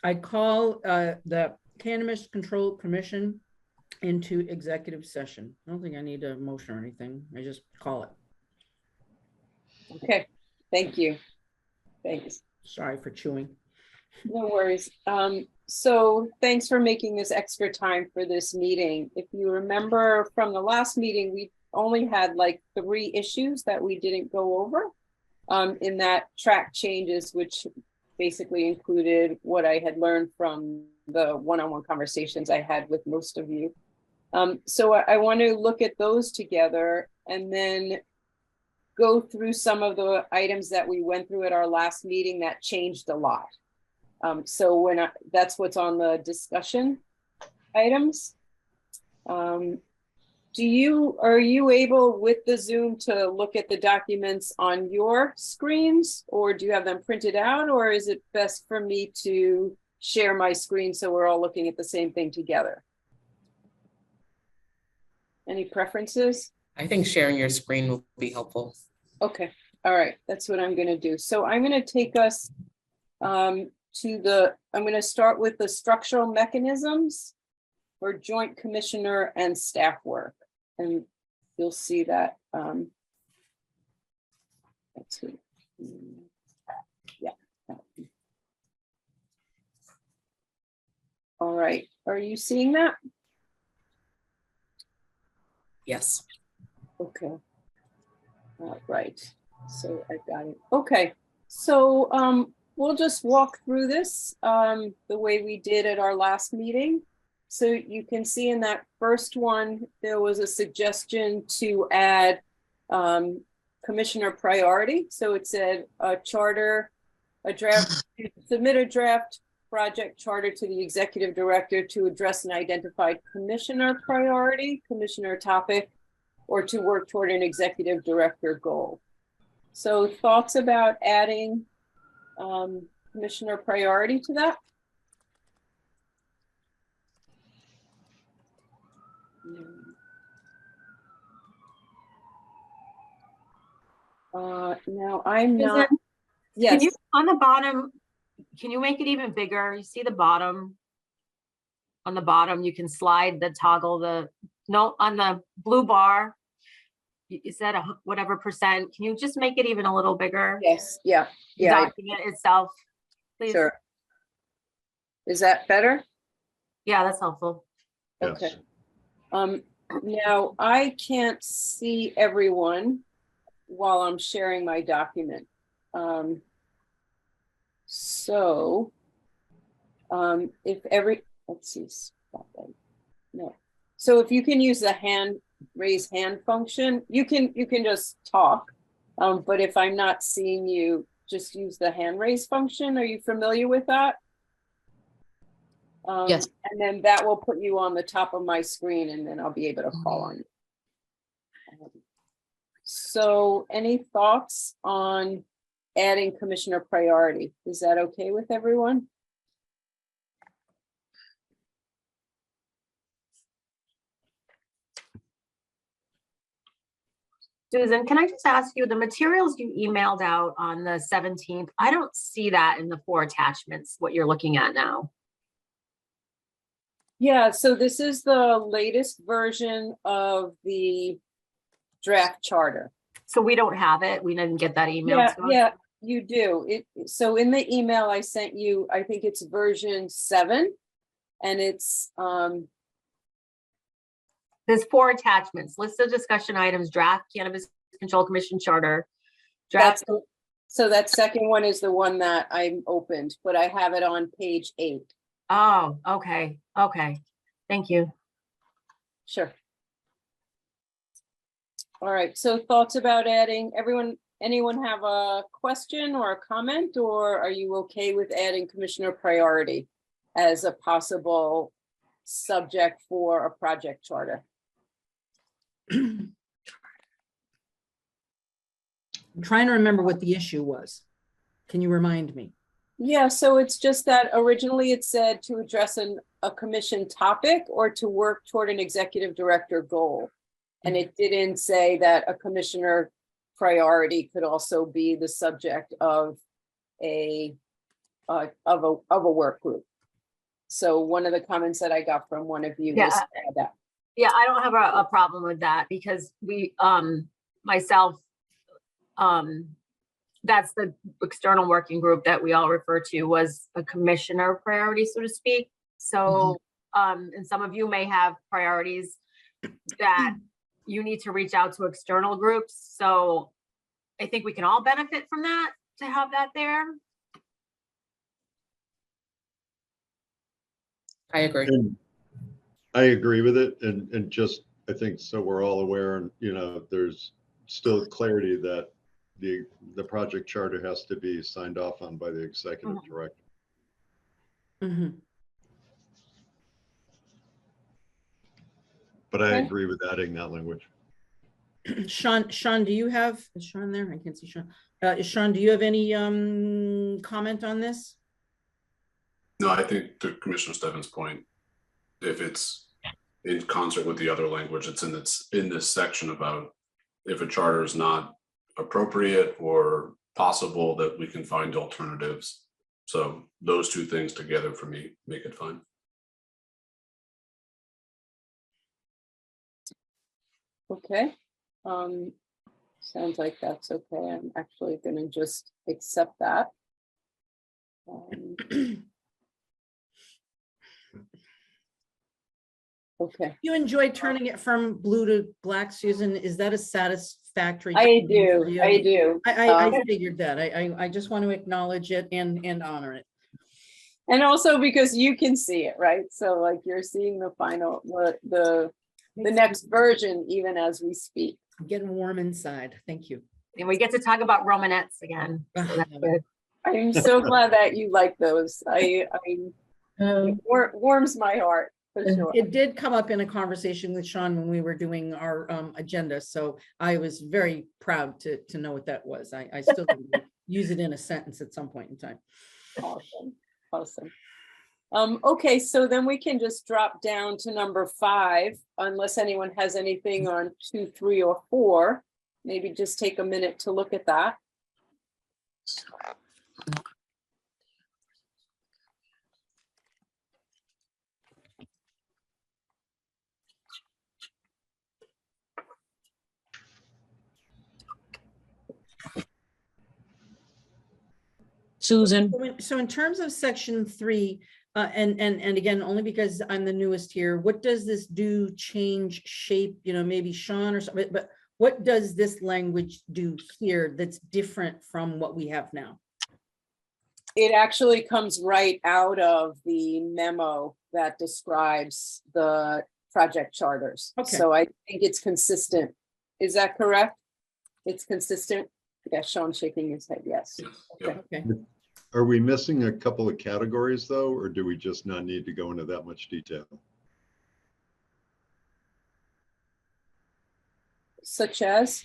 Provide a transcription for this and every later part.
I call the Cannabis Control Commission into executive session. I don't think I need a motion or anything. I just call it. Okay, thank you. Thanks. Sorry for chewing. No worries. So thanks for making this extra time for this meeting. If you remember from the last meeting, we only had like 3 issues that we didn't go over in that track changes, which basically included what I had learned from the one-on-one conversations I had with most of you. So I want to look at those together and then go through some of the items that we went through at our last meeting that changed a lot. So that's what's on the discussion items. Are you able with the Zoom to look at the documents on your screens, or do you have them printed out, or is it best for me to share my screen so we're all looking at the same thing together? Any preferences? I think sharing your screen will be helpful. Okay, all right, that's what I'm going to do. So I'm going to take us I'm going to start with the structural mechanisms for joint commissioner and staff work. And you'll see that. Let's see. Yeah. All right, are you seeing that? Yes. Okay. All right, so I got it. Okay, so we'll just walk through this the way we did at our last meeting. So you can see in that first one, there was a suggestion to add commissioner priority. So it said submit a draft project charter to the executive director to address an identified commissioner priority, commissioner topic, or to work toward an executive director goal. So thoughts about adding commissioner priority to that? Now I'm not. Yes. Can you on the bottom? Can you make it even bigger? You see the bottom. On the bottom, you can slide the toggle. On the blue bar. Is that whatever percent? Can you just make it even a little bigger? Yes. Yeah. The document itself, please. Sure. Is that better? Yeah, that's helpful. Yes. Okay. Now I can't see everyone while I'm sharing my document. Let's see, spotlight. No. So if you can use the raise hand function, you can just talk. But if I'm not seeing you, just use the hand raise function. Are you familiar with that? Yes. And then that will put you on the top of my screen, and then I'll be able to call on you. So any thoughts on adding commissioner priority? Is that okay with everyone? Susan, can I just ask you, the materials you emailed out on the 17th, I don't see that in the 4 attachments, what you're looking at now. Yeah, so this is the latest version of the draft charter. So we don't have it. We didn't get that email. Yeah, you do. So in the email I sent you, I think it's version 7, and it's there's 4 attachments. List of discussion items, draft Cannabis Control Commission charter. Draft. So that second one is the one that I opened, but I have it on page 8. Oh, okay. Okay. Thank you. Sure. All right. So thoughts about adding, anyone have a question or a comment, or are you okay with adding commissioner priority as a possible subject for a project charter? I'm trying to remember what the issue was. Can you remind me? Yeah, so it's just that originally it said to address a commission topic or to work toward an executive director goal. And it didn't say that a commissioner priority could also be the subject of a of a work group. So one of the comments that I got from one of you was Yeah. that. Yeah, I don't have a problem with that because we, myself, that's the external working group that we all refer to was a commissioner priority, so to speak. So, and some of you may have priorities that you need to reach out to external groups. So I think we can all benefit from that, to have that there. I agree. And I agree with it, and just, I think, so we're all aware, and, you know, there's still clarity that the project charter has to be signed off on by the executive director. Mhm. But I Okay. agree with adding that language. Sean, do you have, is Sean there? I can't see Sean. Sean, do you have any comment on this? No, I think to Commissioner Stebbins' point, if it's in concert with the other language, it's in this section about if a charter is not appropriate or possible, that we can find alternatives. So those two things together for me make it fine. Okay. Sounds like that's okay. I'm actually gonna just accept that. Okay, You enjoyed turning it from blue to black, Susan? Is that a satisfactory? I change do, for you? I do. I figured that. I just want to acknowledge it and honor it. And also because you can see it, right? So like you're seeing the final, the next version even as we speak. I'm getting warm inside. Thank you. And we get to talk about Romanettes again. So that's good. I'm so glad that you like those. It warms my heart for sure. It did come up in a conversation with Sean when we were doing our agenda, so I was very proud to know what that was. I still use it in a sentence at some point in time. Awesome, awesome. Okay, so then we can just drop down to number 5, unless anyone has anything on 2, 3, or 4. Maybe just take a minute to look at that. Susan, So in terms of section 3, and again, only because I'm the newest here, what does this do? Change shape, you know, maybe Sean or something, but what does this language do here that's different from what we have now? It actually comes right out of the memo that describes the project charters. Okay. So I think it's consistent. Is that correct? It's consistent? Yes, Sean shaking his head, yes. Yes. Okay. Yep. Okay. Are we missing a couple of categories though, or do we just not need to go into that much detail? Such as,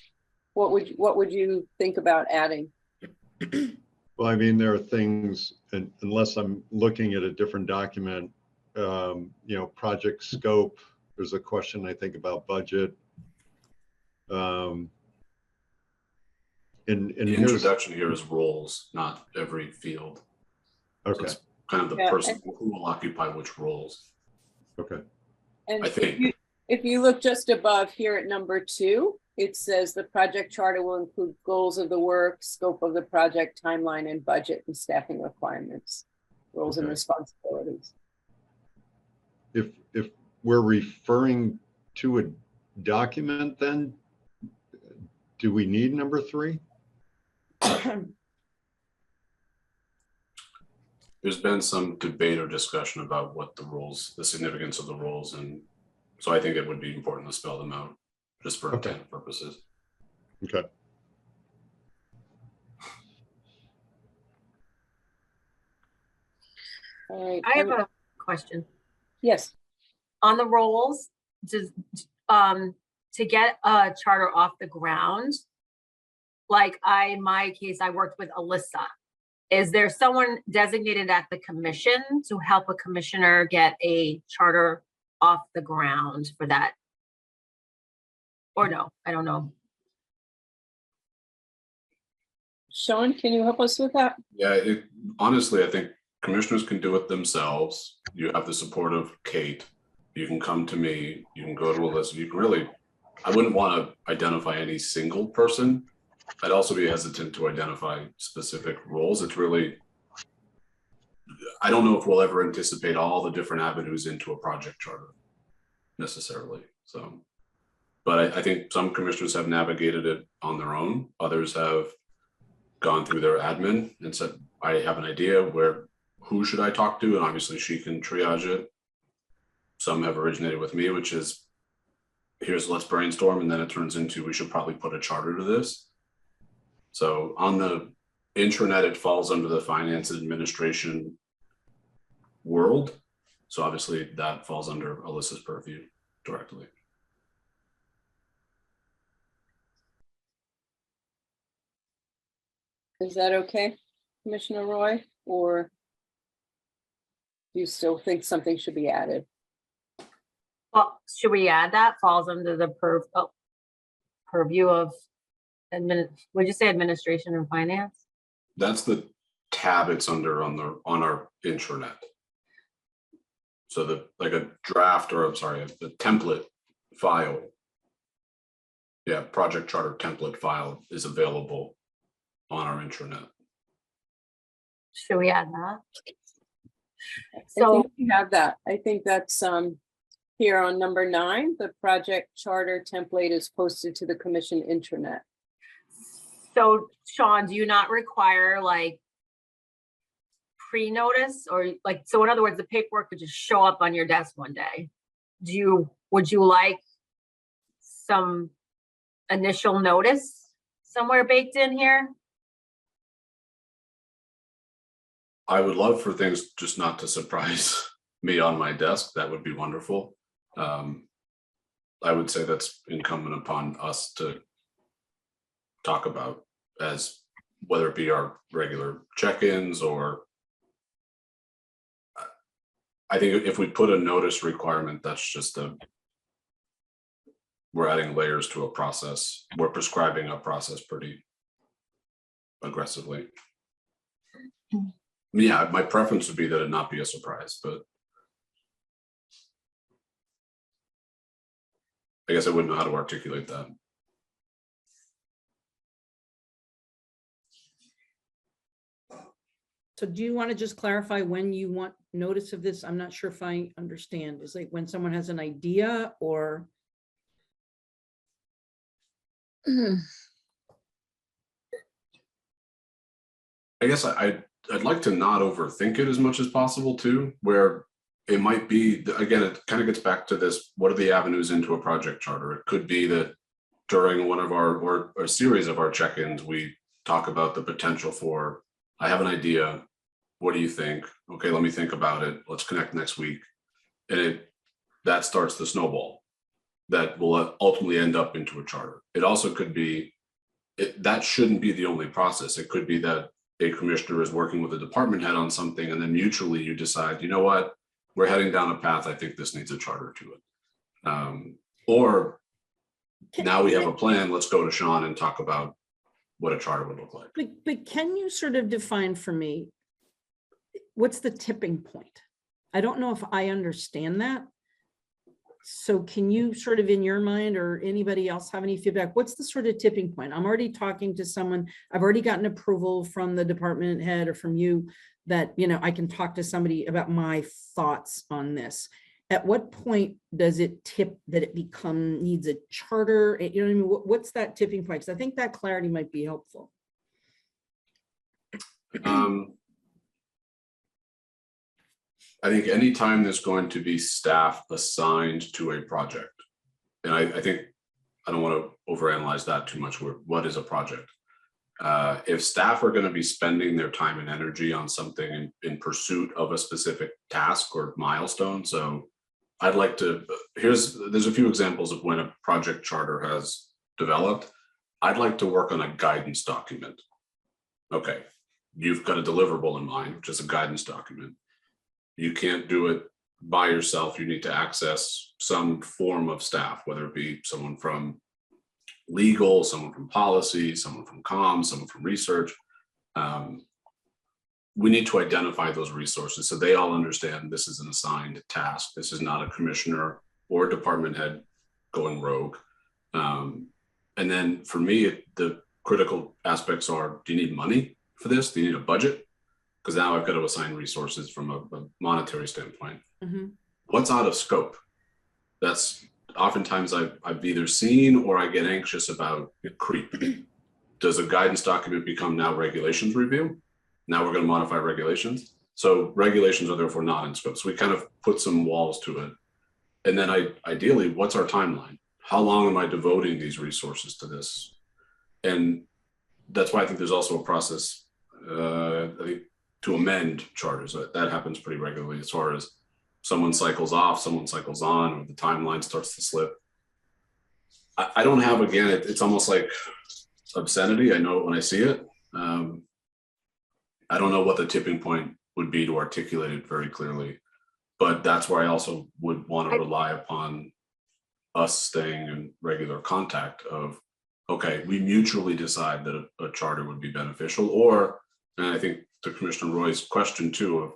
what would you think about adding? Well, I mean, there are things, and unless I'm looking at a different document, you know, project scope, there's a question I think about budget. And The here's, introduction here is roles, not every field. So okay, it's kind of the Yeah, person who will occupy which roles. okay, And I think. if you look just above here at number 2, it says the project charter will include goals of the work, scope of the project, timeline, and budget and staffing requirements, roles and Okay. responsibilities. if we're referring to a document, then do we need number 3? There's been some debate or discussion about what the roles, the significance of the roles, and so I think it would be important to spell them out just for Okay. intent purposes. Okay. All right. I have a question. Yes. On the roles, to get a charter off the ground, like in my case, I worked with Alyssa. Is there someone designated at the commission to help a commissioner get a charter off the ground for that? Or no, I don't know. Sean, can you help us with that? Yeah, honestly, I think commissioners can do it themselves. You have the support of Kate. You can come to me, you can go to a list. You can really, I wouldn't want to identify any single person. I'd also be hesitant to identify specific roles. It's really, I don't know if we'll ever anticipate all the different avenues into a project charter necessarily. So, but I think some commissioners have navigated it on their own. Others have gone through their admin and said, I have an idea who should I talk to? And obviously she can triage it. Some have originated with me, which is, let's brainstorm. And then it turns into, we should probably put a charter to this. So on the intranet, it falls under the finance and administration world. So obviously that falls under Alyssa's purview directly. Is that okay, Commissioner Roy? Or do you still think something should be added? Well, should we add that falls under the purview of would you say administration and finance? That's the tab it's under on our intranet. So like a draft, or I'm sorry, the template file. Yeah, project charter template file is available on our intranet. Should we add that? I So think we have that. I think that's here on number 9, the project charter template is posted to the commission intranet. So Sean, do you not require like pre-notice or like, so in other words, the paperwork could just show up on your desk one day? Would you like some initial notice somewhere baked in here? I would love for things just not to surprise me on my desk. That would be wonderful. I would say that's incumbent upon us to talk about, as whether it be our regular check-ins, or I think if we put a notice requirement, that's just we're adding layers to a process. We're prescribing a process pretty aggressively. Yeah, my preference would be that it not be a surprise, but I guess I wouldn't know how to articulate that. So do you want to just clarify when you want notice of this? I'm not sure if I understand. Is like when someone has an idea, or? I guess I'd like to not overthink it as much as possible too, where it might be, again, it kind of gets back to this, what are the avenues into a project charter? It could be that during one of or a series of our check-ins, we talk about the potential for, I have an idea, what do you think? Okay, let me think about it. Let's connect next week. And that starts the snowball that will ultimately end up into a charter. It also could be, that shouldn't be the only process. It could be that a commissioner is working with a department head on something, and then mutually you decide, you know what, we're heading down a path, I think this needs a charter to it. Or now we have a plan, let's go to Sean and talk about what a charter would look like. But can you sort of define for me, what's the tipping point? I don't know if I understand that. So can you sort of, in your mind, or anybody else have any feedback? What's the sort of tipping point? I'm already talking to someone, I've already gotten approval from the department head or from you that, you know, I can talk to somebody about my thoughts on this. At what point does it tip that it needs a charter? You know what I mean? What's that tipping point? Because I think that clarity might be helpful. I think anytime there's going to be staff assigned to a project, and I think I don't want to overanalyze that too much. What is a project? If staff are going to be spending their time and energy on something in pursuit of a specific task or milestone, so I'd like to, there's a few examples of when a project charter has developed. I'd like to work on a guidance document. Okay, you've got a deliverable in mind, which is a guidance document. You can't do it by yourself. You need to access some form of staff, whether it be someone from legal, someone from policy, someone from comms, someone from research. We need to identify those resources so they all understand this is an assigned task. This is not a commissioner or department head going rogue. And then for me, the critical aspects are, do you need money for this? Do you need a budget? Because now I've got to assign resources from a monetary standpoint. Mhm. What's out of scope? That's oftentimes I've either seen or I get anxious about creep. Does a guidance document become now regulations review? Now we're going to modify regulations. So regulations are therefore not in scope. So we kind of put some walls to it. And then ideally, what's our timeline? How long am I devoting these resources to this? And that's why I think there's also a process I think, to amend charters. That happens pretty regularly as far as someone cycles off, someone cycles on, or the timeline starts to slip. I don't have, again, it's almost like obscenity. I know it when I see it. I don't know what the tipping point would be to articulate it very clearly, but that's where I also would want to rely upon us staying in regular contact of, okay, we mutually decide that a charter would be beneficial, or, and I think to Commissioner Roy's question too, of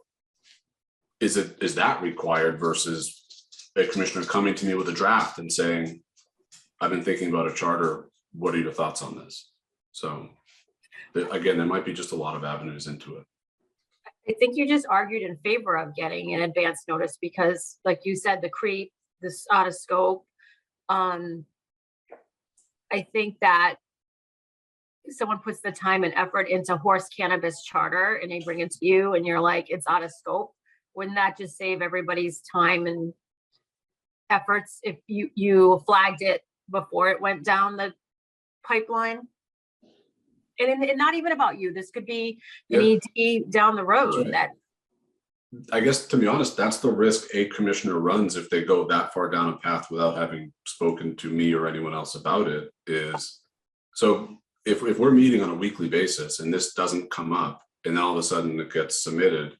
is that required versus a commissioner coming to me with a draft and saying, I've been thinking about a charter, what are your thoughts on this? So again, there might be just a lot of avenues into it. I think you just argued in favor of getting an advance notice because, like you said, the creep, this out of scope. I think that someone puts the time and effort into horse cannabis charter and they bring it to you and you're like, it's out of scope. Wouldn't that just save everybody's time and efforts if you flagged it before it went down the pipeline? And not even about you. This could be an ED down the road that. I guess, to be honest, that's the risk a commissioner runs if they go that far down a path without having spoken to me or anyone else about it. Is so if we're meeting on a weekly basis and this doesn't come up and then all of a sudden it gets submitted,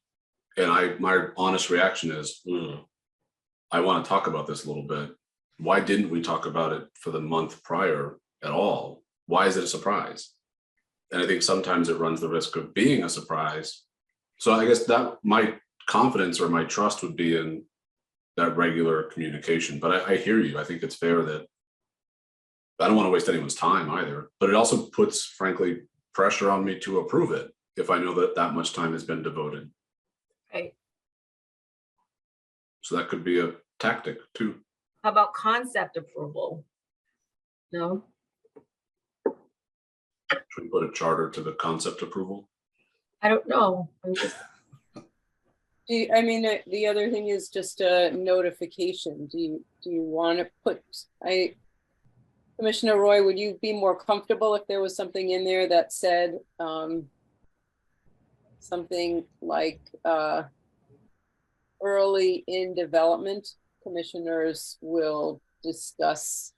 and my honest reaction is, I want to talk about this a little bit. Why didn't we talk about it for the month prior at all? Why is it a surprise? And I think sometimes it runs the risk of being a surprise. So I guess that my confidence or my trust would be in that regular communication. But I hear you. I think it's fair that I don't want to waste anyone's time either. But it also puts, frankly, pressure on me to approve it if I know that much time has been devoted. Right. So that could be a tactic too. How about concept approval? No. Should we put a charter to the concept approval? I don't know. I'm just, I mean, the other thing is just a notification. Do you want to put, Commissioner Roy, would you be more comfortable if there was something in there that said something like early in development, commissioners will discuss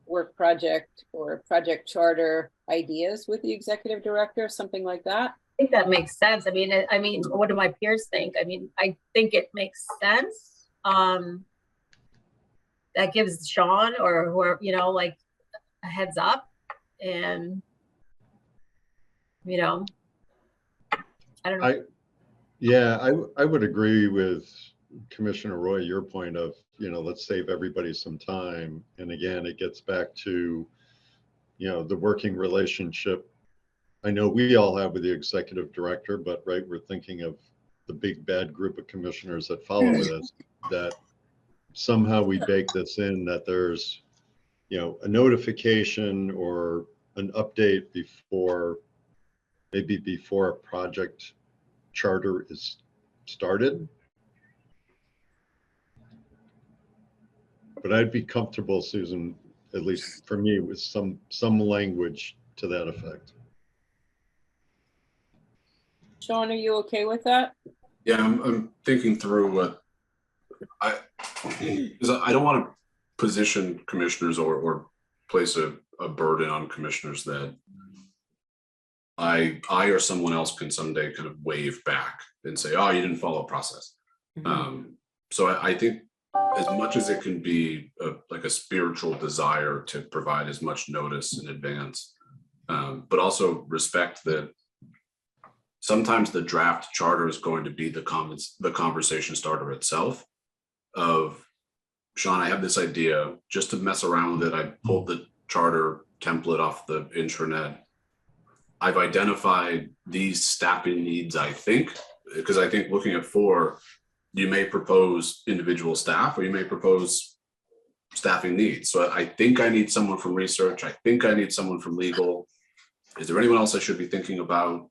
work project or project charter ideas with the executive director, something like that? I think that makes sense. I mean, what do my peers think? I mean, I think it makes sense. That gives Sean or whoever, like a heads up, and I don't know. I would agree with Commissioner Roy, your point of, let's save everybody some time. And again, it gets back to, the working relationship. I know we all have with the executive director, but right, we're thinking of the big bad group of commissioners that follow with us, that somehow we bake this in, that there's, a notification or an update before a project charter is started. But I'd be comfortable, Susan, at least for me, with some language to that effect. Sean, are you okay with that? Yeah, I'm thinking through what because I don't want to position commissioners or place a burden on commissioners that I or someone else can someday kind of wave back and say, oh, you didn't follow process. Mhm. So I think as much as it can be like a spiritual desire to provide as much notice in advance, but also respect that sometimes the draft charter is going to be the conversation starter itself of, Sean, I have this idea, just to mess around with it. I pulled the charter template off the intranet. I've identified these staffing needs, I think, because I think looking at 4, you may propose individual staff or you may propose staffing needs. So I think I need someone from research. I think I need someone from legal. Is there anyone else I should be thinking about?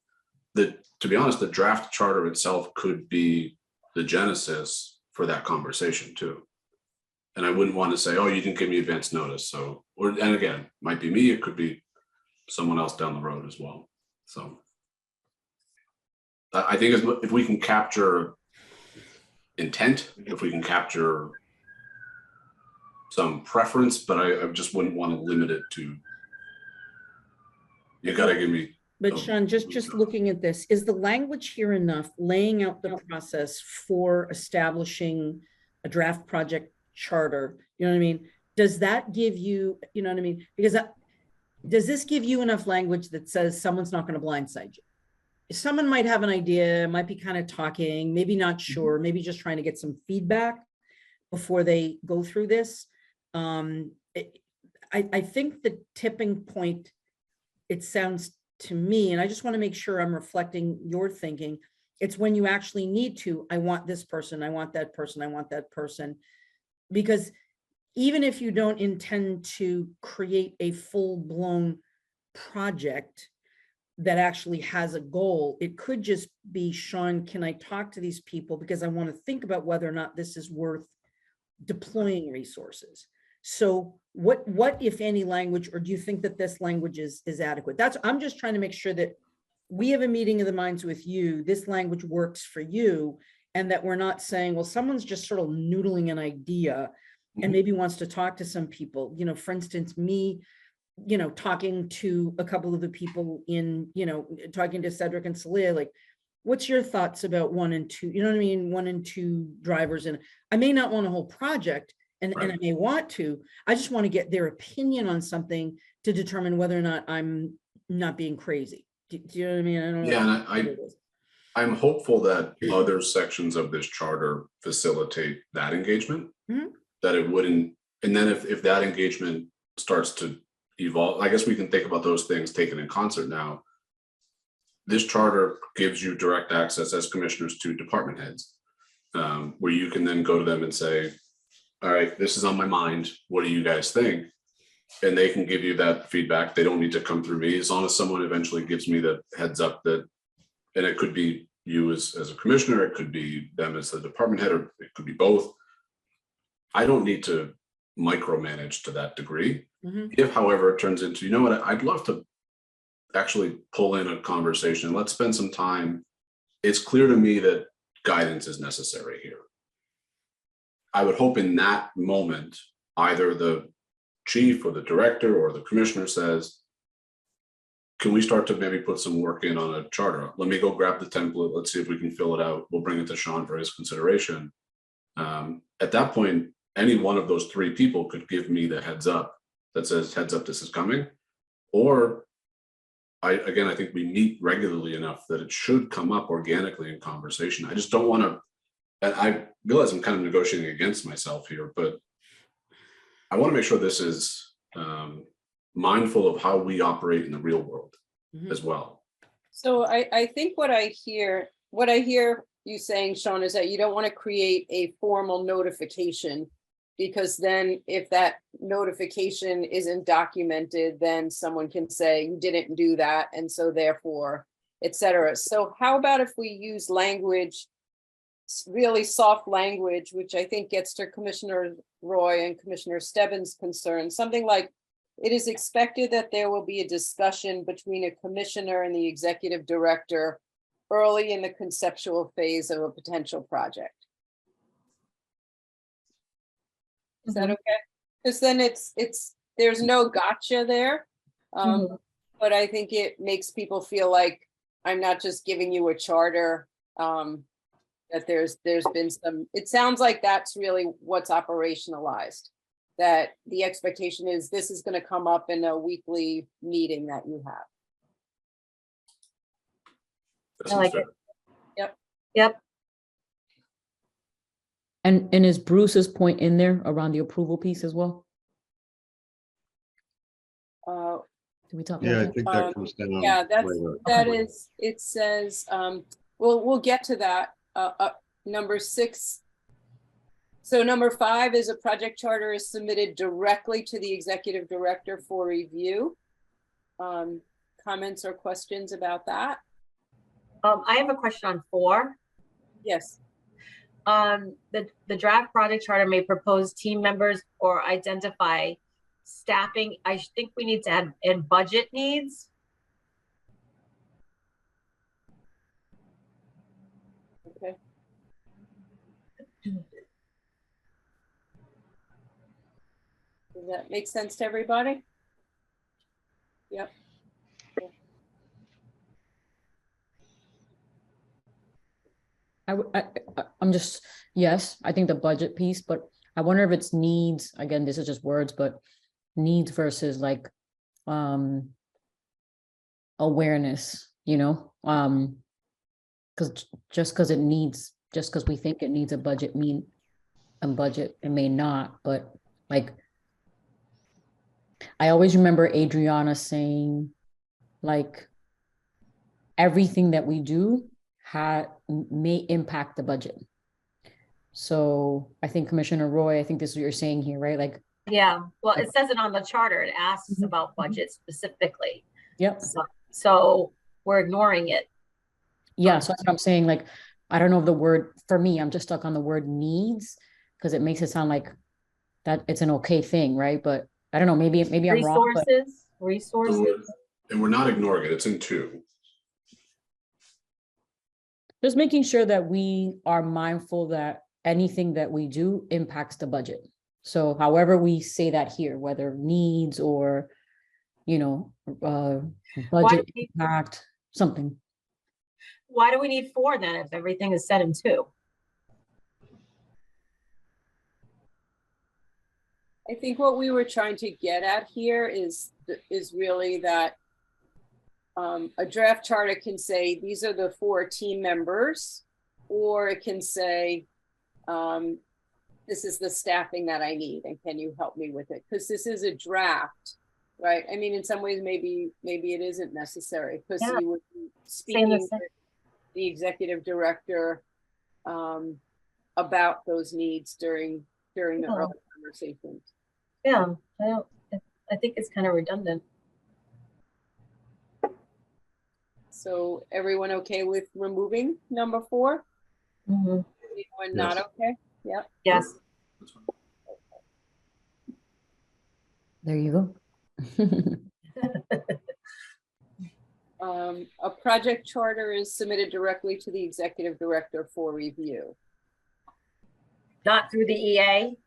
To be honest, the draft charter itself could be the genesis for that conversation too. And I wouldn't want to say, oh, you didn't give me advance notice. So, and again, might be me, it could be someone else down the road as well. So I think if we can capture intent, if we can capture some preference, but I just wouldn't want to limit it to, you got to give me. But Sean, just looking at this, is the language here enough, laying out the process for establishing a draft project charter? You know what I mean? Does that give you, you know what I mean? Because does this give you enough language that says someone's not going to blindside you? Someone might have an idea, might be kind of talking, maybe not sure, maybe just trying to get some feedback before they go through this. I think the tipping point, it sounds to me, and I just want to make sure I'm reflecting your thinking, it's when you actually need to, I want this person, I want that person, I want that person. Because even if you don't intend to create a full-blown project that actually has a goal, it could just be, Sean, can I talk to these people because I want to think about whether or not this is worth deploying resources. So what if any language, or do you think that this language is adequate? I'm just trying to make sure that we have a meeting of the minds with you, this language works for you, and that we're not saying, well, someone's just sort of noodling an idea and maybe wants to talk to some people. You know, for instance, me, you know, talking to a couple of the people in, you know, talking to Cedric and Celia, like, what's your thoughts about 1 and 2? You know what I mean? 1 and 2 drivers. And I may not want a whole project, and I may want to, I just want to get their opinion on something to determine whether or not I'm not being crazy. Do you know what I mean? I don't know. Yeah, and I'm hopeful that other sections of this charter facilitate that engagement, that it wouldn't, and then if that engagement starts to evolve, I guess we can think about those things taken in concert now. This charter gives you direct access as commissioners to department heads, where you can then go to them and say, all right, this is on my mind. What do you guys think? And they can give you that feedback. They don't need to come through me, as long as someone eventually gives me the heads up that, and it could be you as a commissioner, it could be them as the department head, or it could be both. I don't need to micromanage to that degree. If, however, it turns into, you know what, I'd love to actually pull in a conversation. Let's spend some time. It's clear to me that guidance is necessary here. I would hope in that moment, either the chief or the director or the commissioner says, can we start to maybe put some work in on a charter? Let me go grab the template. Let's see if we can fill it out. We'll bring it to Sean for his consideration. At that point, any one of those 3 people could give me the heads up that says, heads up, this is coming. Or I think we meet regularly enough that it should come up organically in conversation. I just don't want to, and I realize I'm kind of negotiating against myself here, but I want to make sure this is mindful of how we operate in the real world as well. So I think what I hear you saying, Sean, is that you don't want to create a formal notification, because then if that notification isn't documented, then someone can say you didn't do that, and so therefore, etc. So how about if we use language, really soft language, which I think gets to Commissioner Roy and Commissioner Stebbins' concern, something like, it is expected that there will be a discussion between a commissioner and the executive director early in the conceptual phase of a potential project. Is that okay? Because then there's no gotcha there. But I think it makes people feel like I'm not just giving you a charter that there's been some, it sounds like that's really what's operationalized. That the expectation is this is gonna come up in a weekly meeting that you have. That I like seems it. fair. Yep, And is Bruce's point in there around the approval piece as well? Did we talk about Yeah, I that? think that comes down. Yeah, later. that is, it says, we'll get to that, number 6. So number 5 is a project charter is submitted directly to the executive director for review. Comments or questions about that? I have a question on 4. Yes, The draft project charter may propose team members or identify staffing. I think we need to add budget needs. okay. Does that make sense to everybody? Yep. I'm just, yes, I think the budget piece, but I wonder if it's needs, again, this is just words, but needs versus like, awareness, because just because it needs, just because we think it needs a budget it may not, but like, I always remember Adriana saying, like, everything that we do may impact the budget. So I think Commissioner Roy, I think this is what you're saying here, right? Like, Yeah, well, it says it on the charter. It asks about budget specifically. yep. So we're ignoring it. Yeah, so that's what I'm saying. Like, I don't know if the word, for me, I'm just stuck on the word needs because it makes it sound like that it's an okay thing, right? But I don't know, maybe I'm wrong. But Resources. And we're not ignoring it, it's in 2. just making sure that we are mindful that anything that we do impacts the budget. So however we say that here, whether needs or, budget impact, something. Why do we need 4 then if everything is said in 2? I think what we were trying to get at here is really that a draft charter can say, these are the 4 team members, or it can say, this is the staffing that I need, and can you help me with it? Because this is a draft, right? I mean, in some ways, maybe it isn't necessary, because Yeah. you would be Saying speaking the with same. the executive director about those needs during the Yeah. early conversations. Yeah, I think it's kind of redundant. So everyone okay with removing number 4? Mhm. Anyone not Yes. okay? Yep. Yes, That's fine. There you go. A project charter is submitted directly to the executive director for review. not through the EA.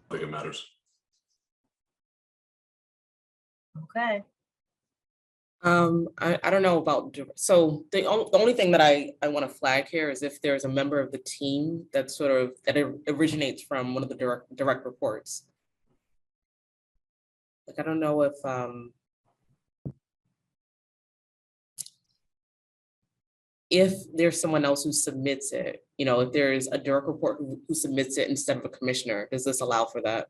I think it matters. Okay. I don't know about, so the only thing that I want to flag here is if there's a member of the team that originates from one of the direct reports. Like, I don't know if there's someone else who submits it, if there's a direct report who submits it instead of a commissioner, does this allow for that?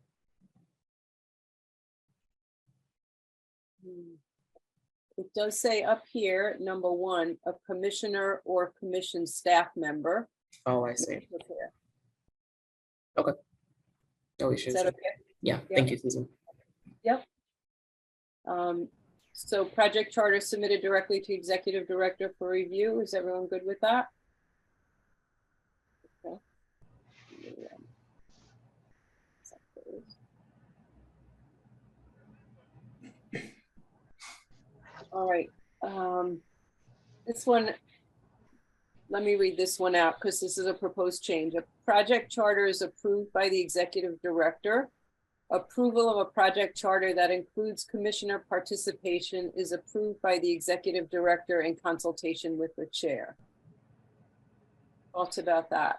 It does say up here, number 1, a commissioner or commission staff member. Oh, I see. Okay. No Is issues. that okay? Yeah, Yeah. thank you, Susan. Yep. So project charter submitted directly to executive director for review. Is everyone good with that? Okay. All right. This one, let me read this one out because this is a proposed change. A project charter is approved by the executive director. Approval of a project charter that includes commissioner participation is approved by the executive director in consultation with the chair. Thoughts about that?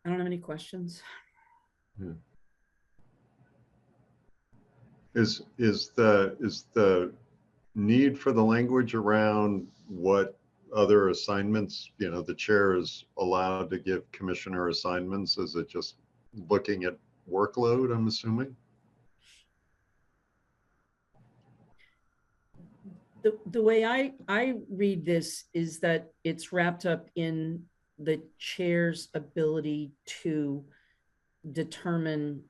I don't have any questions. Is the need for the language around what other assignments, the chair is allowed to give commissioner assignments? Is it just looking at workload, I'm assuming? The way I read this is that it's wrapped up in the chair's ability to determine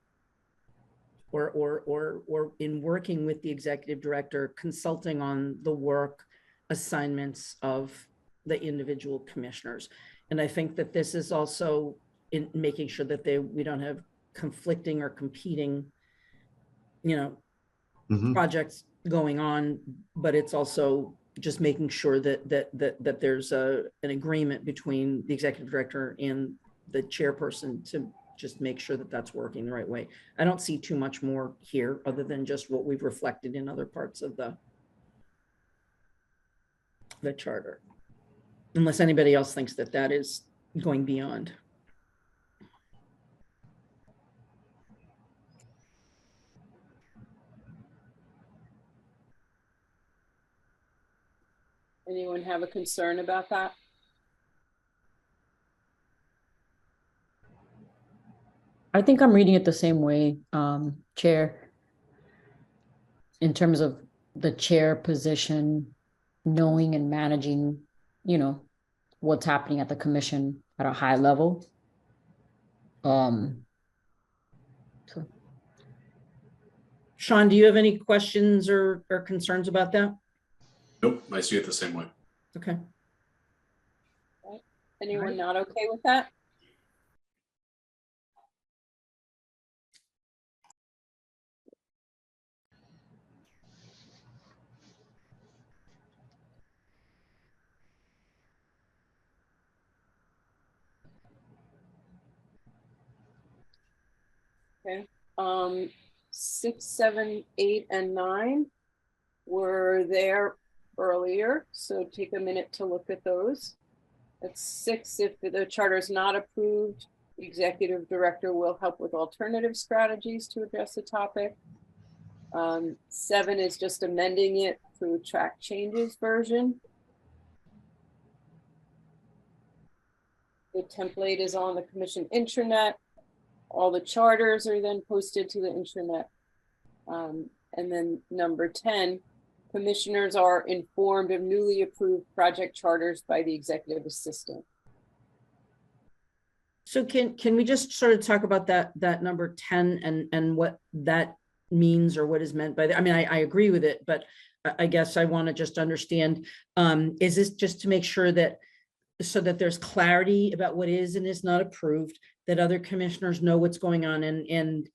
or in working with the executive director, consulting on the work assignments of the individual commissioners. And I think that this is also in making sure that we don't have conflicting or competing, Mhm. projects going on, but it's also just making sure that there's an agreement between the executive director and the chairperson to just make sure that that's working the right way. I don't see too much more here other than just what we've reflected in other parts of the charter. Unless anybody else thinks that that is going beyond. Anyone have a concern about that? I think I'm reading it the same way, Chair, in terms of the chair position, knowing and managing, what's happening at the commission at a high level. So Sean, do you have any questions or concerns about that? Nope, I see it the same way. Okay. Anyone not okay with that? Okay, 6, 7, 8, and 9 were there earlier, so take a minute to look at those. At 6, if the charter is not approved, the executive director will help with alternative strategies to address the topic. 7 is just amending it through track changes version. The template is on the commission intranet. All the charters are then posted to the intranet. And then number 10, commissioners are informed of newly approved project charters by the executive assistant. So can we just sort of talk about that number 10 and what that means or what is meant by that? I mean, I agree with it, but I guess I want to just understand, is this just to make sure that so that there's clarity about what is and is not approved, that other commissioners know what's going on, and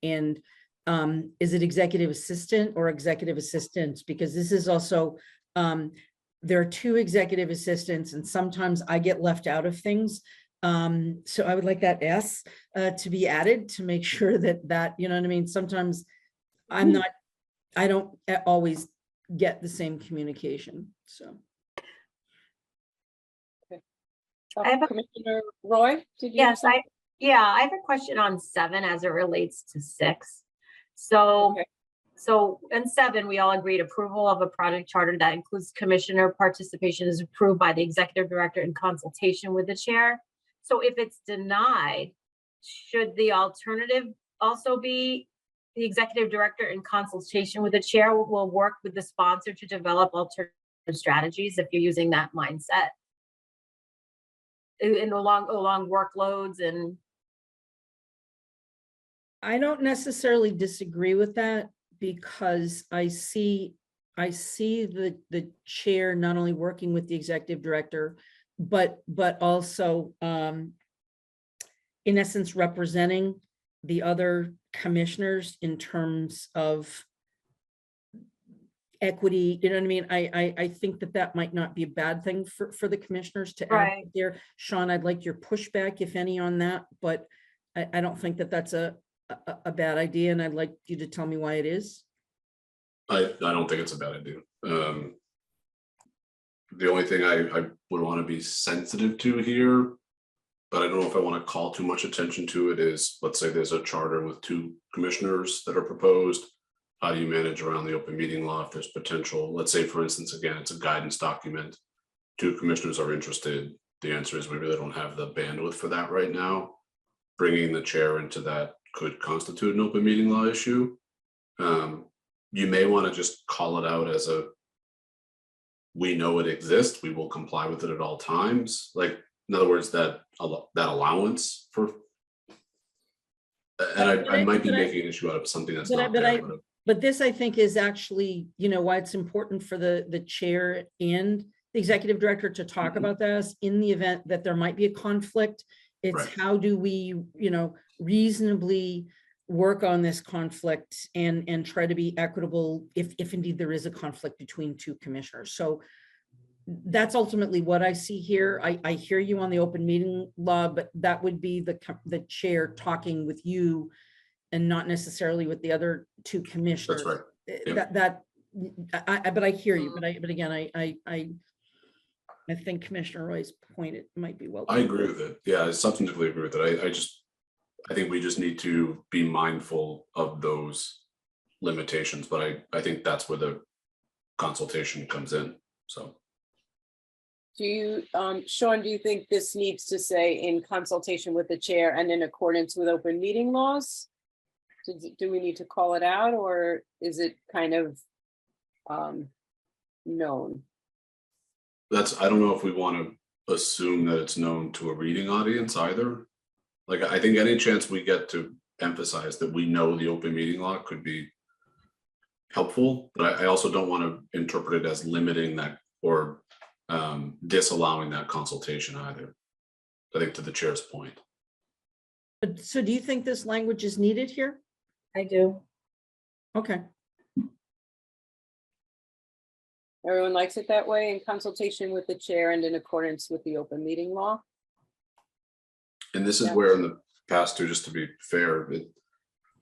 is it executive assistant or executive assistants? Because this is also, there are 2 executive assistants and sometimes I get left out of things. So I would like that S to be added to make sure that, you know what I mean? Sometimes I don't always get the same communication, so. I have a- Commissioner Roy, did you? Yes, I have a question on 7 as it relates to 6. So, Okay. so in 7, we all agreed approval of a project charter that includes commissioner participation is approved by the executive director in consultation with the chair. So if it's denied, should the alternative also be the executive director in consultation with the chair will work with the sponsor to develop alternative strategies if you're using that mindset? And along workloads and. I don't necessarily disagree with that because I see the chair not only working with the executive director, but also in essence representing the other commissioners in terms of equity, you know what I mean? I think that might not be a bad thing for the commissioners to add Right. there. Sean, I'd like your pushback, if any, on that, but I don't think that that's a a bad idea, and I'd like you to tell me why it is. I don't think it's a bad idea. The only thing I would want to be sensitive to here, but I don't know if I want to call too much attention to it, is, let's say there's a charter with 2 commissioners that are proposed. How do you manage around the open meeting law if there's potential? Let's say, for instance, again, it's a guidance document. 2 commissioners are interested. The answer is we really don't have the bandwidth for that right now. Bringing the chair into that could constitute an open meeting law issue. You may want to just call it out as we know it exists, we will comply with it at all times. Like, in other words, that allowance for, and I might be making an issue out of something that's not there. But this, I think, is actually, why it's important for the chair and the executive director to talk about this in the event that there might be a conflict. It's Right. how do we, reasonably work on this conflict and try to be equitable if indeed there is a conflict between 2 commissioners. So that's ultimately what I see here. I hear you on the open meeting law, but that would be the chair talking with you and not necessarily with the other 2 commissioners. That's right. Yep. But I hear you, but again, I think Commissioner Roy's point, it might be well. I agree with it. Yeah, I substantively agree with it. I think we just need to be mindful of those limitations, but I think that's where the consultation comes in, so. Do you, Sean, do you think this needs to say in consultation with the chair and in accordance with open meeting laws? Do we need to call it out, or is it kind of known? I don't know if we want to assume that it's known to a reading audience either. Like, I think any chance we get to emphasize that we know the open meeting law could be helpful, but I also don't want to interpret it as limiting that or disallowing that consultation either. I think, to the chair's point. But so do you think this language is needed here? I do. Okay. Everyone likes it that way, in consultation with the chair and in accordance with the open meeting law? And this is Yeah. where in the past, too, just to be fair,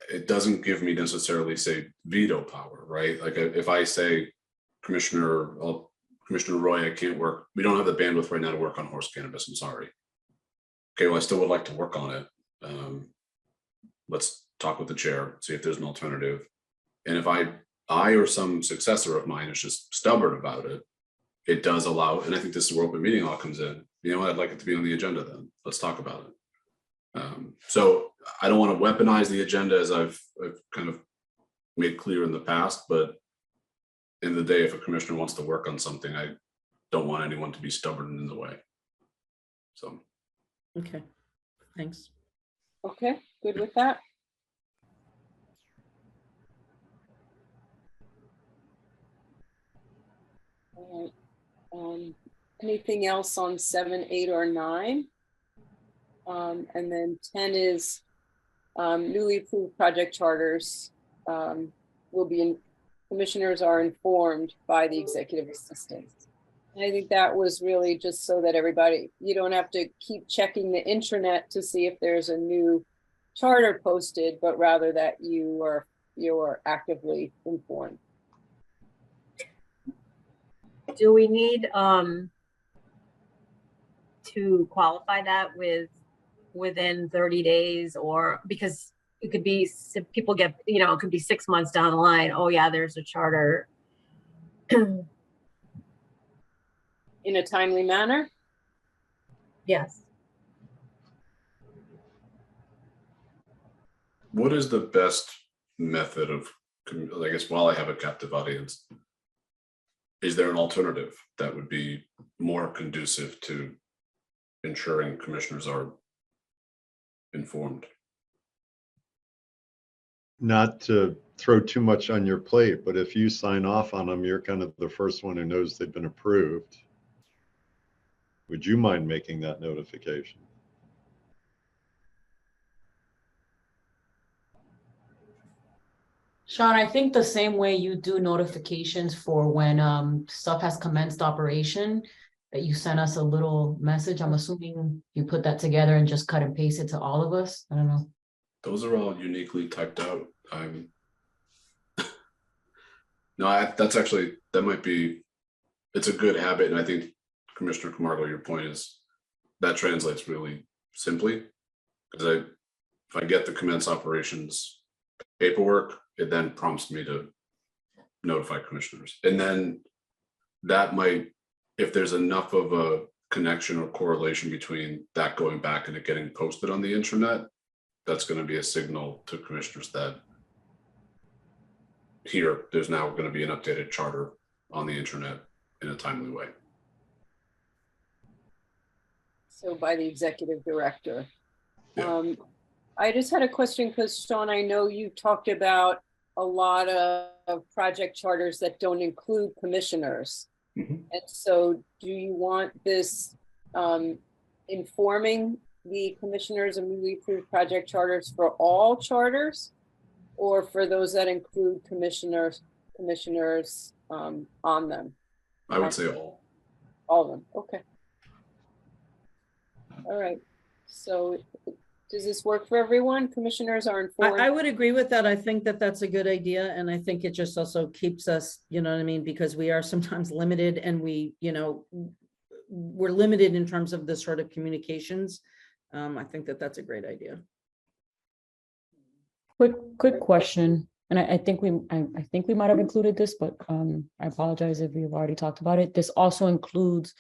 it doesn't give me necessarily, say, veto power, right? Like, if I say, Commissioner Roy, I can't work, we don't have the bandwidth right now to work on horse cannabis, I'm sorry. Okay, well, I still would like to work on it. Let's talk with the chair, see if there's an alternative. And if I or some successor of mine is just stubborn about it, it does allow, and I think this is where open meeting law comes in. You know what, I'd like it to be on the agenda then. Let's talk about it. So I don't want to weaponize the agenda, as I've kind of made clear in the past, but in the day, if a commissioner wants to work on something, I don't want anyone to be stubborn in the way. So. Okay, thanks. Okay, good with that. All right. Anything else on 7, 8, or 9? And then 10 is newly approved project charters will be commissioners are informed by the executive assistant. And I think that was really just so that everybody, you don't have to keep checking the intranet to see if there's a new charter posted, but rather that you are actively informed. Do we need to qualify that within 30 days, or because it could be, people get, it could be 6 months down the line. Oh yeah, there's a charter. In a timely manner? Yes. What is the best method of, I guess, while I have a captive audience, is there an alternative that would be more conducive to ensuring commissioners are informed? Not to throw too much on your plate, but if you sign off on them, you're kind of the first one who knows they've been approved. Would you mind making that notification? Sean, I think the same way you do notifications for when stuff has commenced operation, that you send us a little message. I'm assuming you put that together and just cut and paste it to all of us. I don't know. Those are all uniquely typed out. I'm no, that's actually, that might be, it's a good habit. And I think Commissioner Camargo, your point is that translates really simply. Because if I get the commence operations paperwork, it then prompts me to notify commissioners. And then that might, if there's enough of a connection or correlation between that going back and it getting posted on the intranet, that's going to be a signal to commissioners that here, there's now going to be an updated charter on the internet in a timely way. So by the executive director. Yeah. I just had a question because Sean, I know you talked about a lot of project charters that don't include commissioners. Mhm. And so do you want this informing the commissioners of newly approved project charters for all charters? Or for those that include commissioners on them? I would say all. All of them, okay. All right, so does this work for everyone? Commissioners are informed? I would agree with that. I think that that's a good idea. And I think it just also keeps us, you know what I mean? Because we are sometimes limited and we, you know, we're limited in terms of this sort of communications. I think that that's a great idea. Quick question, and I think we might have included this, but I apologize if we've already talked about it. This also includes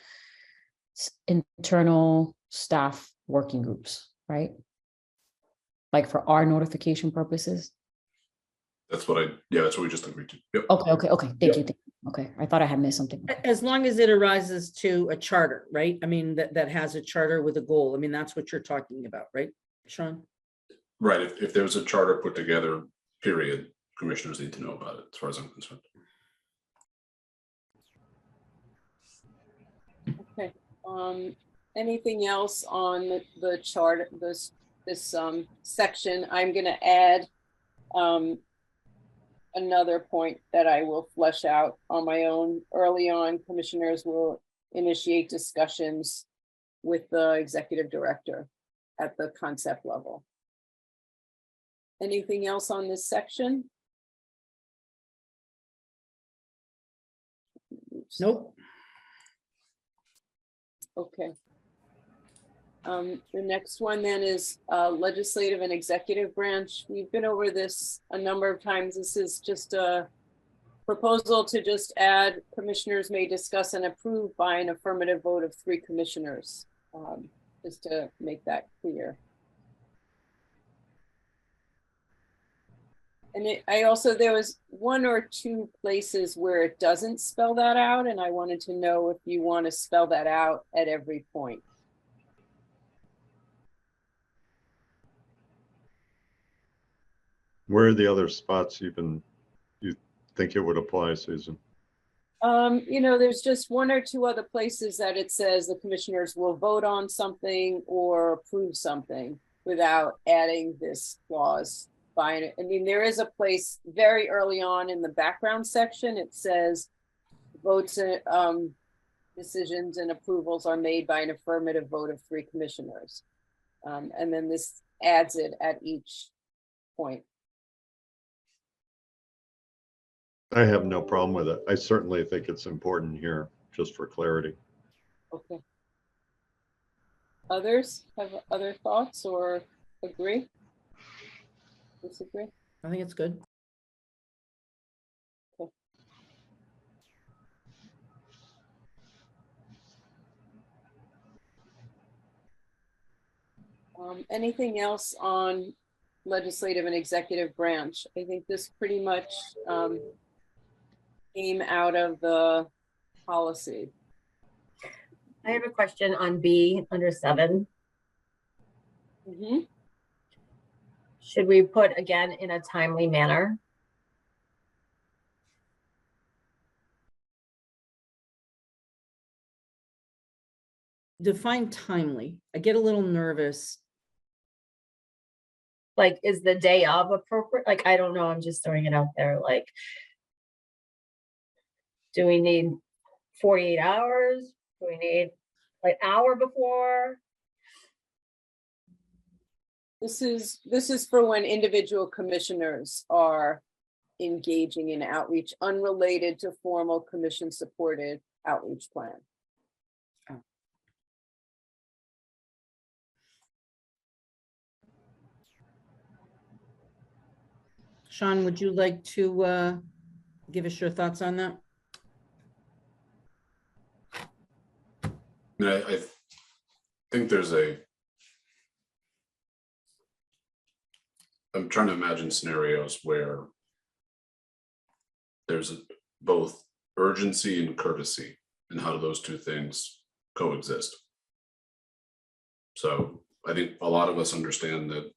internal staff working groups, right? Like for our notification purposes. That's what that's what we just agreed to. Yep. Okay. Thank you. Okay, I thought I had missed something. As long as it arises to a charter, right? I mean, that has a charter with a goal. I mean, that's what you're talking about, right, Sean? Right. If there's a charter put together, period, commissioners need to know about it, as far as I'm concerned. Okay, anything else on the chart, this section? I'm gonna add another point that I will flesh out on my own. Early on, commissioners will initiate discussions with the executive director at the concept level. Anything else on this section? Nope. Okay. The next one then is legislative and executive branch. We've been over this a number of times. This is just a proposal to just add commissioners may discuss and approve by an affirmative vote of 3 commissioners, just to make that clear. And there was 1 or 2 places where it doesn't spell that out, and I wanted to know if you want to spell that out at every point. Where are the other spots you think it would apply, Susan? You know, there's just 1 or 2 other places that it says the commissioners will vote on something or approve something without adding this clause. I mean, there is a place very early on in the background section. It says votes, decisions and approvals are made by an affirmative vote of 3 commissioners. And then this adds it at each point. I have no problem with it. I certainly think it's important here, just for clarity. Okay. Others have other thoughts or agree? Disagree? I think it's good. Okay. Anything else on legislative and executive branch? I think this pretty much came out of the policy. I have a question on B under 7. Mm-hmm. Should we put again in a timely manner? Define timely. I get a little nervous. Like, is the day of appropriate? Like, I don't know. I'm just throwing it out there. Like, do we need 48 hours? Do we need like hour before? This is for when individual commissioners are engaging in outreach unrelated to formal commission-supported outreach plan. Sean, would you like to give us your thoughts on that? I think I'm trying to imagine scenarios where there's both urgency and courtesy, and how do those two things coexist? So I think a lot of us understand that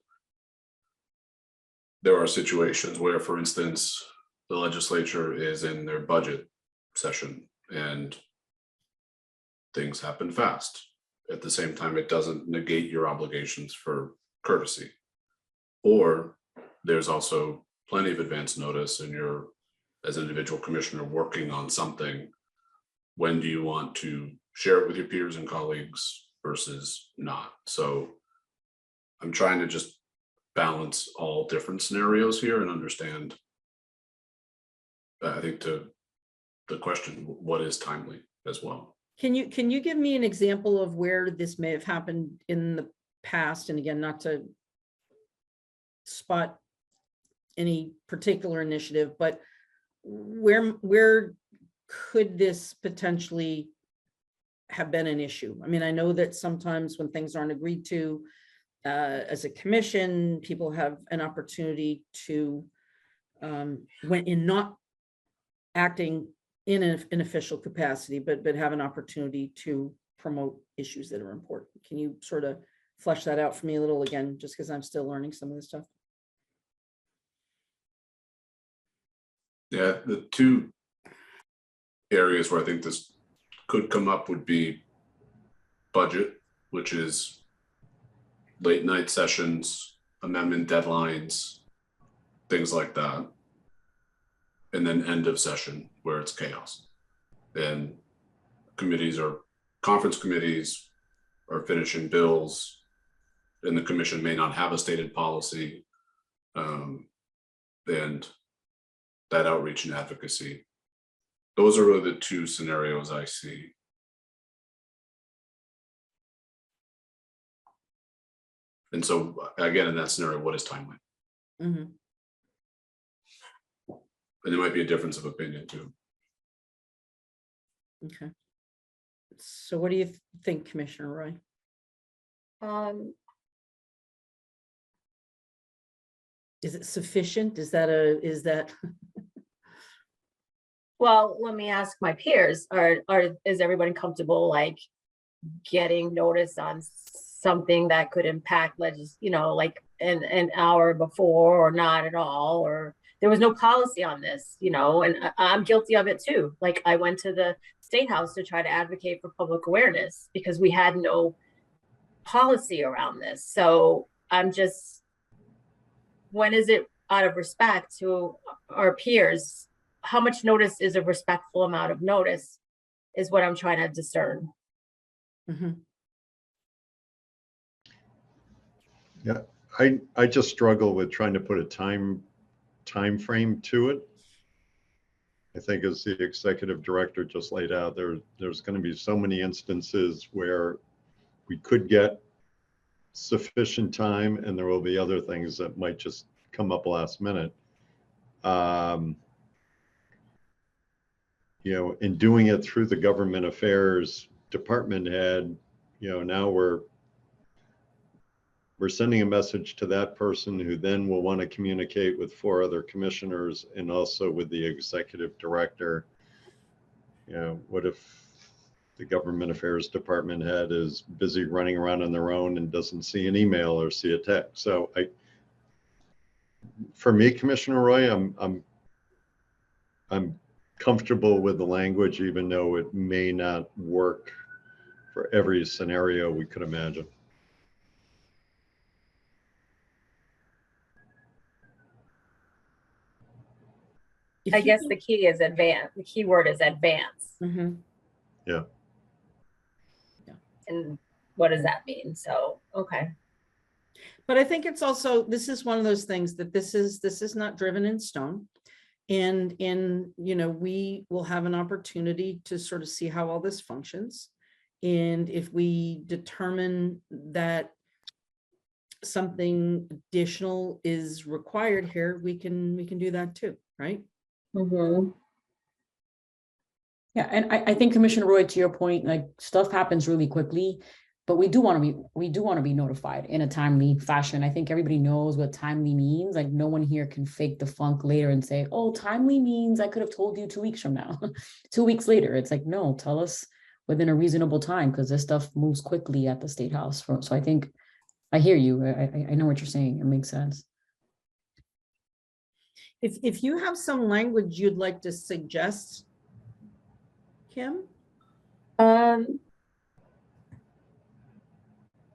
there are situations where, for instance, the legislature is in their budget session and things happen fast. At the same time, it doesn't negate your obligations for courtesy. Or there's also plenty of advance notice, and you're, as an individual commissioner, working on something. When do you want to share it with your peers and colleagues versus not? So I'm trying to just balance all different scenarios here and understand, I think, to the question, what is timely as well. Can you give me an example of where this may have happened in the past? And again, not to spot any particular initiative, but where could this potentially have been an issue? I mean, I know that sometimes when things aren't agreed to, as a commission, people have an opportunity to, when in not acting in an official capacity, but have an opportunity to promote issues that are important. Can you sort of flesh that out for me a little again, just because I'm still learning some of this stuff? Yeah, the two areas where I think this could come up would be budget, which is late night sessions, amendment deadlines, things like that. And then end of session where it's chaos. And conference committees are finishing bills, and the commission may not have a stated policy. And that outreach and advocacy, those are really the two scenarios I see. And so again, in that scenario, what is timely? Mm-hmm. And there might be a difference of opinion too. Okay. So what do you think, Commissioner Roy? Is it sufficient? Is that? Well, let me ask my peers, is everybody comfortable like getting notice on something that could impact like an hour before, or not at all, or there was no policy on this, and I'm guilty of it too. Like, I went to the State House to try to advocate for public awareness because we had no policy around this. So I'm just, when is it out of respect to our peers? How much notice is a respectful amount of notice is what I'm trying to discern. Mm-hmm. Yeah, I just struggle with trying to put a time frame to it. I think, as the executive director just laid out, there's going to be so many instances where we could get sufficient time, and there will be other things that might just come up last minute. In doing it through the government affairs department head, now we're sending a message to that person who then will want to communicate with 4 other commissioners and also with the executive director. What if the government affairs department head is busy running around on their own and doesn't see an email or see a text? So for me, Commissioner Roy, I'm comfortable with the language, even though it may not work for every scenario we could imagine. I guess the key is advance. The key word is advance. Mm-hmm. Yeah. And what does that mean? So, okay. But I think it's also, this is one of those things that this is not driven in stone. And we will have an opportunity to sort of see how all this functions. And if we determine that something additional is required here, we can do that too, right? Yeah, and I think Commissioner Roy, to your point, like stuff happens really quickly, but we do want to be notified in a timely fashion. I think everybody knows what timely means. Like no one here can fake the funk later and say, oh, timely means I could have told you 2 weeks from now, 2 weeks later. It's like, no, tell us within a reasonable time because this stuff moves quickly at the State House. So I think I hear you. I know what you're saying. It makes sense. If you have some language you'd like to suggest, Kim?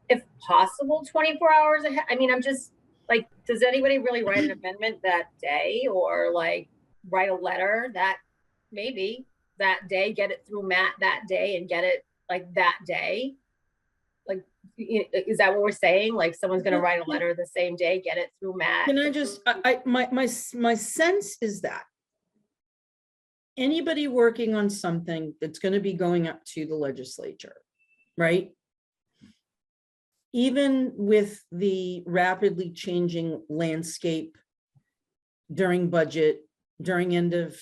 If possible, 24 hours ahead. I mean, I'm just like, does anybody really write an amendment that day or like write a letter that maybe that day, get it through Matt that day and get it like that day? Like, is that what we're saying? Like someone's going to write a letter the same day, get it through Matt? Can I just, my sense is that anybody working on something that's going to be going up to the legislature, right? Even with the rapidly changing landscape during budget, during end of,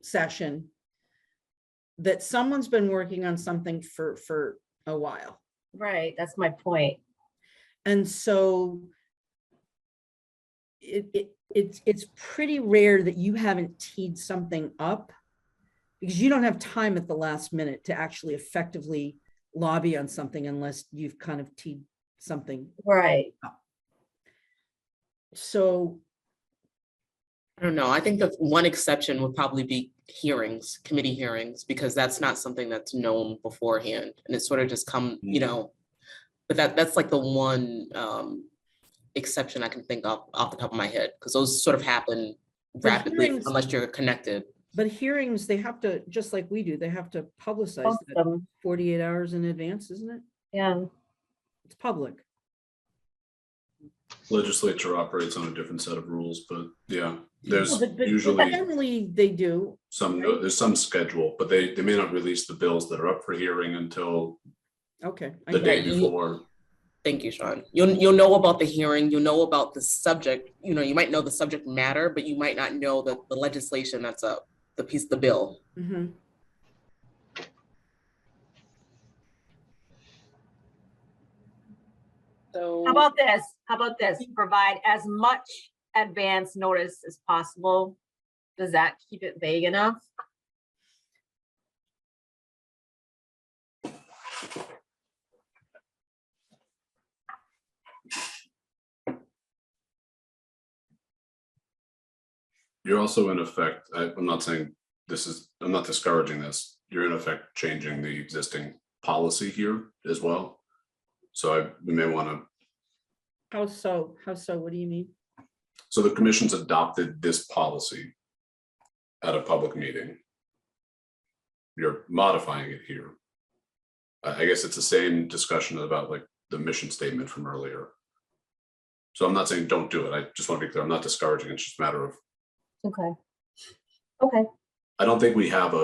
session, that someone's been working on something for a while. Right. That's my point. And so it's pretty rare that you haven't teed something up because you don't have time at the last minute to actually effectively lobby on something unless you've kind of teed something Right. up. So I don't know. I think the one exception would probably be hearings, committee hearings, because that's not something that's known beforehand. And it's sort of just come, but that's like the one exception I can think of off the top of my head, because those sort of happen rapidly hearings- unless you're connected. but hearings, they have to, just like we do, they have to publicize Post that them. 48 hours in advance, isn't it? Yeah. It's public. Legislature operates on a different set of rules, but yeah, there's Well, but usually generally they do. there's some schedule, but they may not release the bills that are up for hearing until Okay. I the get day it. before. Thank you, Sean. You'll know about the hearing, you'll know about the subject, you might know the subject matter, but you might not know the legislation that's up, the bill. Mhm. So How about this? How about this? Provide as much advance notice as possible. Does that keep it vague enough? You're also in effect, I'm not saying I'm not discouraging this. You're in effect changing the existing policy here as well. So we may want to, How so? What do you mean? so the commission's adopted this policy at a public meeting. You're modifying it here. I guess it's the same discussion about like the mission statement from earlier. So I'm not saying don't do it. I just want to be clear. I'm not discouraging. It's just a matter of, Okay. Okay. I don't think we have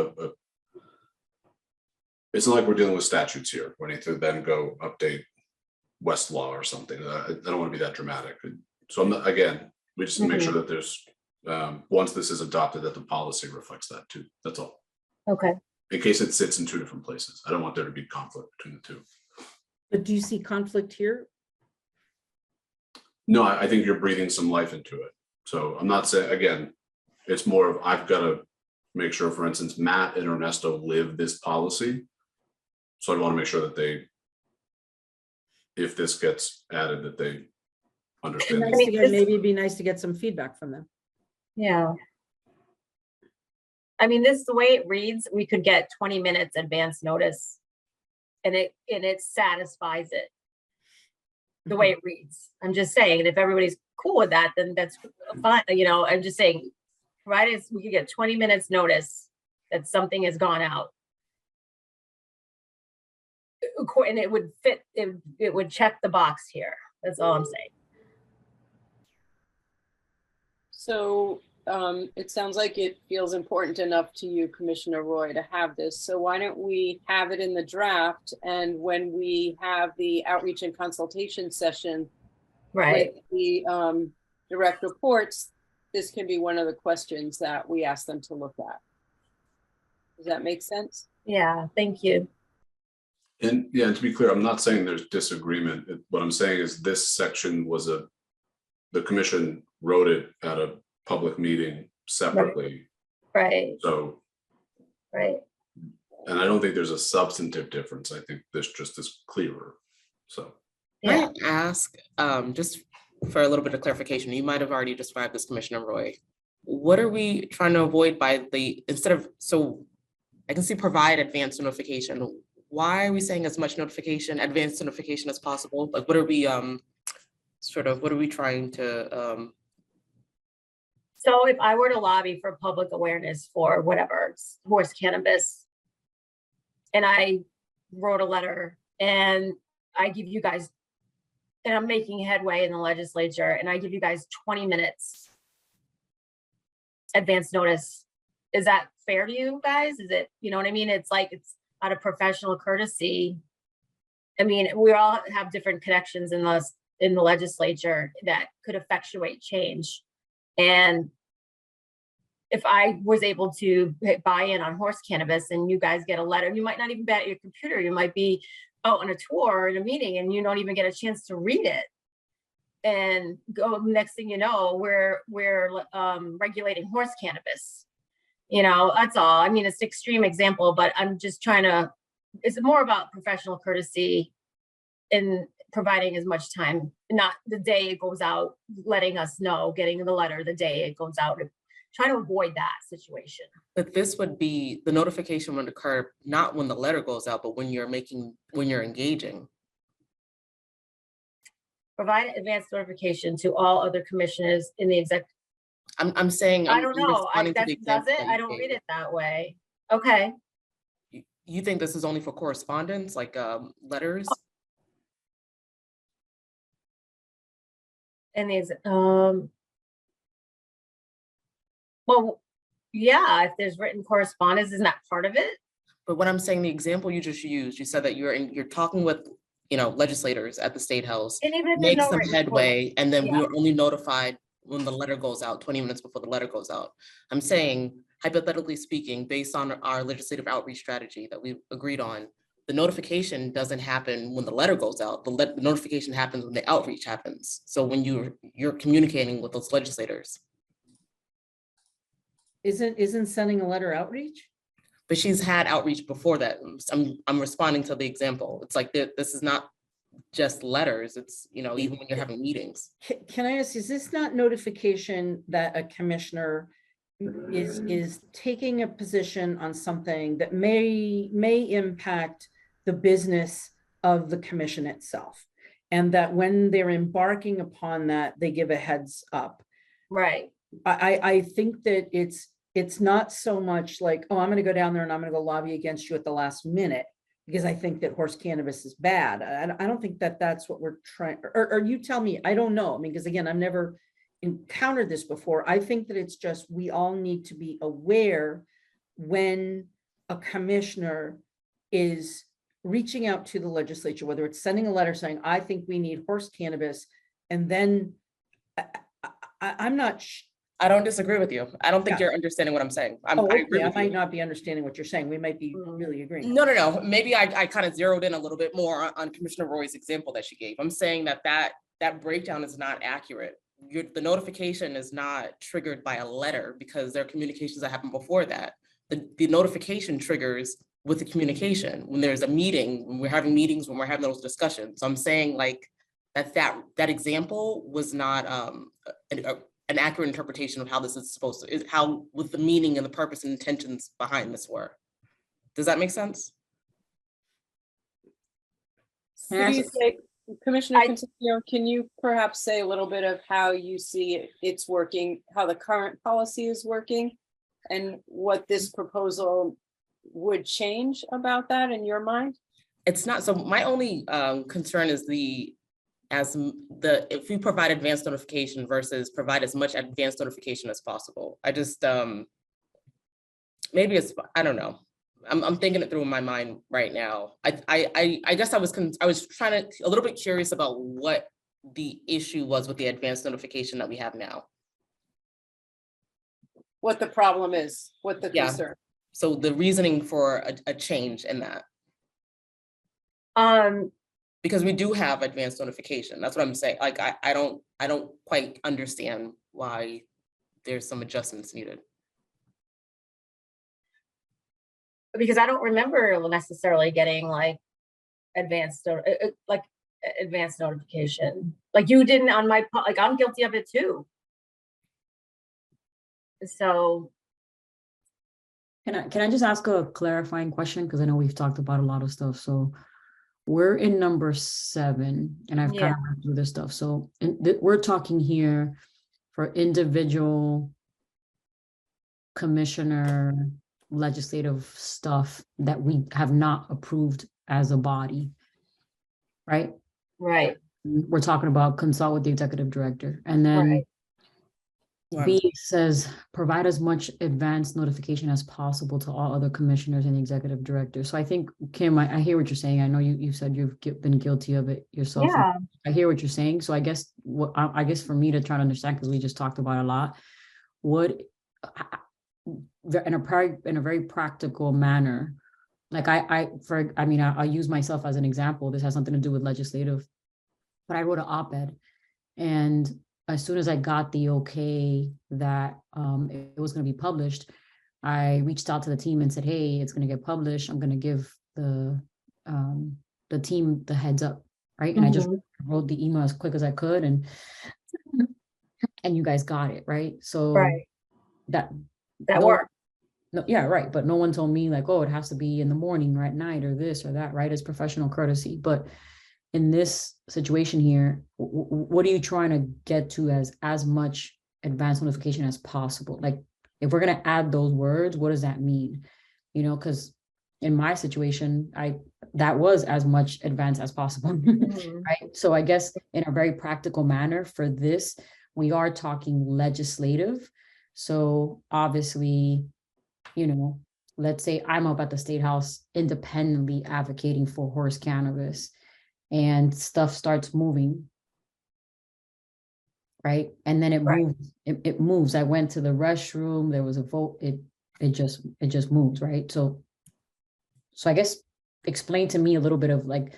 it's not like we're dealing with statutes here. We need to then go update Westlaw or something. I don't want to be that dramatic. So I'm not, again, we just need to make sure that there's, once this is adopted, that the policy reflects that too. That's all. Okay. In case it sits in two different places. I don't want there to be conflict between the two. But do you see conflict here? No, I think you're breathing some life into it. So I'm not saying, again, it's more of, I've got to make sure, for instance, Matt and Ernesto live this policy. So I want to make sure that they, if this gets added, that they understand. Nice it. to get- maybe it'd be nice to get some feedback from them. Yeah. I mean, the way it reads, we could get 20 minutes advance notice and it satisfies it. The way it reads. I'm just saying, and if everybody's cool with that, then that's fine. I'm just saying, provided we could get 20 minutes notice that something has gone out. And it would fit, it would check the box here. That's all I'm saying. So it sounds like it feels important enough to you, Commissioner Roy, to have this. So why don't we have it in the draft? And when we have the outreach and consultation session Right. with the direct reports, this can be one of the questions that we ask them to look at. Does that make sense? Yeah, thank you. And yeah, and to be clear, I'm not saying there's disagreement. What I'm saying is this section was the commission wrote it at a public meeting separately. Right, So, right. and I don't think there's a substantive difference. I think this just is clearer. So. Yeah. Can I ask, just for a little bit of clarification, you might have already described this, Commissioner Roy. What are we trying to avoid by instead of, so I can see provide advance notification. Why are we saying as much advanced notification as possible? Like, what are we, what are we trying to, So if I were to lobby for public awareness for whatever, horse cannabis, and I wrote a letter and I give you guys, and I'm making headway in the legislature, and I give you guys 20 minutes advance notice, is that fair to you guys? Is it, you know what I mean? It's like, it's out of professional courtesy. I mean, we all have different connections in the legislature that could effectuate change. And if I was able to buy in on horse cannabis and you guys get a letter, you might not even be at your computer. You might be out on a tour or in a meeting and you don't even get a chance to read it. And go, next thing you know, we're regulating horse cannabis. You know, that's all. I mean, it's an extreme example, but I'm just trying to, it's more about professional courtesy in providing as much time, not the day it goes out, letting us know, getting the letter the day it goes out, and trying to avoid that situation. but this would be, the notification would occur not when the letter goes out, but when you're engaging. Provide advance notification to all other commissioners in the exec. I'm saying. I don't know. responding to the Does example it? that I you don't gave. read it that way. Okay. You think this is only for correspondence, like letters? And these, well, yeah, if there's written correspondence, isn't that part of it? But what I'm saying, the example you just used, you said that you're talking with, legislators at the State House, And even if there's make no some written headway, and then we yeah. were only notified when the letter goes out, 20 minutes before the letter goes out. I'm saying, hypothetically speaking, based on our legislative outreach strategy that we agreed on, the notification doesn't happen when the letter goes out. The notification happens when the outreach happens. So when you're communicating with those legislators. Isn't sending a letter outreach? But she's had outreach before that. I'm responding to the example. It's like this is not just letters. It's, even when you're having meetings. Can I ask, is this not notification that a commissioner is taking a position on something that may impact the business of the commission itself? And that when they're embarking upon that, they give a heads up. Right. I think that it's not so much like, oh, I'm going to go down there and I'm going to go lobby against you at the last minute because I think that horse cannabis is bad. I don't think that that's what we're trying, or you tell me, I don't know. I mean, because again, I've never encountered this before. I think that it's just, we all need to be aware when a commissioner is reaching out to the legislature, whether it's sending a letter saying, I think we need horse cannabis. And then I'm not I don't disagree with you. I don't think Yeah. you're understanding what I'm saying. I okay, agree I with might you. not be understanding what you're saying. We might be really agreeing. No. Maybe I kind of zeroed in a little bit more on Commissioner Roy's example that she gave. I'm saying that breakdown is not accurate. The notification is not triggered by a letter because there are communications that happen before that. The notification triggers with the communication when there's a meeting, when we're having meetings, when we're having those discussions. So I'm saying like that example was not an accurate interpretation of how this is supposed to, is how, with the meaning and the purpose and intentions behind this were. Does that make sense? So do you say, Commissioner Constantino, can you perhaps say a little bit of how you see it's working, how the current policy is working, and what this proposal would change about that in your mind? It's not, so my only concern is the if we provide advanced notification versus provide as much advanced notification as possible. I just, maybe it's, I don't know. I'm thinking it through in my mind right now. I guess I was trying to, a little bit curious about what the issue was with the advanced notification that we have now. What the problem is, what the Yeah. concern. So the reasoning for a change in that, Um, because we do have advanced notification. That's what I'm saying. Like, I don't quite understand why there's some adjustments needed. because I don't remember necessarily getting like advanced notification. Like you didn't on my, like I'm guilty of it too. So, Can I just ask a clarifying question? Because I know we've talked about a lot of stuff. So we're in number 7, and I've kind of read through this stuff. So we're talking here for individual commissioner legislative stuff that we have not approved as a body, right? right, We're talking about consult with the executive director. And then B says, provide as much advanced notification as possible to all other commissioners and the executive director. So I think, Kim, I hear what you're saying. I know you said you've been guilty of it yourself. yeah, I hear what you're saying. So I guess I guess for me to try to understand, because we just talked about a lot, in a very practical manner, like I'll use myself as an example. This has something to do with legislative, but I wrote an op-ed, and as soon as I got the okay that it was going to be published, I reached out to the team and said, hey, it's going to get published. I'm going to give the team the heads up, right? And I just wrote the email as quick as I could, and you guys got it, right? So right, that that worked. No, yeah, right. But no one told me like, oh, it has to be in the morning or at night or this or that, right? It's professional courtesy. But in this situation here, what are you trying to get to as much advanced notification as possible? Like, if we're going to add those words, what does that mean? You know, because in my situation, that was as much advanced as possible, right? So I guess in a very practical manner for this, we are talking legislative. So obviously, you know, let's say I'm up at the State House independently advocating for horse cannabis, and stuff starts moving, right? And then it moves. It moves. I went to the restroom. There was a vote. It just moves, right? So I guess explain to me a little bit of like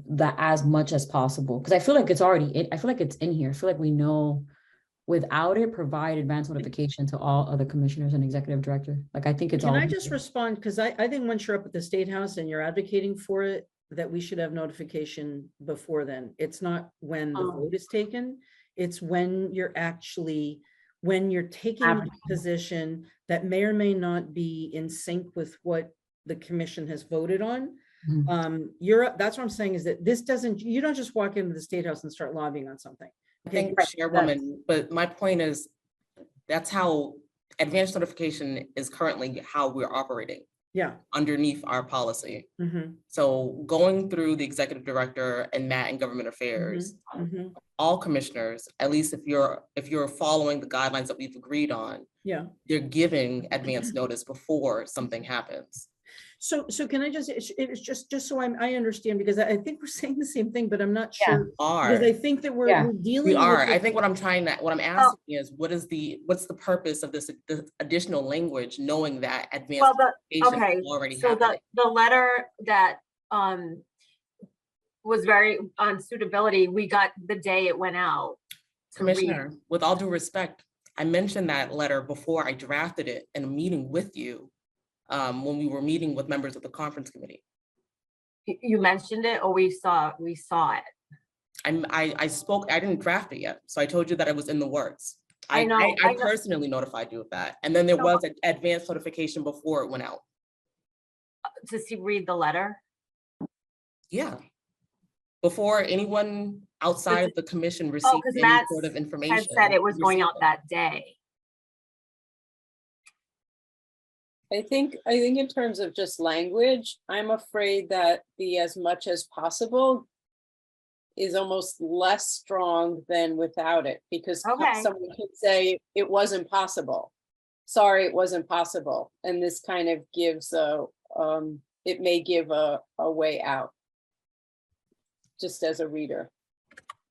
that as much as possible, because I feel like it's already. I feel like it's in here. I feel like we know. Without it, provide advance notification to all other commissioners and executive director. Like, I think it's all. Can I just respond? Because I think once you're up at the State House and you're advocating for it, that we should have notification before then. It's not when the vote is taken. It's when you're taking a position that may or may not be in sync with what the commission has voted on. That's what I'm saying, is that you don't just walk into the State House and start lobbying on something. I think, Chairwoman, but my point is, that's how advanced notification is currently how we're operating. Yeah. Underneath our policy. So going through the executive director and Matt in government affairs, all commissioners, at least if you're following the guidelines that we've agreed on, they're giving advance notice before something happens. So can I it's just so I understand, because I think we're saying the same thing, but I'm not sure. Because I think that we're dealing with. I think what I'm asking is, what's the purpose of this additional language, knowing that advanced notification is already happening? The letter that was very on suitability, we got the day it went out. Commissioner, with all due respect, I mentioned that letter before I drafted it in a meeting with you. When we were meeting with members of the conference committee. You mentioned it, or we saw it? I spoke, I didn't draft it yet. So I told you that it was in the works. I personally notified you of that. And then there was an advanced notification before it went out. Read the letter? Yeah. Before anyone outside of the commission received any sort of information. Had said it was going out that day. I think in terms of just language, I'm afraid that the as much as possible is almost less strong than without it, because Okay. someone could say it wasn't possible. Sorry, it wasn't possible. And this kind of gives it may give a way out. Just as a reader.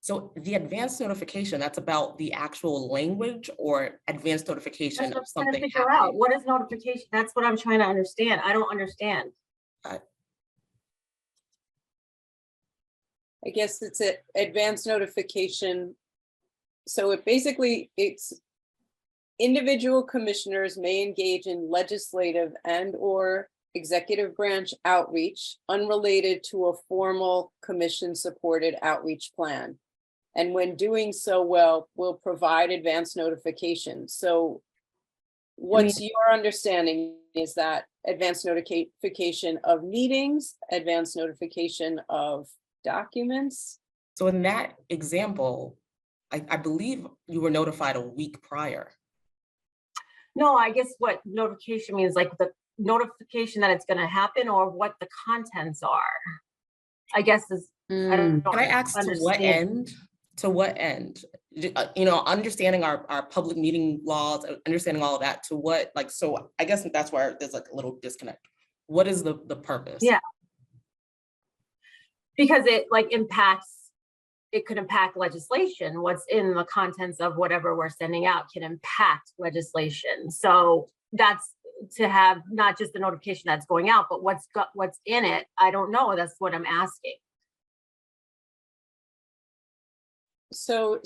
So the advanced notification, that's about the actual language or advanced notification That's what of I'm trying to something figure out. happening? What is notification? That's what I'm trying to understand. I don't understand. I guess it's an advanced notification. So it's individual commissioners may engage in legislative and or executive branch outreach unrelated to a formal commission-supported outreach plan. And when doing so will provide advance notification. So what's your understanding? Is that advance notification of meetings, advance notification of documents? So in that example, I believe you were notified a week prior. No, I guess what notification means, like the notification that it's gonna happen or what the contents are. I guess is, I don't. Can I ask to what understand. end? To what end? You know, understanding our public meeting laws, understanding all of that, to what, like, so I guess that's where there's like a little disconnect. What is the purpose? Yeah. Because it like it could impact legislation. What's in the contents of whatever we're sending out can impact legislation. So that's to have not just the notification that's going out, but what's in it. I don't know. That's what I'm asking. So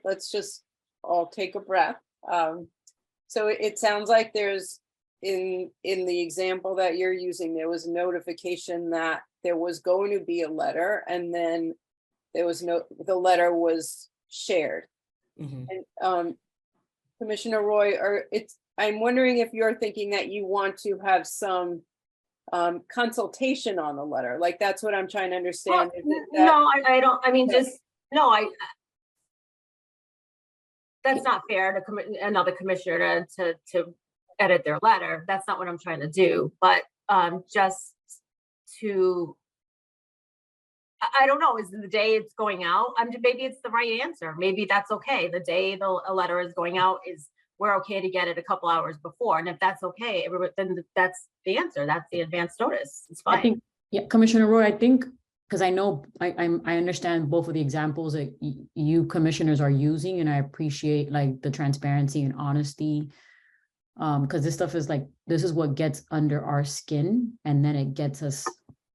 let's just all take a breath. So it sounds like there's in the example that you're using, there was notification that there was going to be a letter, and then the letter was shared. Mhm. And Commissioner Roy, I'm wondering if you're thinking that you want to have some consultation on the letter. Like, that's what I'm trying to understand. Well, Is it that- no, I don't. I mean, No. just no. That's not fair to another commissioner to edit their letter. That's not what I'm trying to do. But just to, I don't know, is the day it's going out, maybe it's the right answer. Maybe that's okay. The day a letter is going out we're okay to get it a couple hours before. And if that's okay, then that's the answer. That's the advance notice. It's fine. I think, yeah, Commissioner Roy, I think, because I know, I understand both of the examples that you commissioners are using, and I appreciate like the transparency and honesty. Because this stuff is like, this is what gets under our skin, and then it gets us,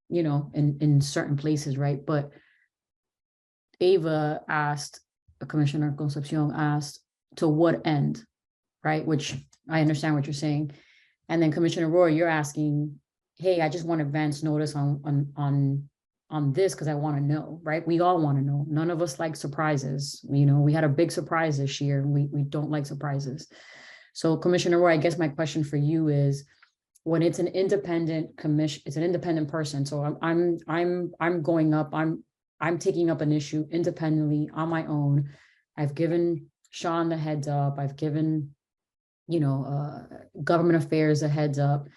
you know, in certain places, right? But Ava asked, Commissioner Concepcion asked, to what end, right? Which I understand what you're saying. And then Commissioner Roy, you're asking, hey, I just want advance notice on this because I want to know, right? We all want to know. None of us like surprises. You know, we had a big surprise this year, and we don't like surprises. So Commissioner Roy, I guess my question for you is, when it's an independent commission, it's an independent person. So I'm going up, I'm taking up an issue independently on my own. I've given Sean the heads up. I've given, you know, government affairs a heads up.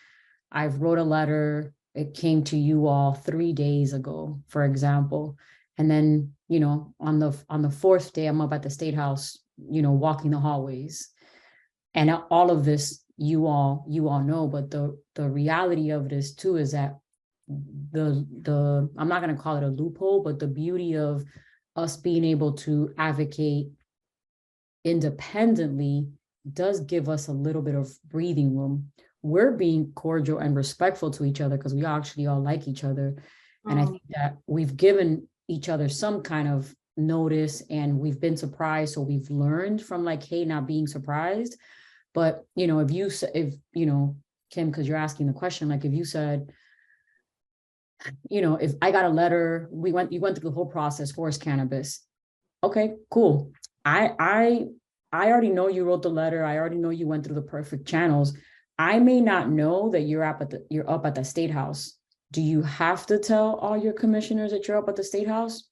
I've wrote a letter. It came to you all 3 days ago, for example. And then, you know, on the fourth day, I'm up at the State House, you know, walking the hallways. And all of this, you all know, but the reality of it is too, is that the I'm not going to call it a loophole, but the beauty of us being able to advocate independently does give us a little bit of breathing room. We're being cordial and respectful to each other because we actually all like each other. And I think that we've given each other some kind of notice, and we've been surprised. So we've learned from like, hey, not being surprised. But, you know, if you know, Kim, because you're asking the question, like if you said, you know, if I got a letter, you went through the whole process for Cannabis. Okay, cool. I already know you wrote the letter. I already know you went through the perfect channels. I may not know that you're up at the State House. Do you have to tell all your commissioners that you're up at the State House?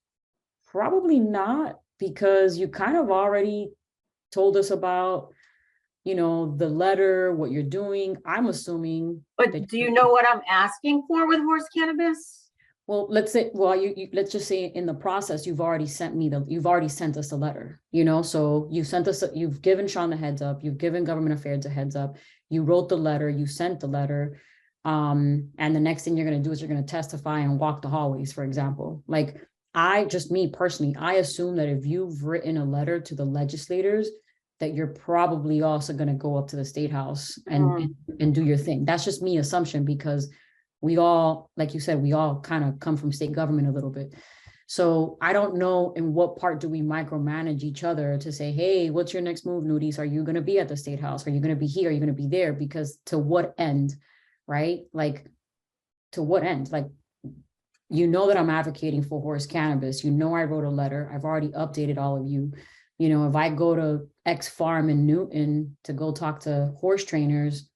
Probably not, because you kind of already told us about, you know, the letter, what you're doing. I'm assuming. But do you know what I'm asking for with horse cannabis? Well, let's say, let's just say in the process, you've already sent us a letter, so you've given Sean the heads up, you've given government affairs a heads up, you wrote the letter, you sent the letter. And the next thing you're going to do is you're going to testify and walk the hallways, for example. Like me personally, I assume that if you've written a letter to the legislators, that you're probably also going to go up to the State House and do your thing. That's just me assumption, because we all, like you said, we all kind of come from state government a little bit. So I don't know in what part do we micromanage each other to say, hey, what's your next move, Nudies? Are you going to be at the State House? Are you going to be here? Are you going to be there? Because to what end, right? Like, to what end? Like, that I'm advocating for horse cannabis. I wrote a letter. I've already updated all of you. If I go to X farm in Newton to go talk to horse trainers,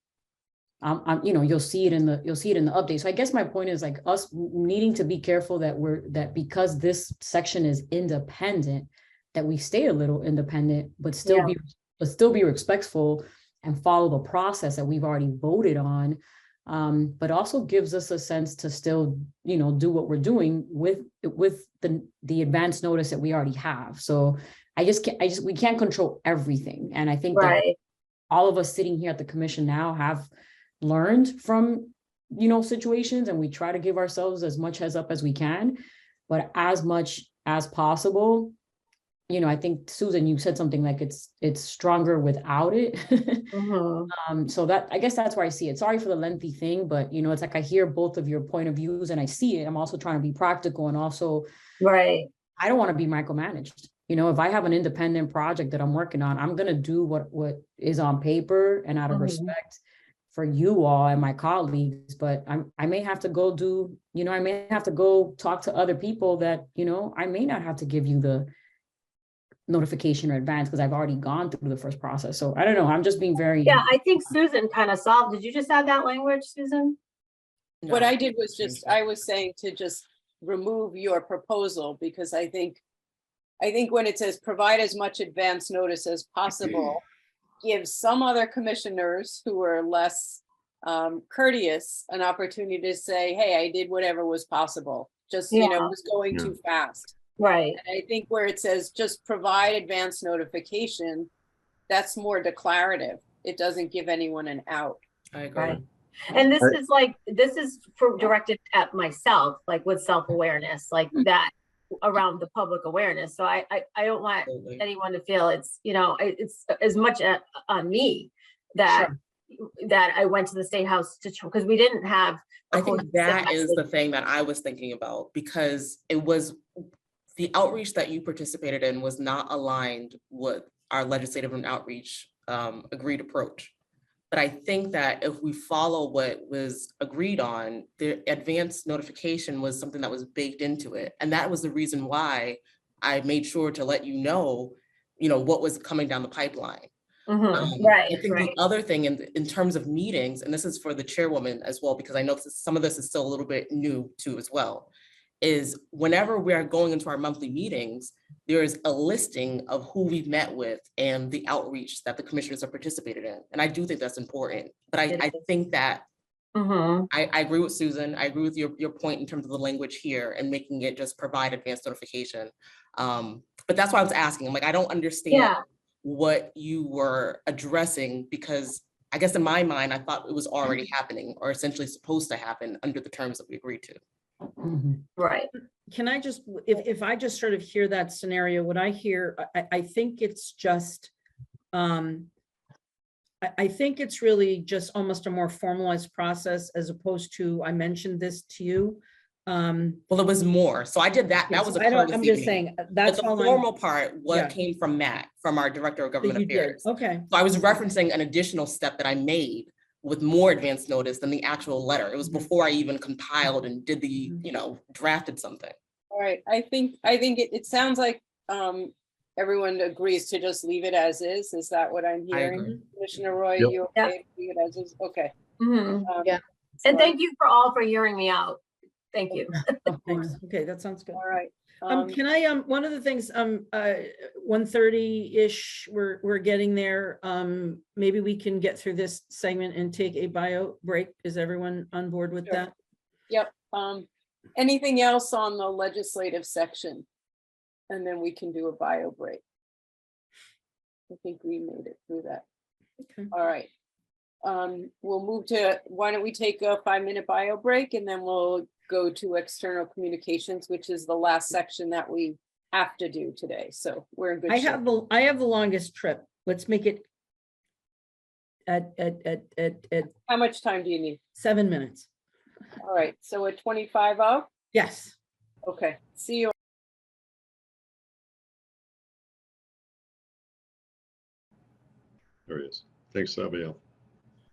you'll see it in the update. So I guess my point is like us needing to be careful that because this section is independent, that we stay a little independent, but still be respectful and follow the process that we've already voted on. But also gives us a sense to still, do what we're doing with the advance notice that we already have. So we can't control everything. And I think that all of us sitting here at the commission now have learned from, situations, and we try to give ourselves as much heads up as we can, but as much as possible, I think Susan, you said something like it's stronger without it. So that, I guess that's where I see it. Sorry for the lengthy thing, but it's like I hear both of your point of views and I see it. I'm also trying to be practical, and also I don't want to be micromanaged. If I have an independent project that I'm working on, I'm going to do what is on paper and out of respect for you all and my colleagues, but I may have to go do, I may have to go talk to other people that, I may not have to give you the notification or advance because I've already gone through the first process. So I don't know. I'm just being very. Yeah, I think Susan kind of solved. Did you just add that language, Susan? What I did was I was saying to just remove your proposal, because I think when it says provide as much advance notice as possible, give some other commissioners who are less courteous an opportunity to say, hey, I did whatever was possible. Just, it was going too fast. Right. And I think where it says just provide advance notification, that's more declarative. It doesn't give anyone an out. I agree. Right. And this is directed at myself, like with self-awareness, like that around the public awareness. So I don't want anyone to feel it's as much on me that I went to the State House because we didn't have. I think that is the thing that I was thinking about, because it was the outreach that you participated in was not aligned with our legislative and outreach agreed approach. But I think that if we follow what was agreed on, the advance notification was something that was baked into it. And that was the reason why I made sure to let you know what was coming down the pipeline. I think the other thing in terms of meetings, and this is for the chairwoman as well, because I know some of this is still a little bit new too as well, is whenever we are going into our monthly meetings, there is a listing of who we've met with and the outreach that the commissioners have participated in. And I do think that's important. But I think that I agree with Susan. I agree with your point in terms of the language here and making it just provide advance notification. But that's why I was asking. I'm like, I don't understand what you were addressing, because I guess in my mind, I thought it was already happening or essentially supposed to happen under the terms that we agreed to. Right. Can I just, if I just sort of hear that scenario, what I hear, I think it's just, I think it's really just almost a more formalized process as opposed to, I mentioned this to you. Well, it was more. So I did that. That was a courtesy I'm just meeting. saying But that's the all formal part, what yeah. came from Matt, from our director of government you did. affairs. Okay. So I was referencing an additional step that I made with more advance notice than the actual letter. It was before I even compiled and did the, drafted something. All right. I think it sounds like everyone agrees to just leave it as is. Is that what I'm hearing? Commissioner Roy, Yep. you okay to leave it as is? Okay. Yeah. And thank you for all for hearing me out. Thank you. Thanks. Okay, that sounds good. All right. Can I, one of the things, 1:30-ish, we're getting there. Maybe we can get through this segment and take a bio break. Is everyone on board with that? Yep. Anything else on the legislative section? And then we can do a bio break. I think we made it through that. Okay. All right. We'll move to, why don't we take a 5-minute bio break and then we'll go to external communications, which is the last section that we have to do today. So we're in good shape. I have the longest trip. Let's make it at How much time do you need? 7 minutes. All right, so at 25:00? Yes. Okay, see you. There he is. Thanks, Abiel.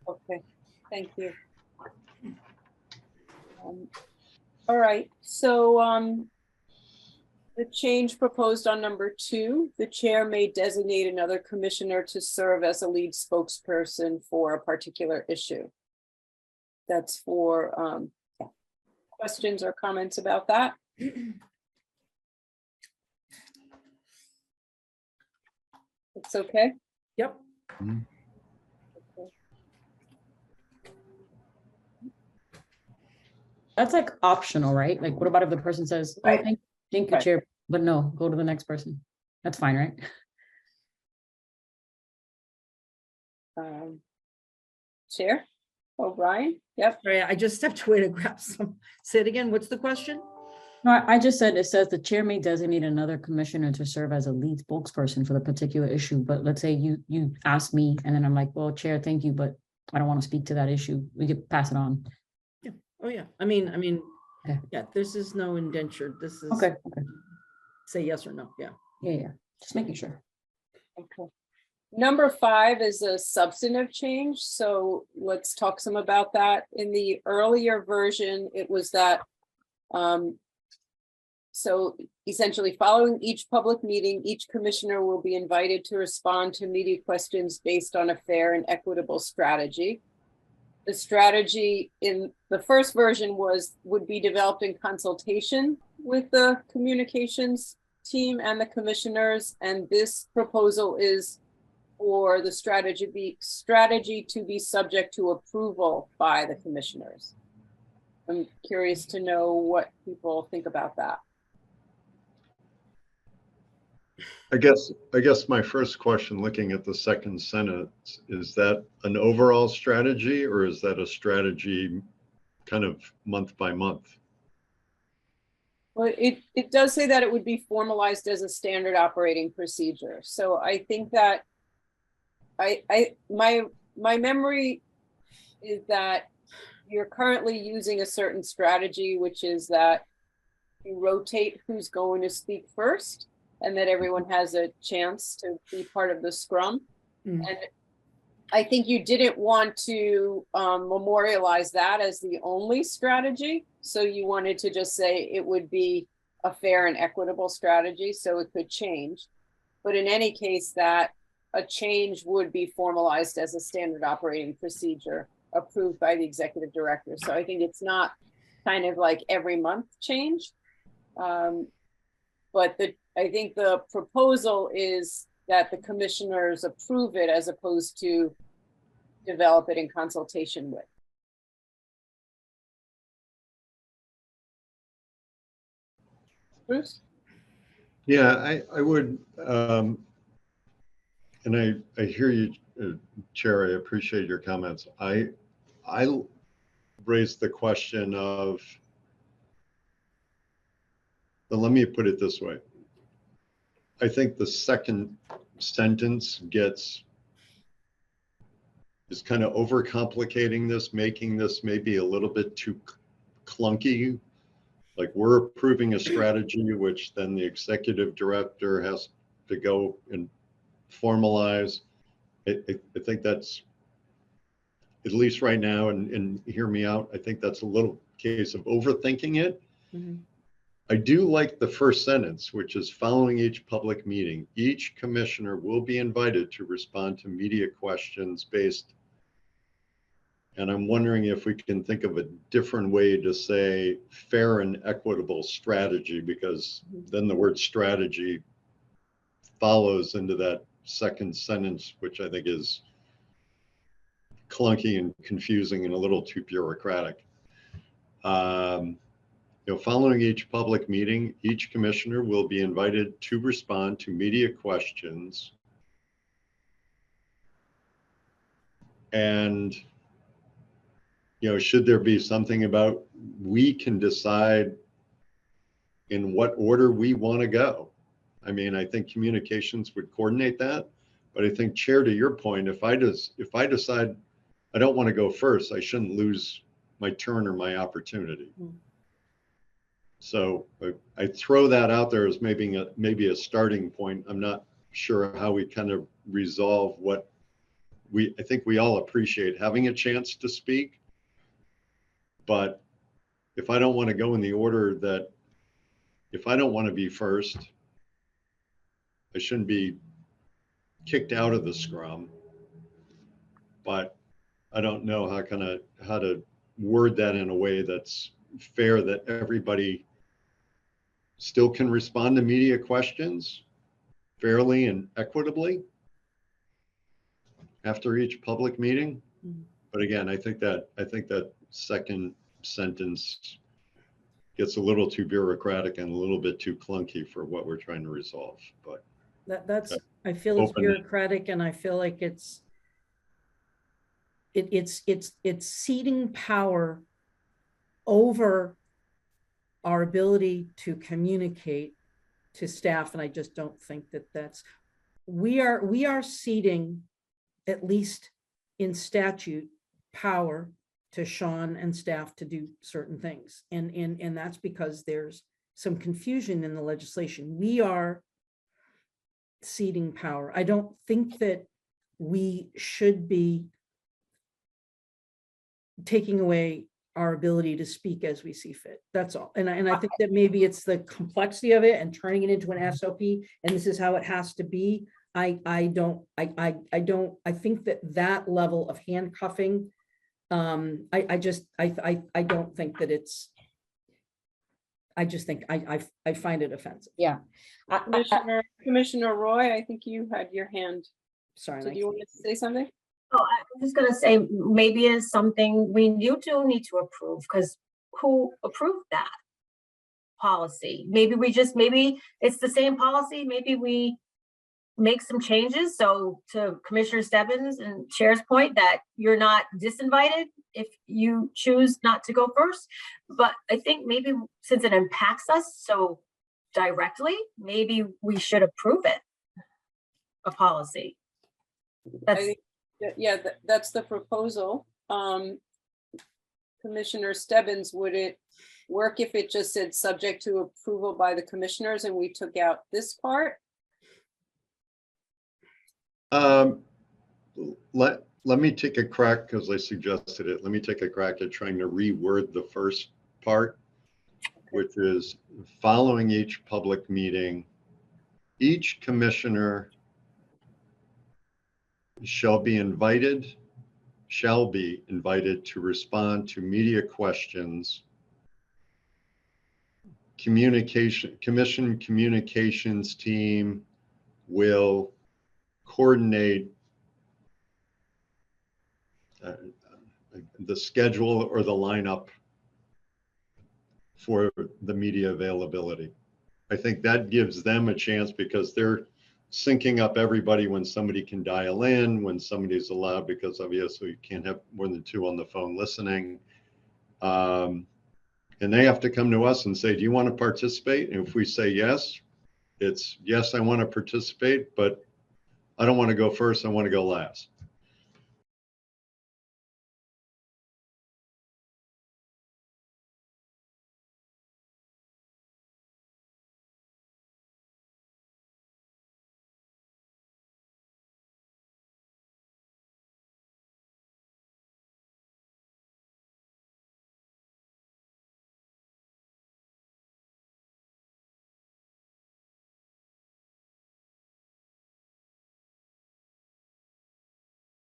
Okay, thank you. All right, so the change proposed on number 2, the chair may designate another commissioner to serve as a lead spokesperson for a particular issue. That's for questions or comments about that? It's okay? Yep. That's like optional, right? Like, what about if the person says, oh, Right. thank you, Right. Chair, but no, go to the next person. That's fine, right? Chair O'Brien? Yep. Sorry, I just stepped away to grab some. Say it again. What's the question? No, I just said, it says the chair may designate another commissioner to serve as a lead spokesperson for the particular issue. But let's say you ask me and then I'm like, well, Chair, thank you, but I don't want to speak to that issue. We could pass it on. Yeah. Oh, yeah. I mean, Okay. yeah, this is no indenture. This is Okay. say yes or no. Yeah. Yeah. Just making sure. Okay. Number 5 is a substantive change, so let's talk some about that. In the earlier version, it was that, so essentially following each public meeting, each commissioner will be invited to respond to media questions based on a fair and equitable strategy. The strategy in the first version would be developed in consultation with the communications team and the commissioners, and this proposal is for the strategy to be subject to approval by the commissioners. I'm curious to know what people think about that. I guess my first question, looking at the second sentence, is that an overall strategy or is that a strategy kind of month by month? Well, it does say that it would be formalized as a standard operating procedure. So I think that my memory is that you're currently using a certain strategy, which is that you rotate who's going to speak first and that everyone has a chance to be part of the scrum. Mm. And I think you didn't want to memorialize that as the only strategy. So you wanted to just say it would be a fair and equitable strategy, so it could change. But in any case, that a change would be formalized as a standard operating procedure approved by the executive director. So I think it's not kind of like every month change. But I think the proposal is that the commissioners approve it as opposed to develop it in consultation with. Bruce? Yeah, I would, and I hear you, Chair, I appreciate your comments. I raised the question of, but let me put it this way. I think the second sentence is kind of overcomplicating this, making this maybe a little bit too clunky. Like we're approving a strategy, which then the executive director has to go and formalize. I think that's, at least right now, and hear me out, I think that's a little case of overthinking it. Mm-hmm. I do like the first sentence, which is following each public meeting, each commissioner will be invited to respond to media questions based. And I'm wondering if we can think of a different way to say fair and equitable strategy, because then the word strategy follows into that second sentence, which I think is clunky and confusing and a little too bureaucratic. following each public meeting, each commissioner will be invited to respond to media questions. And, should there be something about, we can decide in what order we want to go. I mean, I think communications would coordinate that, but I think, Chair, to your point, if I decide I don't want to go first, I shouldn't lose my turn or my opportunity. So I throw that out there as maybe a starting point. I'm not sure how we kind of resolve what I think we all appreciate having a chance to speak. But if I don't want to go in the order that, if I don't want to be first, I shouldn't be kicked out of the scrum. But I don't know how to word that in a way that's fair, that everybody still can respond to media questions fairly and equitably after each public meeting. But again, I think that second sentence gets a little too bureaucratic and a little bit too clunky for what we're trying to resolve. But That's, I feel it's Open. bureaucratic, and I feel like it's ceding power over our ability to communicate to staff. And I just don't think that we are ceding, at least in statute, power to Sean and staff to do certain things. And that's because there's some confusion in the legislation. We are ceding power. I don't think that we should be taking away our ability to speak as we see fit. That's all. And I think that maybe it's the complexity of it and turning it into an SOP, and this is how it has to be. I think that level of handcuffing, I don't think that it's, I just think I find it offensive. Yeah. Commissioner Roy, I think you had your hand. Sorry. Did you want to say something? Oh, I'm just gonna say, maybe it's something you do need to approve, because who approved that policy? Maybe it's the same policy, maybe we make some changes. So to Commissioner Stebbins and Chair's point, that you're not disinvited if you choose not to go first. But I think maybe since it impacts us so directly, maybe we should approve it, a policy. That's the proposal. Commissioner Stebbins, would it work if it just said subject to approval by the commissioners and we took out this part? Let me take a crack, because I suggested it. Let me take a crack at trying to reword the first part, which is, following each public meeting, each commissioner shall be invited to respond to media questions. Commission communications team will coordinate the schedule or the lineup for the media availability. I think that gives them a chance, because they're syncing up everybody when somebody can dial in, when somebody's allowed, because obviously you can't have more than two on the phone listening. And they have to come to us and say, do you want to participate? And if we say yes, it's yes, I want to participate, but I don't want to go first, I want to go last.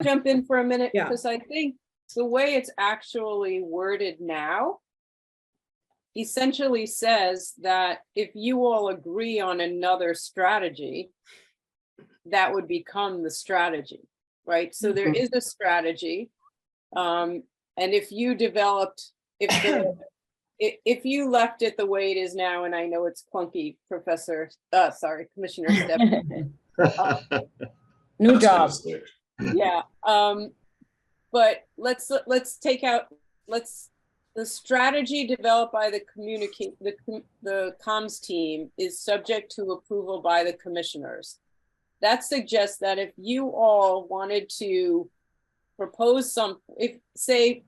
Jump in for a minute, Yeah. because I think the way it's actually worded now essentially says that if you all agree on another strategy, that would become the strategy, right? So there is a strategy. And if if you left it the way it is now, and I know it's clunky, Commissioner Stephens. New That's job. mistake. Yeah, but let's take out, the strategy developed by the comms team is subject to approval by the commissioners. That suggests that if you all wanted to propose if, say,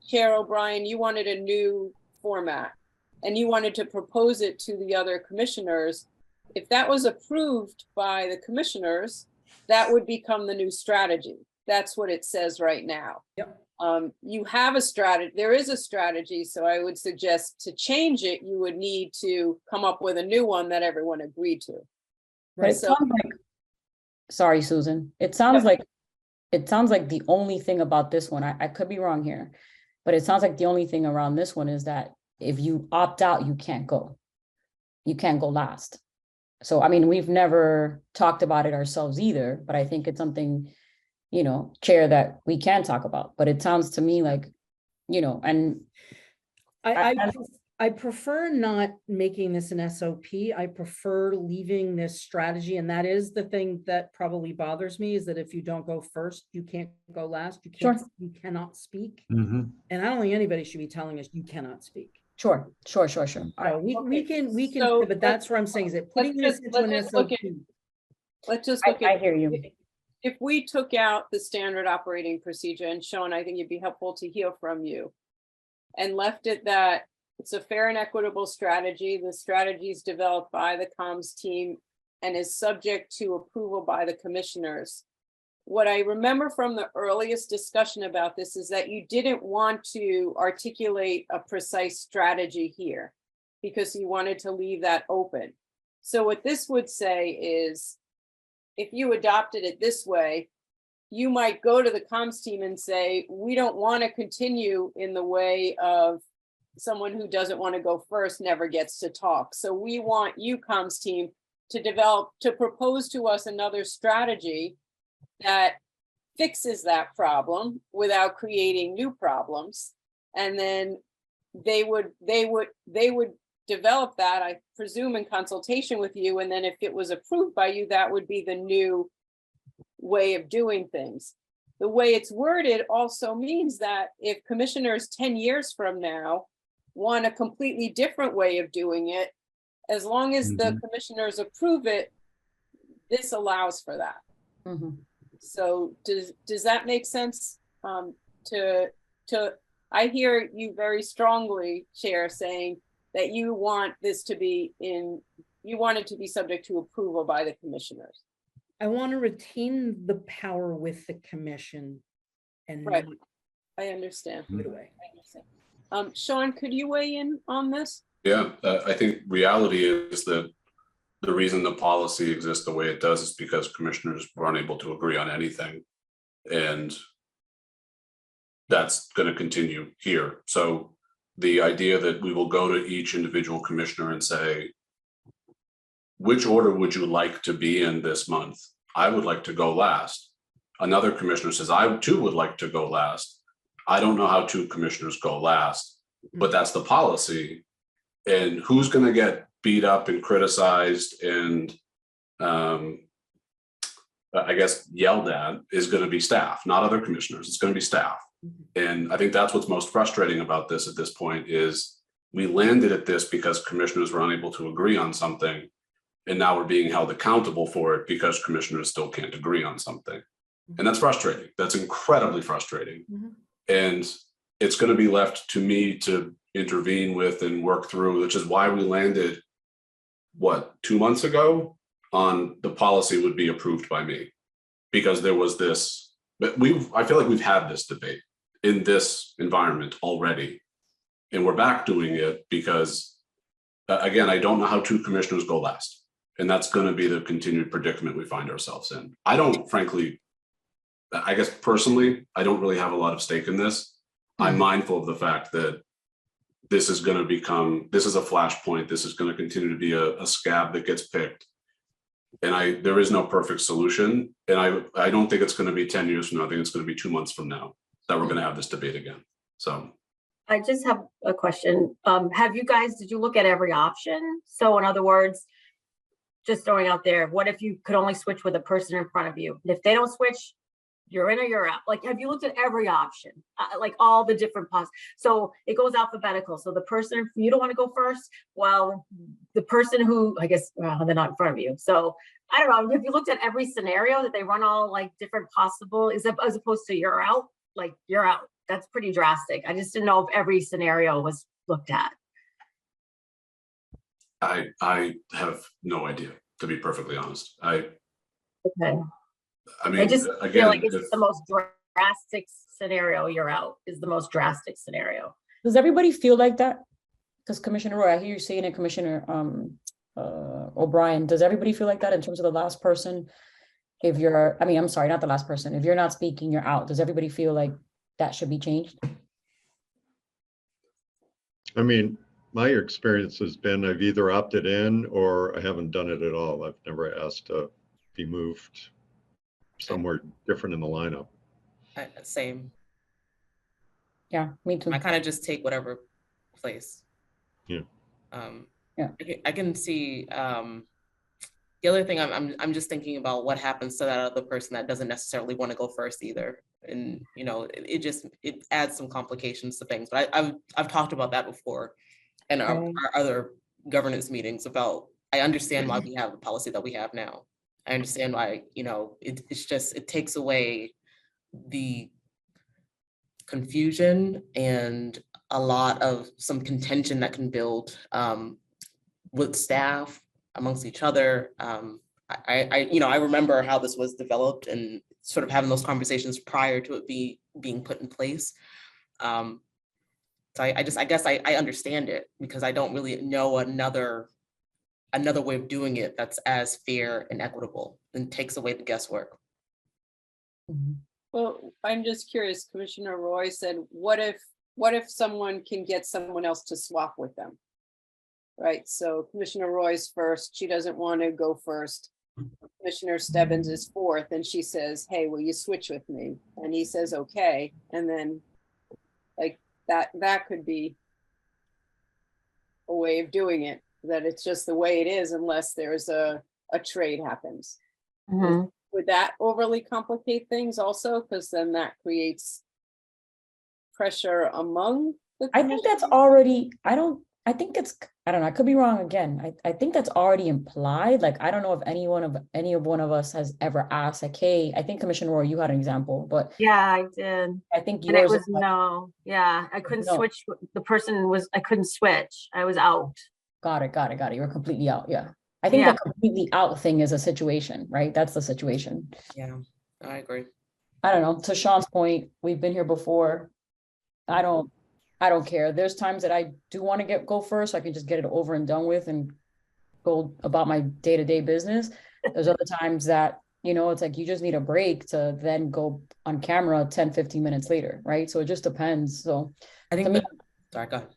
Chair O'Brien, you wanted a new format and you wanted to propose it to the other commissioners, if that was approved by the commissioners, that would become the new strategy. That's what it says right now. Yep. You have a strategy, there is a strategy, so I would suggest to change it, you would need to come up with a new one that everyone agreed to. But it So- sounds like, sorry, Susan, it sounds like the only thing about this one, I could be wrong here, but it sounds like the only thing around this one is that if you opt out, you can't go. You can't go last. So, I mean, we've never talked about it ourselves either, but I think it's something, you know, Chair, that we can talk about. But it sounds to me like, you know, and I prefer not making this an SOP. I prefer leaving this strategy. And that is the thing that probably bothers me, is that if you don't go first, you can't go last. You can't, Sure. you cannot speak. Mhm. And I don't think anybody should be telling us you cannot speak. sure. All So right. we Okay, can, so but that's where I'm saying is that putting let's this just- into an let's just SOP. look let's just look I at, hear you. if we took out the standard operating procedure, and Sean, I think it'd be helpful to hear from you, and left it that it's a fair and equitable strategy. The strategy is developed by the comms team and is subject to approval by the commissioners. What I remember from the earliest discussion about this is that you didn't want to articulate a precise strategy here because you wanted to leave that open. So what this would say is, if you adopted it this way, you might go to the comms team and say, we don't want to continue in the way of someone who doesn't want to go first never gets to talk. So we want you, comms team, to propose to us another strategy that fixes that problem without creating new problems. And then they would develop that, I presume, in consultation with you. And then if it was approved by you, that would be the new way of doing things. The way it's worded also means that if commissioners 10 years from now want a completely different way of doing it, as long as the commissioners approve it, this allows for that. Mhm. So does that make sense? I hear you very strongly, Chair, saying that you want this to be you want it to be subject to approval by the commissioners. I want to retain the power with the commission and Right. not I understand. give it away. I understand. Sean, could you weigh in on this? Yeah, I think reality is that the reason the policy exists the way it does is because commissioners were unable to agree on anything. And that's going to continue here. So the idea that we will go to each individual commissioner and say, which order would you like to be in this month? I would like to go last. Another commissioner says, I too would like to go last. I don't know how two commissioners go last, but that's the policy. And who's going to get beat up and criticized and I guess yelled at is going to be staff, not other commissioners. It's going to be staff. And I think that's what's most frustrating about this at this point is we landed at this because commissioners were unable to agree on something. And now we're being held accountable for it because commissioners still can't agree on something. And that's frustrating. That's incredibly frustrating. And it's going to be left to me to intervene with and work through, which is why we landed, 2 months ago on the policy would be approved by me. Because there was this, but I feel like we've had this debate in this environment already. And we're back doing it because, again, I don't know how two commissioners go last. And that's going to be the continued predicament we find ourselves in. I don't, frankly, I guess personally, I don't really have a lot of stake in this. I'm mindful of the fact that this is going to become, this is a flashpoint. This is going to continue to be a scab that gets picked. And there is no perfect solution. And I don't think it's going to be 10 years from now. I think it's going to be 2 months from now that we're going to have this debate again. So I just have a question. Have you guys, did you look at every option? So in other words, just throwing out there, what if you could only switch with a person in front of you? And if they don't switch, you're in or you're out. Like, have you looked at every option? Like all the different so it goes alphabetical. So the person, you don't want to go first. Well, the person who, I guess, well, they're not in front of you. So I don't know. Have you looked at every scenario that they run all like different possible, as opposed to you're out, like you're out? That's pretty drastic. I just didn't know if every scenario was looked at. I have no idea, to be perfectly honest. Okay. I I mean, just feel again, like it's if- the most drastic scenario. You're out is the most drastic scenario. Does everybody feel like that? Because Commissioner Roy, I hear you saying it, Commissioner O'Brien, does everybody feel like that in terms of the last person? If you're, I mean, I'm sorry, not the last person. If you're not speaking, you're out. Does everybody feel like that should be changed? I mean, my experience has been I've either opted in or I haven't done it at all. I've never asked to be moved somewhere different in the lineup. Same. Yeah, me too. I kind of just take whatever place. Yeah. Yeah. I can see, the other thing I'm just thinking about what happens to that other person that doesn't necessarily want to go first either. And, you know, it adds some complications to things, but I've talked about that before in our other governance meetings about, I understand why we have the policy that we have now. I understand why, you know, it's just, it takes away the confusion and a lot of some contention that can build with staff amongst each other. I remember how this was developed and sort of having those conversations prior to it being put in place. So I guess I understand it because I don't really know another way of doing it that's as fair and equitable and takes away the guesswork. Well, I'm just curious, Commissioner Roy said, what if someone can get someone else to swap with them? Right, so Commissioner Roy's first, she doesn't want to go first. Commissioner Stebbins is fourth, and she says, hey, will you switch with me? And he says, okay, and then like that could be a way of doing it, that it's just the way it is unless there's a trade happens. Mhm. Would that overly complicate things also? Because then that creates pressure among the I think that's commissioners? already, I don't know, I could be wrong again. I think that's already implied. Like, I don't know if any one of us has ever asked, like, hey, I think Commissioner Roy, you had an example, but Yeah, I did. I think And it yours was is like, no, yeah, I couldn't No. switch. I couldn't switch. I was out. got it. You're completely out. Yeah. I think Yeah. the completely out thing is a situation, right? That's the situation. Yeah, I agree. I don't know. To Sean's point, we've been here before. I don't care. There's times that I do want to go first. So I can just get it over and done with and go about my day-to-day business. There's other times that, you know, it's like you just need a break to then go on camera 10, 15 minutes later, right? So it just depends. So I think to me, sorry, go ahead.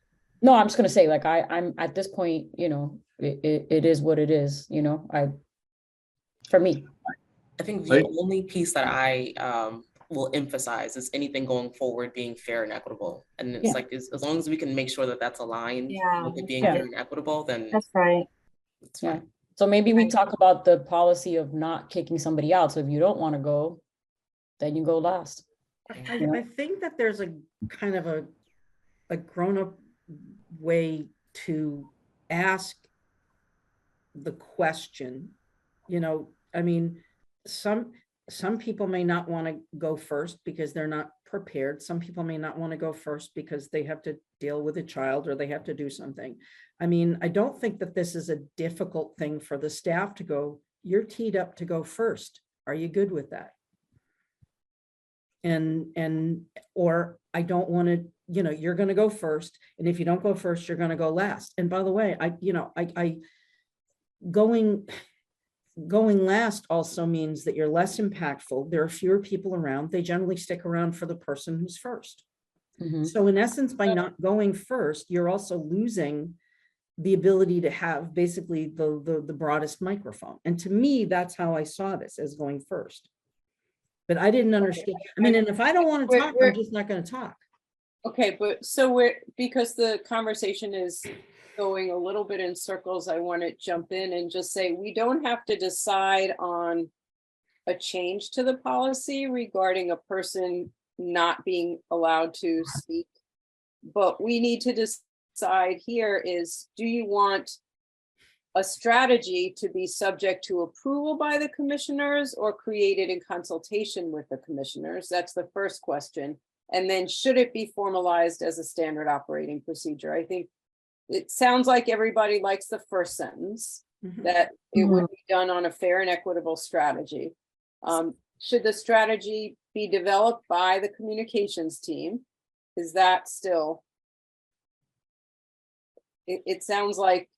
no, I'm just gonna say, like, I'm at this point, you know, it is what it is, you know, for me. I think the only piece that I will emphasize is anything going forward being fair and equitable. And it's Yeah. like, as long as we can make sure that that's aligned Yeah, with it being Yeah. fair and equitable, then That's right. it's Yeah. fine. So maybe we Right. talk about the policy of not kicking somebody out. So if you don't want to go, then you go last. I think that there's a kind of a grown-up way to ask the question. You know, I mean, some people may not want to go first because they're not prepared. Some people may not want to go first because they have to deal with a child or they have to do something. I mean, I don't think that this is a difficult thing for the staff to go, you're teed up to go first. Are you good with that? Or I don't want to, you know, you're going to go first. And if you don't go first, you're going to go last. And by the way, going last also means that you're less impactful. There are fewer people around. They generally stick around for the person who's first. Mhm. So in essence, by not going first, you're also losing the ability to have basically the broadest microphone. And to me, that's how I saw this, as going first. But I didn't understand. I mean, and if I don't want to talk, I'm just not going to talk. Okay, but so because the conversation is going a little bit in circles, I want to jump in and just say, we don't have to decide on a change to the policy regarding a person not being allowed to speak. But we need to decide here is, do you want a strategy to be subject to approval by the commissioners or created in consultation with the commissioners? That's the first question. And then should it be formalized as a standard operating procedure? I think it sounds like everybody likes the first sentence, that it would be done on a fair and equitable strategy. Should the strategy be developed by the communications team? Is that still? It sounds like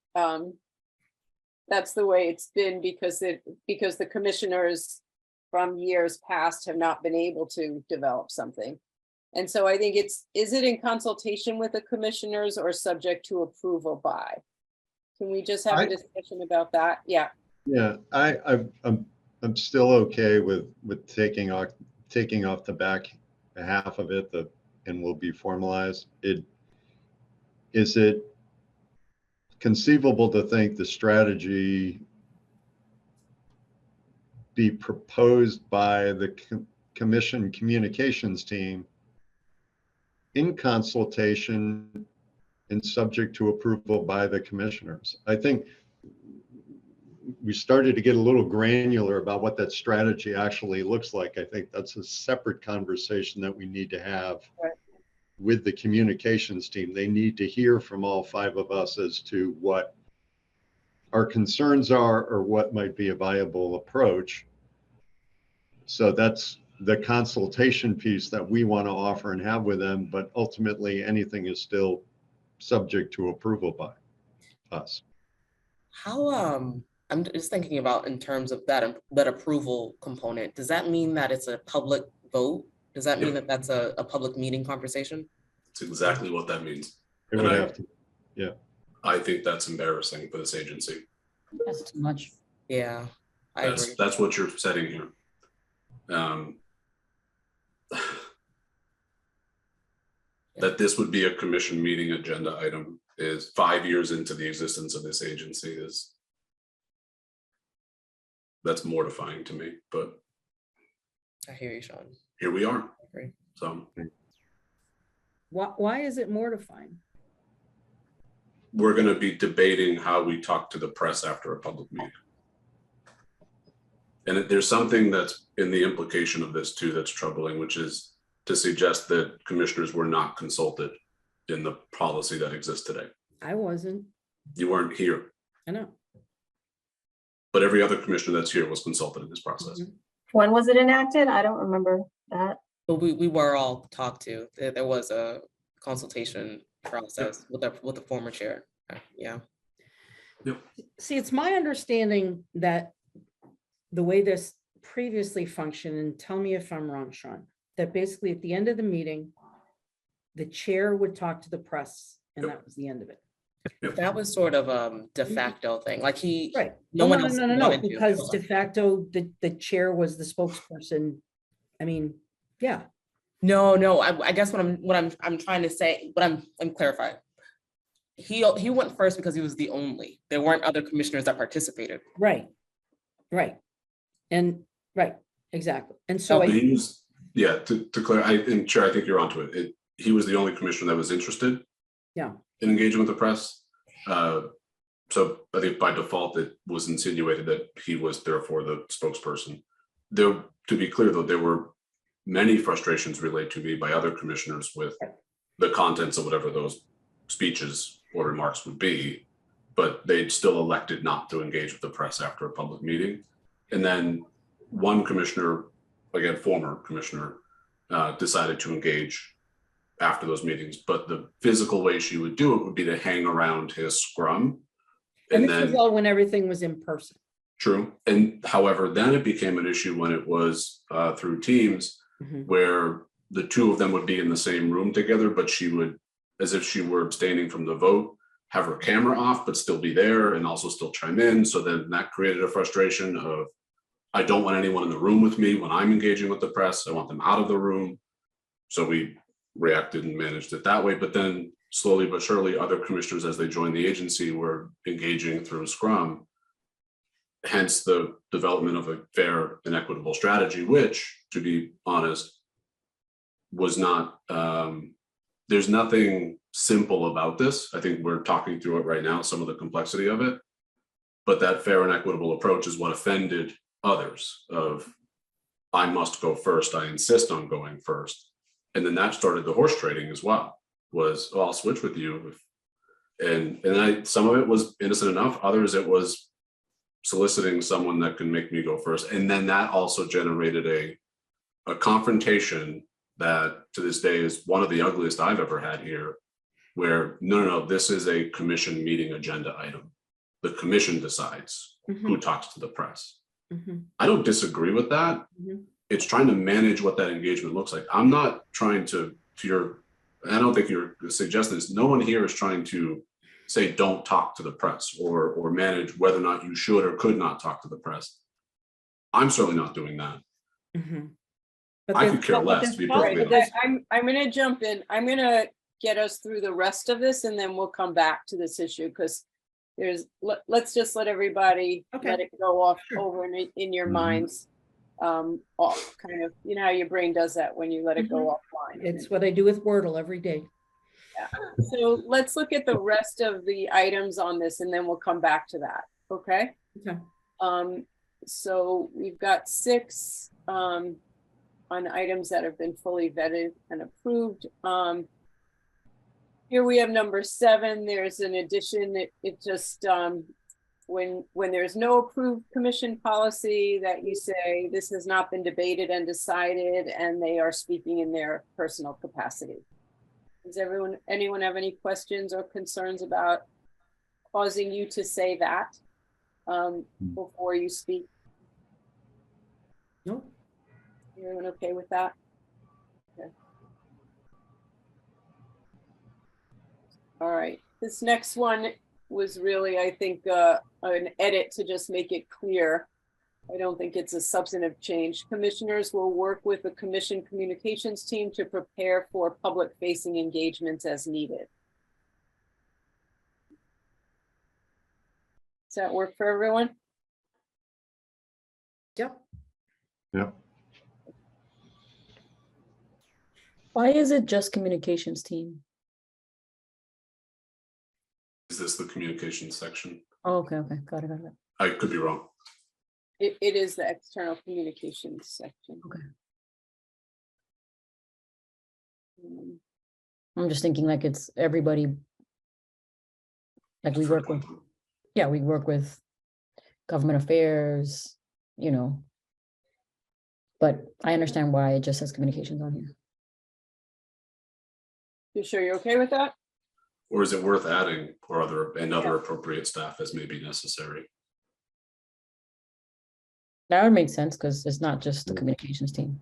that's the way it's been because the commissioners from years past have not been able to develop something. And so I think is it in consultation with the commissioners or subject to approval by? Can we just have a discussion about that? Yeah. Yeah, I'm still okay with taking off the back half of it, and will be formalized. Is it conceivable to think the strategy be proposed by the commission communications team in consultation and subject to approval by the commissioners? I think we started to get a little granular about what that strategy actually looks like. I think that's a separate conversation that we need to have with the communications team. They need to hear from all 5 of us as to what our concerns are or what might be a viable approach. So that's the consultation piece that we want to offer and have with them, but ultimately anything is still subject to approval by us. How, I'm just thinking about in terms of that approval component, does that mean that it's a public vote? Does that mean that that's a public meeting conversation? It's exactly what that means. It would have to, yeah. I think that's embarrassing for this agency. That's too much. Yeah, I agree. That's what you're setting here. That this would be a commission meeting agenda item is 5 years into the existence of this agency that's mortifying to me, but I hear you, Sean. here we are. I agree. So Why is it mortifying? we're going to be debating how we talk to the press after a public meeting. And there's something that's in the implication of this too that's troubling, which is to suggest that commissioners were not consulted in the policy that exists today. I wasn't. You weren't here, I know. but every other commissioner that's here was consulted in this process. When was it enacted? I don't remember that. But we were all talked to. There was a consultation process with the former chair. Yeah. See, it's my understanding that the way this previously functioned, and tell me if I'm wrong, Sean, that basically at the end of the meeting, the chair would talk to the press and that was the end of it. That was sort of de facto thing. Like Right. no one else No, wanted to. because de facto, the chair was the spokesperson. I mean, yeah. No. I guess what I'm trying to say, but I'm clarifying. He went first because he was the only. There weren't other commissioners that participated. Right. And right, exactly. And so But he was, yeah, to clarify, and Chair, I think you're onto it. He was the only commissioner that was interested in engaging with the press. So I think by default, it was insinuated that he was therefore the spokesperson. There, to be clear though, there were many frustrations relayed to me by other commissioners with the contents of whatever those speeches or remarks would be, but they still elected not to engage with the press after a public meeting. And then one commissioner, again, former commissioner, decided to engage after those meetings, but the physical way she would do it would be to hang around his scrum. and this was all when everything was in person. True. And however, then it became an issue when it was through Teams, where the two of them would be in the same room together, but she would, as if she were abstaining from the vote, have her camera off, but still be there and also still chime in. So then that created a frustration of, I don't want anyone in the room with me when I'm engaging with the press. I want them out of the room. So we reacted and managed it that way. But then slowly but surely, other commissioners, as they joined the agency, were engaging through Scrum. Hence the development of a fair and equitable strategy, which, to be honest, was not, there's nothing simple about this. I think we're talking through it right now, some of the complexity of it. But that fair and equitable approach is what offended others of, I must go first, I insist on going first. And then that started the horse trading as well, was, oh, I'll switch with you. Some of it was innocent enough, others it was soliciting someone that can make me go first. And then that also generated a confrontation that to this day is one of the ugliest I've ever had here, where no, this is a commission meeting agenda item. The commission decides who talks to the press. I don't disagree with that. It's trying to manage what that engagement looks like. I'm not trying to your, I don't think you're suggesting this. No one here is trying to say, don't talk to the press or manage whether or not you should or could not talk to the press. I'm certainly not doing that. I could care less, to be perfectly honest. I'm going to jump in. I'm going to get us through the rest of this, and then we'll come back to this issue, because let's just let everybody let it go off over in your minds. Off, kind of, you know how your brain does that when you let it go offline. It's what I do with Wordle every day. So let's look at the rest of the items on this, and then we'll come back to that. Okay. So we've got 6 on items that have been fully vetted and approved. Here we have number 7. There's an addition. It just when there's no approved commission policy, that you say this has not been debated and decided, and they are speaking in their personal capacity. Does anyone have any questions or concerns about causing you to say that before you speak? No. Everyone okay with that? Okay. All right, this next one was really, I think, an edit to just make it clear. I don't think it's a substantive change. Commissioners will work with the commission communications team to prepare for public-facing engagements as needed. Does that work for everyone? Yep. Yep. Why is it just communications team? Is this the communications section? Oh, okay, got it. I could be wrong. It is the external communications section. Okay. I'm just thinking like it's everybody. Like we work with, we work with government affairs, you know. But I understand why it just says communications on here. You sure you're okay with that? Or is it worth adding or other appropriate staff as may be necessary? That would make sense because it's not just the communications team.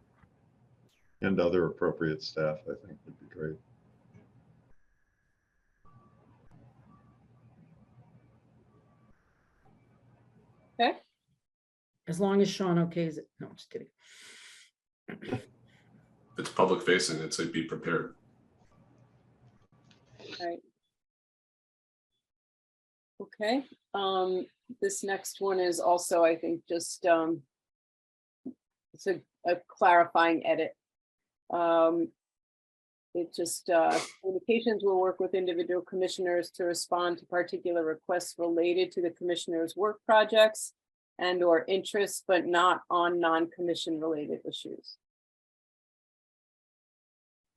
And other appropriate staff, I think would be great. Okay. As long as Sean okays it. No, I'm just kidding. If it's public facing, I'd say be prepared. Right. Okay. This next one is also, I think, just it's a clarifying edit. It just communications will work with individual commissioners to respond to particular requests related to the commissioner's work projects and or interests, but not on non-commission related issues.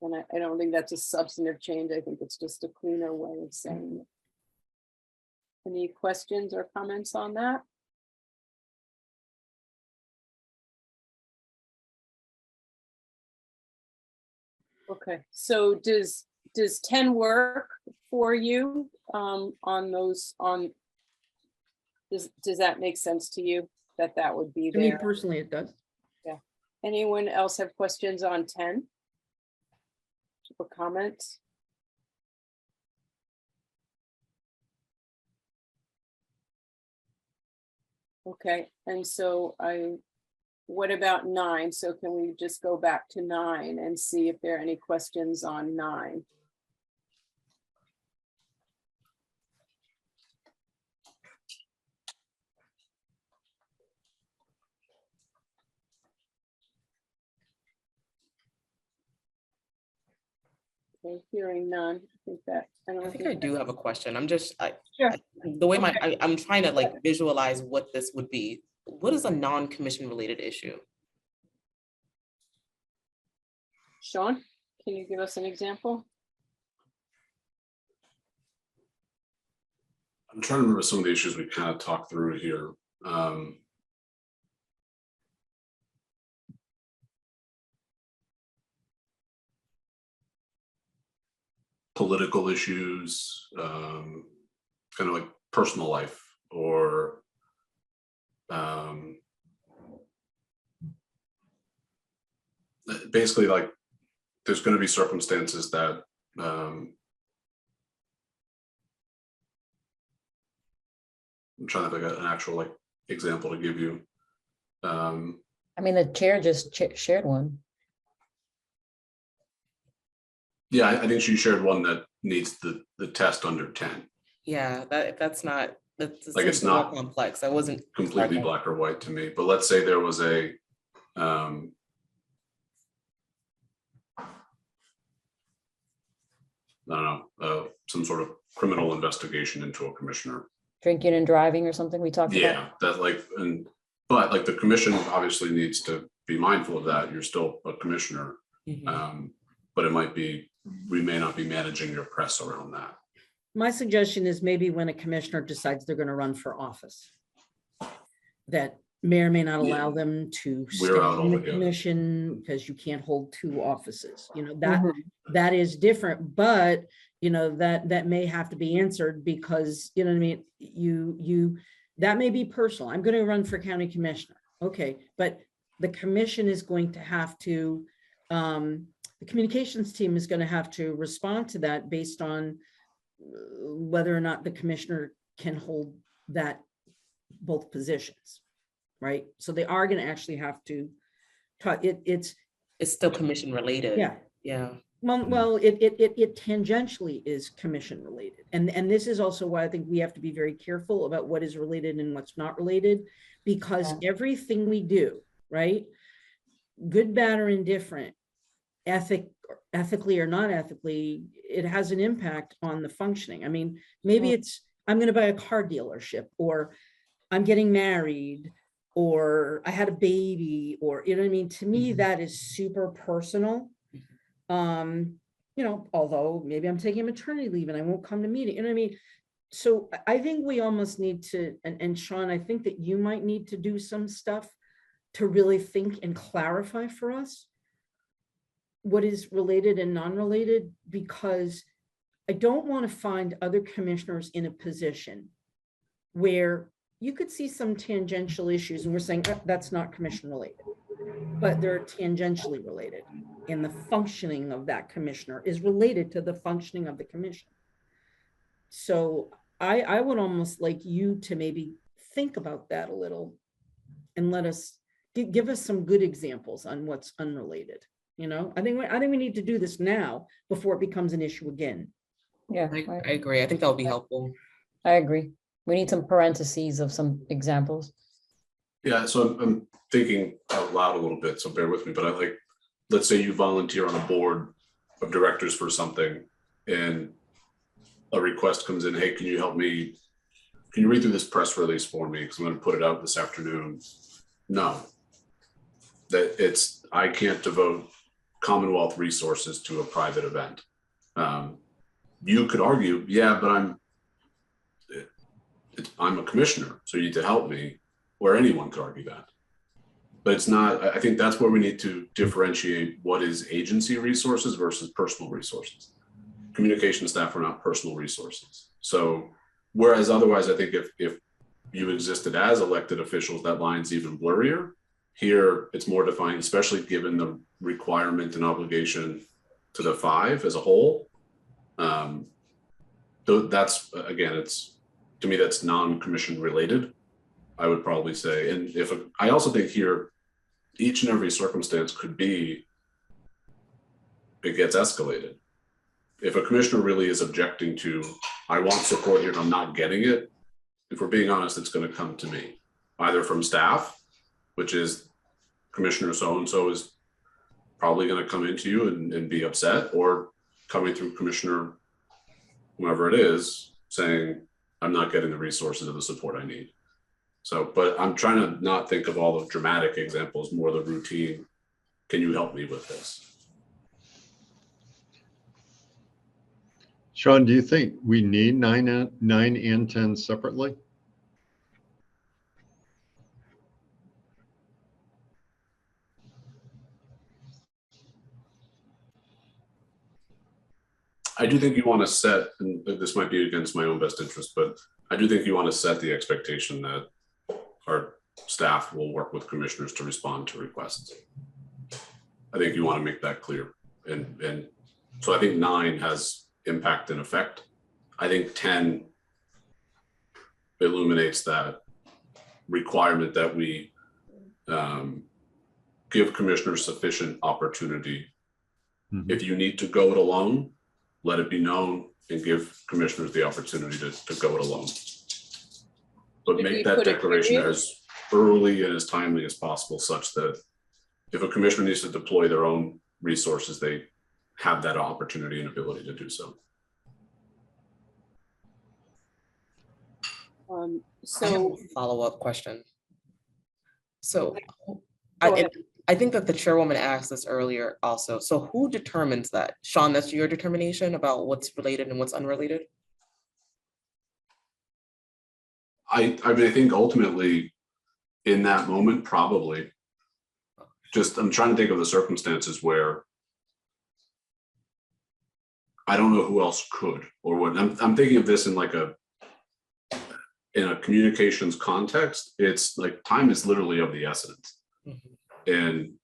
And I don't think that's a substantive change. I think it's just a cleaner way of saying it. Any questions or comments on that? Okay, so does 10 work for you on those does that make sense to you that would be To me there? personally, it does. Yeah. Anyone else have questions on 10? Or comments? Okay, and so what about 9? So can we just go back to 9 and see if there are any questions on 9? Okay, hearing none. I think that, I think I do have a question. I'm just, Sure. the way I'm trying to like visualize what this would be. What is a non-commission related issue? Sean, can you give us an example? I'm trying to remember some of the issues we kind of talked through here. Political issues, kind of like personal life, or basically like there's going to be circumstances that I'm trying to think of an actual like example to give you. I mean, the chair just shared one. Yeah, I think she shared one that needs the test under 10. Yeah, that's not, that's Like, it's not complex. I wasn't Completely Okay. black or white to me, but let's say there was a I don't know, some sort of criminal investigation into a commissioner. Drinking and driving or something we talked about. Yeah, that like, but like the commission obviously needs to be mindful of that. You're still a commissioner. Mhm. But it might be, we may not be managing your press around that. My suggestion is maybe when a commissioner decides they're going to run for office, that may or may not allow them to stay We're out on the altogether. commission because you can't hold 2 offices. You know, Mhm. that is different, but you know, that may have to be answered because, you know what I mean? You that may be personal. I'm going to run for county commissioner. Okay, but the commission is going to have to, the communications team is going to have to respond to that based on whether or not the commissioner can hold that both positions, right? So they are going to actually have to talk. It's Still commission related. yeah. Yeah. Well, it tangentially is commission related, and this is also why I think we have to be very careful about what is related and what's not related, because everything we do, right, good, bad, or indifferent, ethically or not ethically, it has an impact on the functioning. I mean, maybe it's I'm going to buy a car dealership, or I'm getting married, or I had a baby, or you know what I mean. To me, that is super personal. You know, although maybe I'm taking maternity leave and I won't come to meeting, you know what I mean? So I think we almost need to, and Sean, I think that you might need to do some stuff to really think and clarify for us what is related and non-related, because I don't want to find other commissioners in a position where you could see some tangential issues and we're saying, "Oh, that's not commission related," but they're tangentially related. And the functioning of that commissioner is related to the functioning of the commission. So I would almost like you to maybe think about that a little and let us give us some good examples on what's unrelated. You know, I think we need to do this now before it becomes an issue again. Yeah, I agree. I think that would be helpful. I agree. We need some parentheses of some examples. Yeah, so I'm thinking out loud a little bit, so bear with me, but I like, let's say you volunteer on a board of directors for something and a request comes in, hey, can you help me? Can you read through this press release for me? Because I'm going to put it out this afternoon. No, I can't devote Commonwealth resources to a private event. You could argue, yeah, but I'm a commissioner, so you need to help me, or anyone could argue that. But it's not, I think that's where we need to differentiate what is agency resources versus personal resources. Communication staff are not personal resources. So whereas otherwise, I think if you existed as elected officials, that line's even blurrier. Here, it's more defined, especially given the requirement and obligation to the 5 as a whole. That's, again, it's, to me, that's non-commission related, I would probably say. And I also think here, each and every circumstance could be, it gets escalated. If a commissioner really is objecting to, I want support here and I'm not getting it, if we're being honest, it's going to come to me, either from staff, which is Commissioner so-and-so is probably going to come into you and be upset, or coming through Commissioner whoever it is saying, I'm not getting the resources or the support I need. So, but I'm trying to not think of all the dramatic examples, more the routine. Can you help me with this? Sean, do you think we need 9 and 10 separately? I do think you want to set, and this might be against my own best interest, but I do think you want to set the expectation that our staff will work with commissioners to respond to requests. I think you want to make that clear. And so I think 9 has impact and effect. I think 10 illuminates that requirement that we give commissioners sufficient opportunity. Mhm. If you need to go it alone, let it be known and give commissioners the opportunity to go it alone. But Did we make that put a declaration period? as early and as timely as possible, such that if a commissioner needs to deploy their own resources, they have that opportunity and ability to do so. I have So a follow-up question. So Go I, ahead. I think that the chairwoman asked this earlier also. So who determines that? Sean, that's your determination about what's related and what's unrelated? I mean, I think ultimately in that moment, probably. Just, I'm trying to think of the circumstances where I don't know who else could or would. I'm thinking of this in like in a communications context. It's like time is literally of the essence. Mhm. And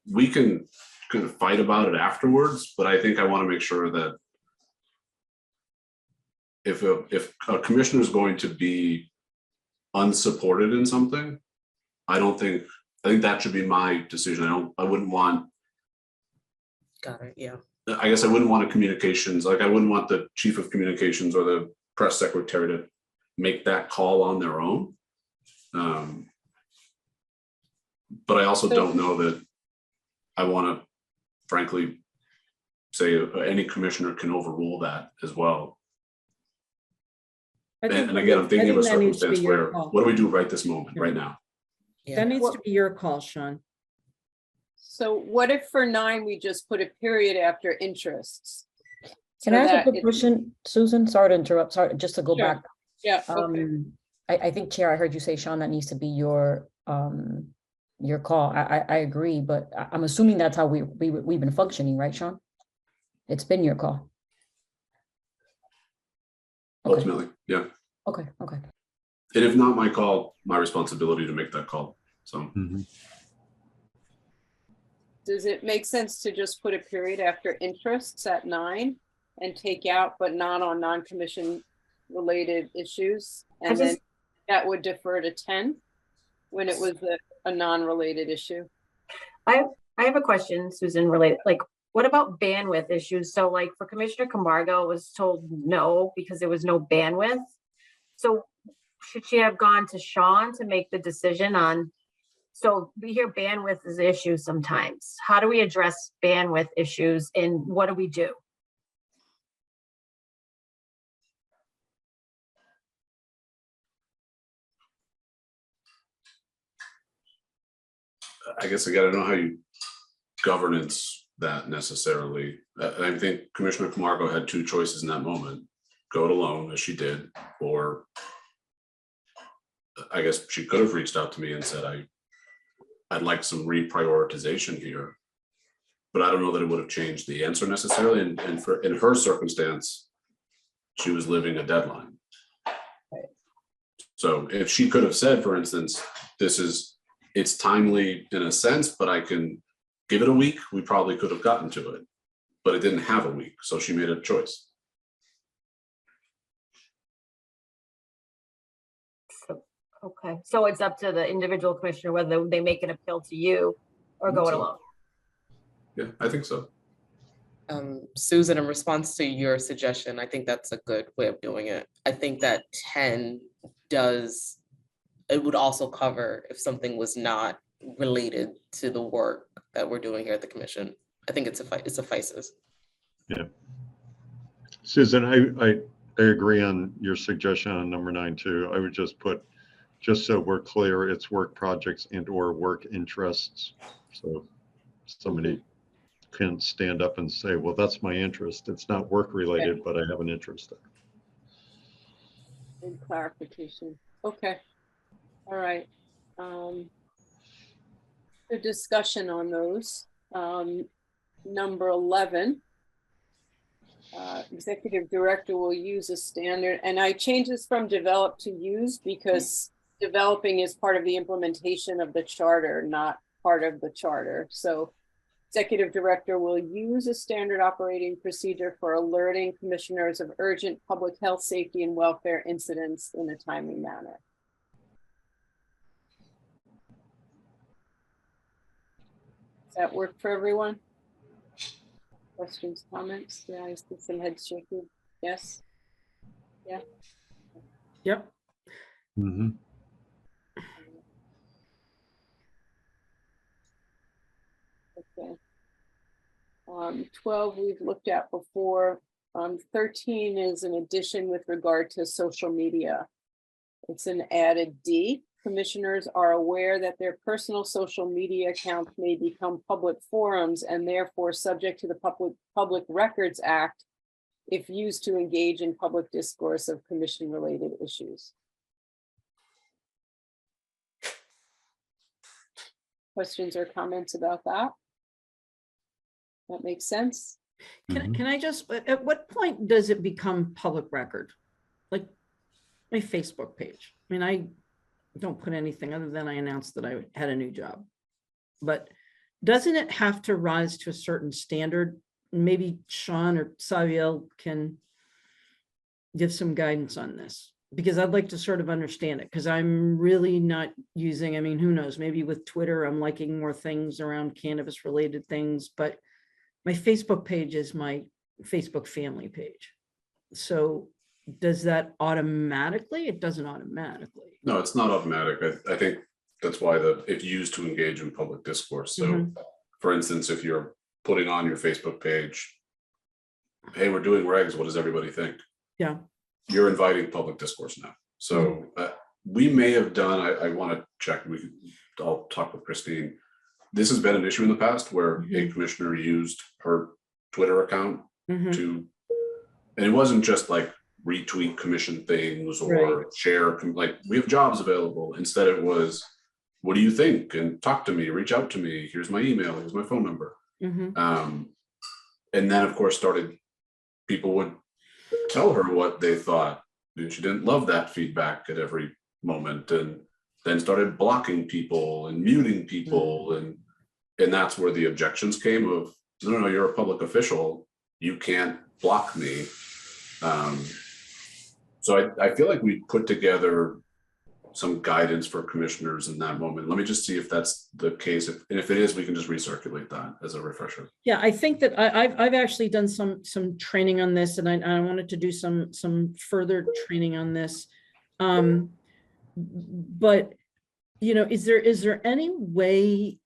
we can kind of fight about it afterwards, but I think I want to make sure that if a commissioner is going to be unsupported in something, I think that should be my decision. I wouldn't want, Got it, yeah. I guess I wouldn't want a communications, like I wouldn't want the chief of communications or the press secretary to make that call on their own. But I also don't know that I want to, frankly, say any commissioner can overrule that as well. And again, I'm thinking of a that needs to be circumstance your where, call. what do we do right this moment, Yeah. right now? Yeah. That needs to be your call, Sean. So what if for 9, we just put a period after interests? Can So I ask that a quick it- question, Susan? Sorry to interrupt, sorry, just to go Sure. back. Yeah, okay. I think, Chair, I heard you say, Sean, that needs to be your call. I agree, but I'm assuming that's how we've been functioning, right, Sean? It's been your call. Okay, Ultimately, yeah. okay. And if not my call, my responsibility to make that call. So Mhm. Does it make sense to just put a period after interests at 9 and take out, but not on non-commission related issues? I And then just- that would defer to 10 when it was a non-related issue? I have a question, Susan, related, like, what about bandwidth issues? So like for Commissioner Camargo, it was told no because there was no bandwidth. So should she have gone to Sean to make the decision on? So we hear bandwidth is an issue sometimes. How do we address bandwidth issues and what do we do? I guess I don't know how you governance that necessarily. I think Commissioner Camargo had 2 choices in that moment: go it alone, as she did, or I guess she could have reached out to me and said, I'd like some reprioritization here. But I don't know that it would have changed the answer necessarily. And in her circumstance, she was living a deadline. So if she could have said, for instance, it's timely in a sense, but I can give it a week, we probably could have gotten to it. But it didn't have a week, so she made a choice. Okay, so it's up to the individual commissioner whether they make an appeal to you or go it So- alone. Yeah, I think so. Susan, in response to your suggestion, I think that's a good way of doing it. I think that 10 does, it would also cover if something was not related to the work that we're doing here at the commission. I think it suffices. Susan, I agree on your suggestion on number 9 too. I would just put, just so we're clear, it's work projects and or work interests. So somebody can stand up and say, well, that's my interest. It's not work related, but I have an interest there. Good clarification. Okay. All right. The discussion on those. Number 11. Executive director will use a standard, and I changed this from develop to use because developing is part of the implementation of the charter, not part of the charter. So executive director will use a standard operating procedure for alerting commissioners of urgent public health, safety, and welfare incidents in a timely manner. Does that work for everyone? Questions, comments? Yeah, I see some heads shaking. Yes? Yeah. Yep. Mhm. Okay. 12 we've looked at before. 13 is an addition with regard to social media. It's an added D. Commissioners are aware that their personal social media accounts may become public forums and therefore subject to the Public Records Act if used to engage in public discourse of commission-related issues. Questions or comments about that? That makes sense? Can I just, at what point does it become public record? Like my Facebook page. I mean, I don't put anything other than I announced that I had a new job. But doesn't it have to rise to a certain standard? Maybe Sean or Saviel can give some guidance on this, because I'd like to sort of understand it, because I'm really not using, I mean, who knows, maybe with Twitter, I'm liking more things around cannabis related things, but my Facebook page is my Facebook family page. So does that automatically? It doesn't automatically. No, it's not automatic. I think that's why if used to engage in public discourse. So Mhm. for instance, if you're putting on your Facebook page, hey, we're doing regs, what does everybody think? Yeah. You're inviting public discourse now. So we may have done, I want to check, I'll talk with Christine. This has been an issue in the past where a commissioner used her Twitter account Mhm. to, and it wasn't just like retweet commission things or share, like we have jobs available. Instead it was, what do you think? And talk to me, reach out to me. Here's my email, here's my phone number. Mhm. And then of course people would tell her what they thought. And she didn't love that feedback at every moment, and then started blocking people and muting people. And that's where the objections came of, no, you're a public official. You can't block me. So I feel like we put together some guidance for commissioners in that moment. Let me just see if that's the case. And if it is, we can just recirculate that as a refresher. Yeah, I think that I've actually done some training on this, and I wanted to do some further training on this. But you know, is there any way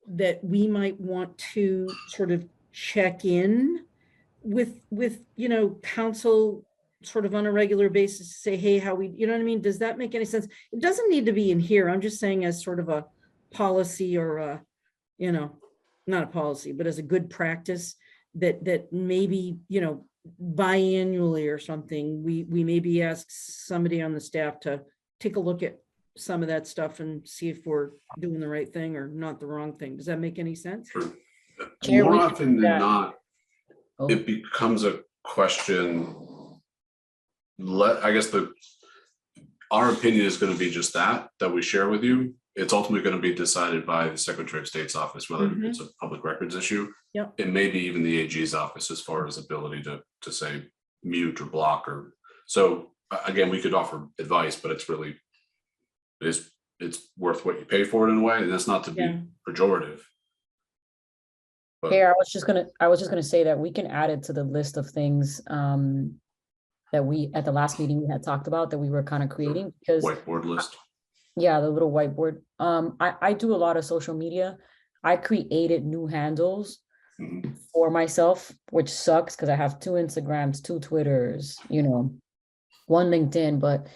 that we might want to sort of check in with you know, council sort of on a regular basis, say, hey, how we, you know what I mean? Does that make any sense? It doesn't need to be in here. I'm just saying as sort of a policy or a, you know, not a policy, but as a good practice that maybe, you know, biannually or something, we maybe ask somebody on the staff to take a look at some of that stuff and see if we're doing the right thing or not the wrong thing. Does that make any sense? Chair, More we can often do than that. not, Oh. it becomes a question. I guess our opinion is going to be just that we share with you. It's ultimately going to be decided by the Secretary of State's office, whether it's a public records issue. Yep. It may be even the AG's office as far as ability to say mute or block or, so again, we could offer advice, but it's really it's worth what you pay for it in a way, and that's not to be Yeah. pejorative. But Here, I was just gonna say that we can add it to the list of things that we, at the last meeting, we had talked about that we were kind of creating, because whiteboard list. yeah, the little whiteboard. I do a lot of social media. I created new handles Mhm. for myself, which sucks because I have 2 Instagrams, 2 Twitters, you know, 1 LinkedIn, but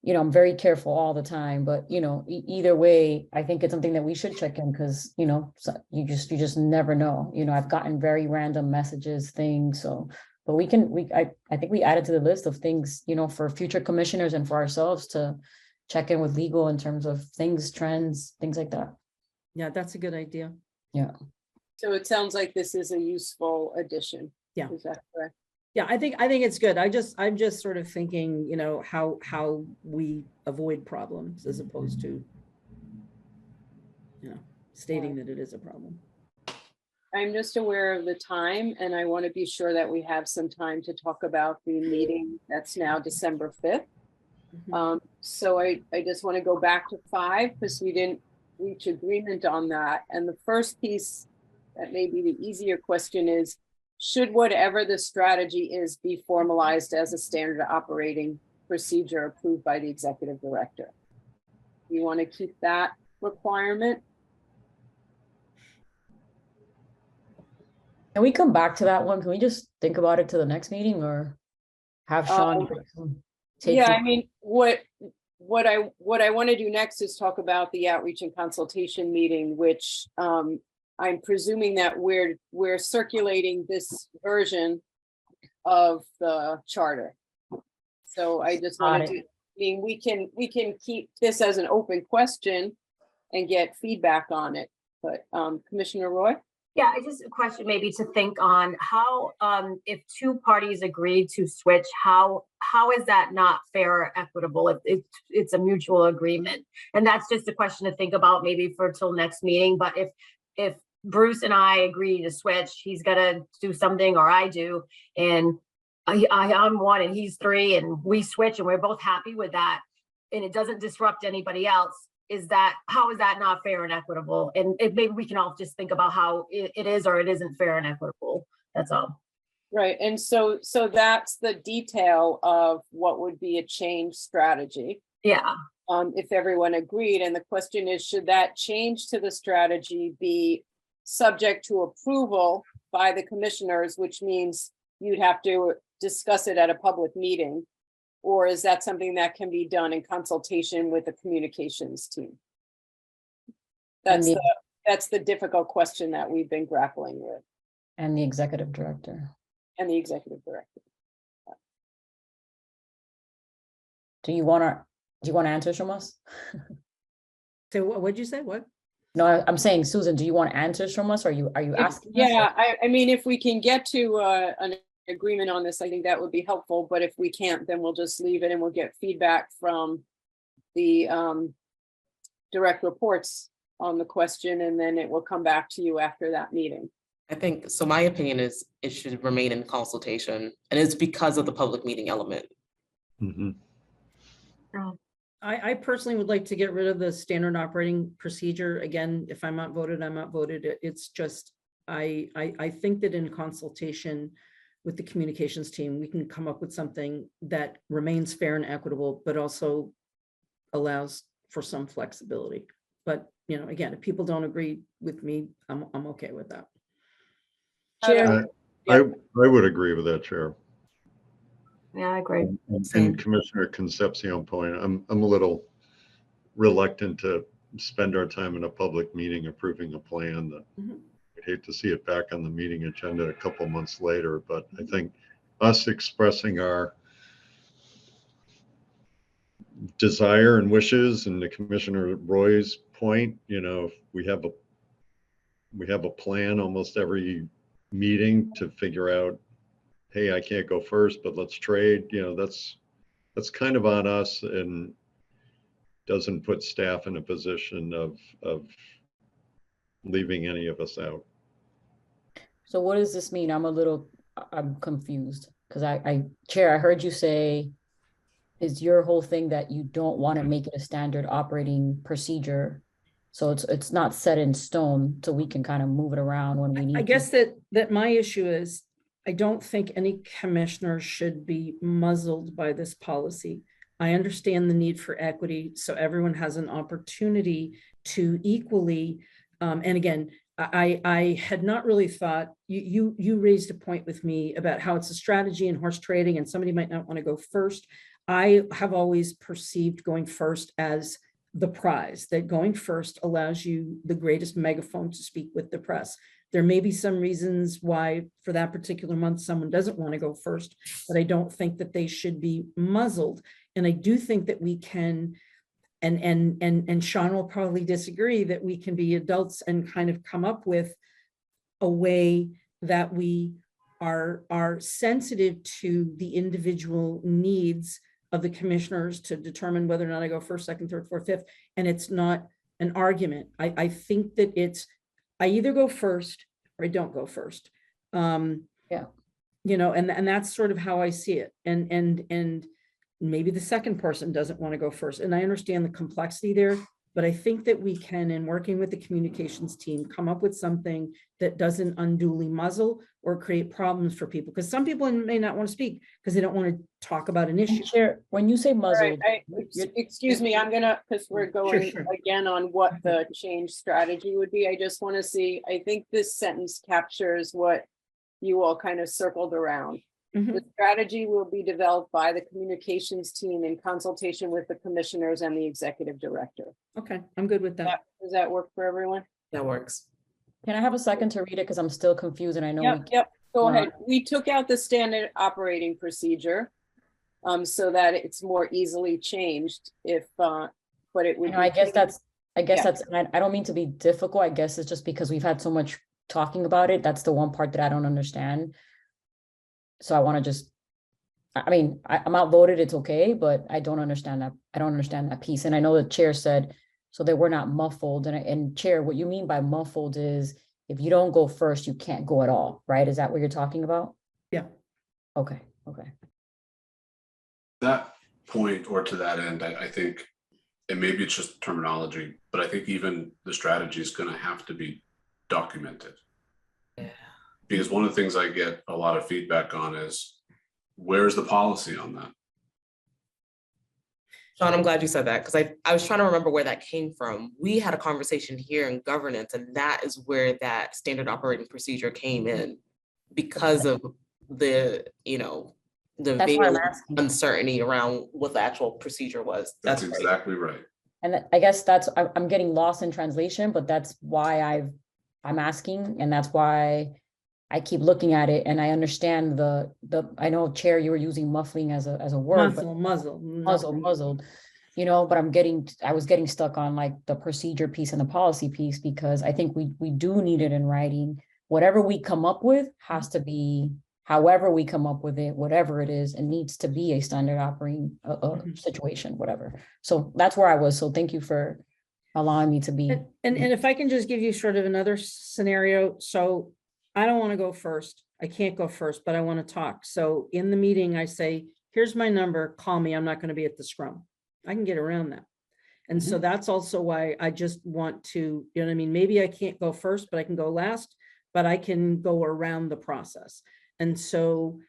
you know, I'm very careful all the time. But you know, either way, I think it's something that we should check in, because you know, you just never know. You know, I've gotten very random messages, things. So, but I think we added to the list of things, you know, for future commissioners and for ourselves to check in with legal in terms of things, trends, things like that. Yeah, that's a good idea. Yeah. So it sounds like this is a useful addition. Yeah. Is that correct? Yeah, I think it's good. I'm just sort of thinking, you know, how we avoid problems as opposed to, you know, stating that it is a problem. I'm just aware of the time, and I want to be sure that we have some time to talk about the meeting that's now December 5th. Mhm. So I just want to go back to 5 because we didn't reach agreement on that. And the first piece that may be the easier question is, should whatever the strategy is be formalized as a standard operating procedure approved by the executive director? You want to keep that requirement? Can we come back to that one? Can we just think about it to the next meeting, or have Sean take? Yeah, I mean, what I want to do next is talk about the outreach and consultation meeting, which I'm presuming that we're circulating this version of the charter. So I just wanted to, I mean, we can keep this as an open question and get feedback on it. But Commissioner Roy? Yeah, I just a question maybe to think on how, if 2 parties agree to switch, how is that not fair or equitable if it's a mutual agreement? And that's just a question to think about maybe for till next meeting. But if Bruce and I agree to switch, he's gonna do something or I do, and I'm 1 and he's 3, and we switch and we're both happy with that, and it doesn't disrupt anybody else. How is that not fair and equitable? And maybe we can all just think about how it is or it isn't fair and equitable. That's all. Right, and so that's the detail of what would be a change strategy. Yeah. If everyone agreed, and the question is, should that change to the strategy be subject to approval by the commissioners, which means you'd have to discuss it at a public meeting? Or is that something that can be done in consultation with the communications team? That's the difficult question that we've been grappling with. And the executive director. And the executive director. Do you want to answer from us? So what'd you say? What? No, I'm saying, Susan, do you want answers from us? Are you asking us? Yeah, I mean, if we can get to an agreement on this, I think that would be helpful. But if we can't, then we'll just leave it and we'll get feedback from the direct reports on the question, and then it will come back to you after that meeting. I think, so my opinion is it should remain in consultation, and it's because of the public meeting element. Mhm. I personally would like to get rid of the standard operating procedure. Again, if I'm not voted, I'm not voted. It's just, I think that in consultation with the communications team, we can come up with something that remains fair and equitable, but also allows for some flexibility. But, you know, again, if people don't agree with me, I'm okay with that. Chair, I would agree with that, Chair. Yeah, I agree. And Commissioner Concepcion point, I'm a little reluctant to spend our time in a public meeting approving a plan that I'd hate to see it back on the meeting agenda a couple months later. But I think us expressing our desire and wishes, and the Commissioner Roy's point, you know, we have a plan almost every meeting to figure out, hey, I can't go first, but let's trade. You know, that's kind of on us, and doesn't put staff in a position of leaving any of us out. So what does this mean? I'm confused because Chair, I heard you say is your whole thing that you don't want to make it a standard operating procedure? So it's not set in stone, so we can kind of move it around when we need I to. guess that my issue is, I don't think any commissioner should be muzzled by this policy. I understand the need for equity, so everyone has an opportunity to equally, and again, I had not really thought, you raised a point with me about how it's a strategy in horse trading and somebody might not want to go first. I have always perceived going first as the prize, that going first allows you the greatest megaphone to speak with the press. There may be some reasons why for that particular month, someone doesn't want to go first, but I don't think that they should be muzzled. And I do think that we can, and Sean will probably disagree, that we can be adults and kind of come up with a way that we are sensitive to the individual needs of the commissioners to determine whether or not I go first, second, third, fourth, fifth. And it's not an argument. I think that it's, I either go first or I don't go first. Yeah. You know, and that's sort of how I see it. And maybe the second person doesn't want to go first. And I understand the complexity there, but I think that we can, in working with the communications team, come up with something that doesn't unduly muzzle or create problems for people. Because some people may not want to speak because they don't want to talk about an issue. Chair, when you say All right, muzzled, excuse me, I'm gonna, because we're going sure. again on what the change strategy would be. I just want to see, I think this sentence captures what you all kind of circled around. Mhm. The strategy will be developed by the communications team in consultation with the commissioners and the executive director. Okay, I'm good with that. Does that work for everyone? That works. can I have a second to read it? Because I'm still confused and I know we Yep, go Right. ahead. We took out the standard operating procedure so that it's more easily changed if, but it would. You know, I guess that's, Yeah. and I don't mean to be difficult. I guess it's just because we've had so much talking about it. That's the one part that I don't understand. So I want to just, I mean, I'm outvoted, it's okay, but I don't understand that. I don't understand that piece. And I know the chair said, so that we're not muffled. And chair, what you mean by muffled is if you don't go first, you can't go at all, right? Is that what you're talking about? Yeah. Okay, okay. That point, or to that end, I think, and maybe it's just terminology, but I think even the strategy is going to have to be documented. Yeah. Because one of the things I get a lot of feedback on is, where's the policy on that? Sean, I'm glad you said that because I was trying to remember where that came from. We had a conversation here in governance, and that is where that standard operating procedure came in because of the, the That's why I'm veil of asking. uncertainty around what the actual procedure was. That's right. exactly right. And I guess that's, I'm getting lost in translation, but that's why I'm asking, and that's why I keep looking at it, and I understand I know, Chair, you were using muffling as a word, but muzzled, but I was getting stuck on like the procedure piece and the policy piece, because I think we do need it in writing. Whatever we come up with has to be, however we come up with it, whatever it is, it needs to be a standard operating situation, whatever. So that's where I was. So thank you for allowing me to be. And if I can just give you sort of another scenario. So I don't want to go first. I can't go first, but I want to talk. So in the meeting, I say, here's my number, call me. I'm not going to be at the scrum. I can get around that. And so that's also why I just want to, you know what I mean? Maybe I can't go first, but I can go last, but I can go around the process. And so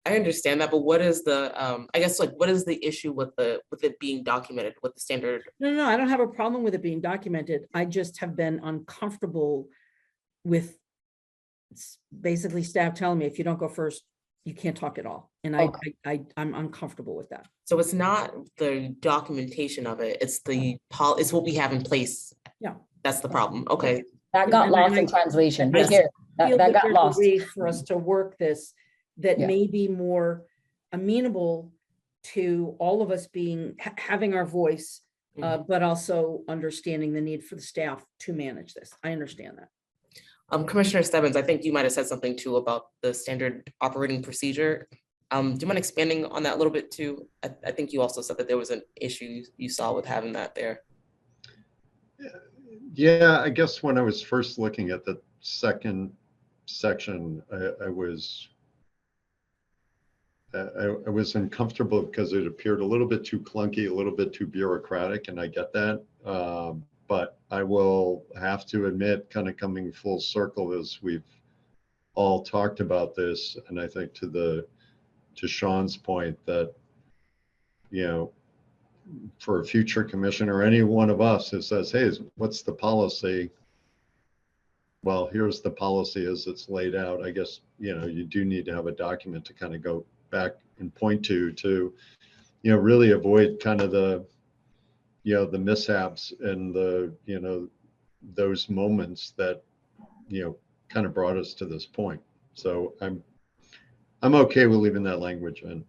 I understand that, but what is the, I guess, like, what is the issue with it being documented with the standard? No, I don't have a problem with it being documented. I just have been uncomfortable with basically staff telling me, if you don't go first, you can't talk at all. And I'm uncomfortable with that. So it's not the documentation of it, it's it's what we have in place. Yeah. That's the problem. Okay. That got And lost I- in translation. I But here, feel that got there's lost. a way for us to work this that Yeah. may be more amenable to all of us having our voice, but also understanding the need for the staff to manage this. I understand that. Commissioner Stebbins, I think you might have said something too about the standard operating procedure. Do you mind expanding on that a little bit too? I think you also said that there was an issue you saw with having that there. Yeah, I guess when I was first looking at the second section, I was I was uncomfortable because it appeared a little bit too clunky, a little bit too bureaucratic, and I get that. But I will have to admit, kind of coming full circle as we've all talked about this, and I think to Sean's point that, you know, for a future commissioner, any one of us who says, hey, what's the policy? Well, here's the policy as it's laid out. I guess, you know, you do need to have a document to kind of go back and point to, you know, really avoid kind of the, you know, the mishaps and the, you know, those moments that, you know, kind of brought us to this point. So I'm okay with leaving that language in.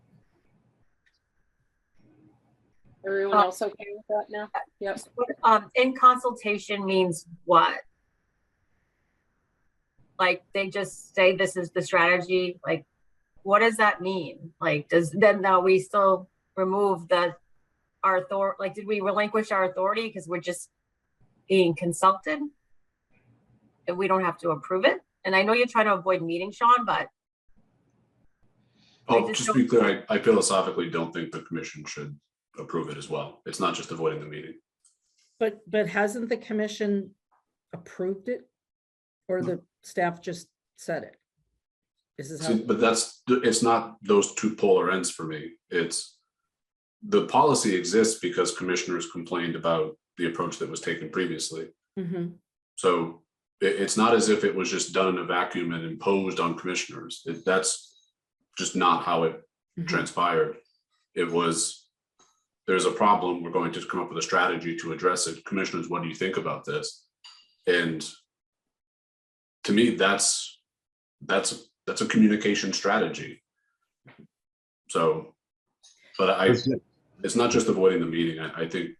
Everyone else okay with that now? Yep. In consultation means what? Like, they just say this is the strategy, like, what does that mean? Like, now we still remove our authority, like, did we relinquish our authority because we're just being consulted? And we don't have to approve it? And I know you're trying to avoid meeting, Sean, but. Just to be clear, I philosophically don't think the commission should approve it as well. It's not just avoiding the meeting. But hasn't the commission approved it? Or the staff just said it? This is how. See, but it's not those two polar ends for me. It's the policy exists because commissioners complained about the approach that was taken previously. Mhm. So it's not as if it was just done in a vacuum and imposed on commissioners. That's just not how it transpired. It was, there's a problem, we're going to come up with a strategy to address it. Commissioners, what do you think about this? And to me, that's a communication strategy. So, but it's not just avoiding the meeting. I think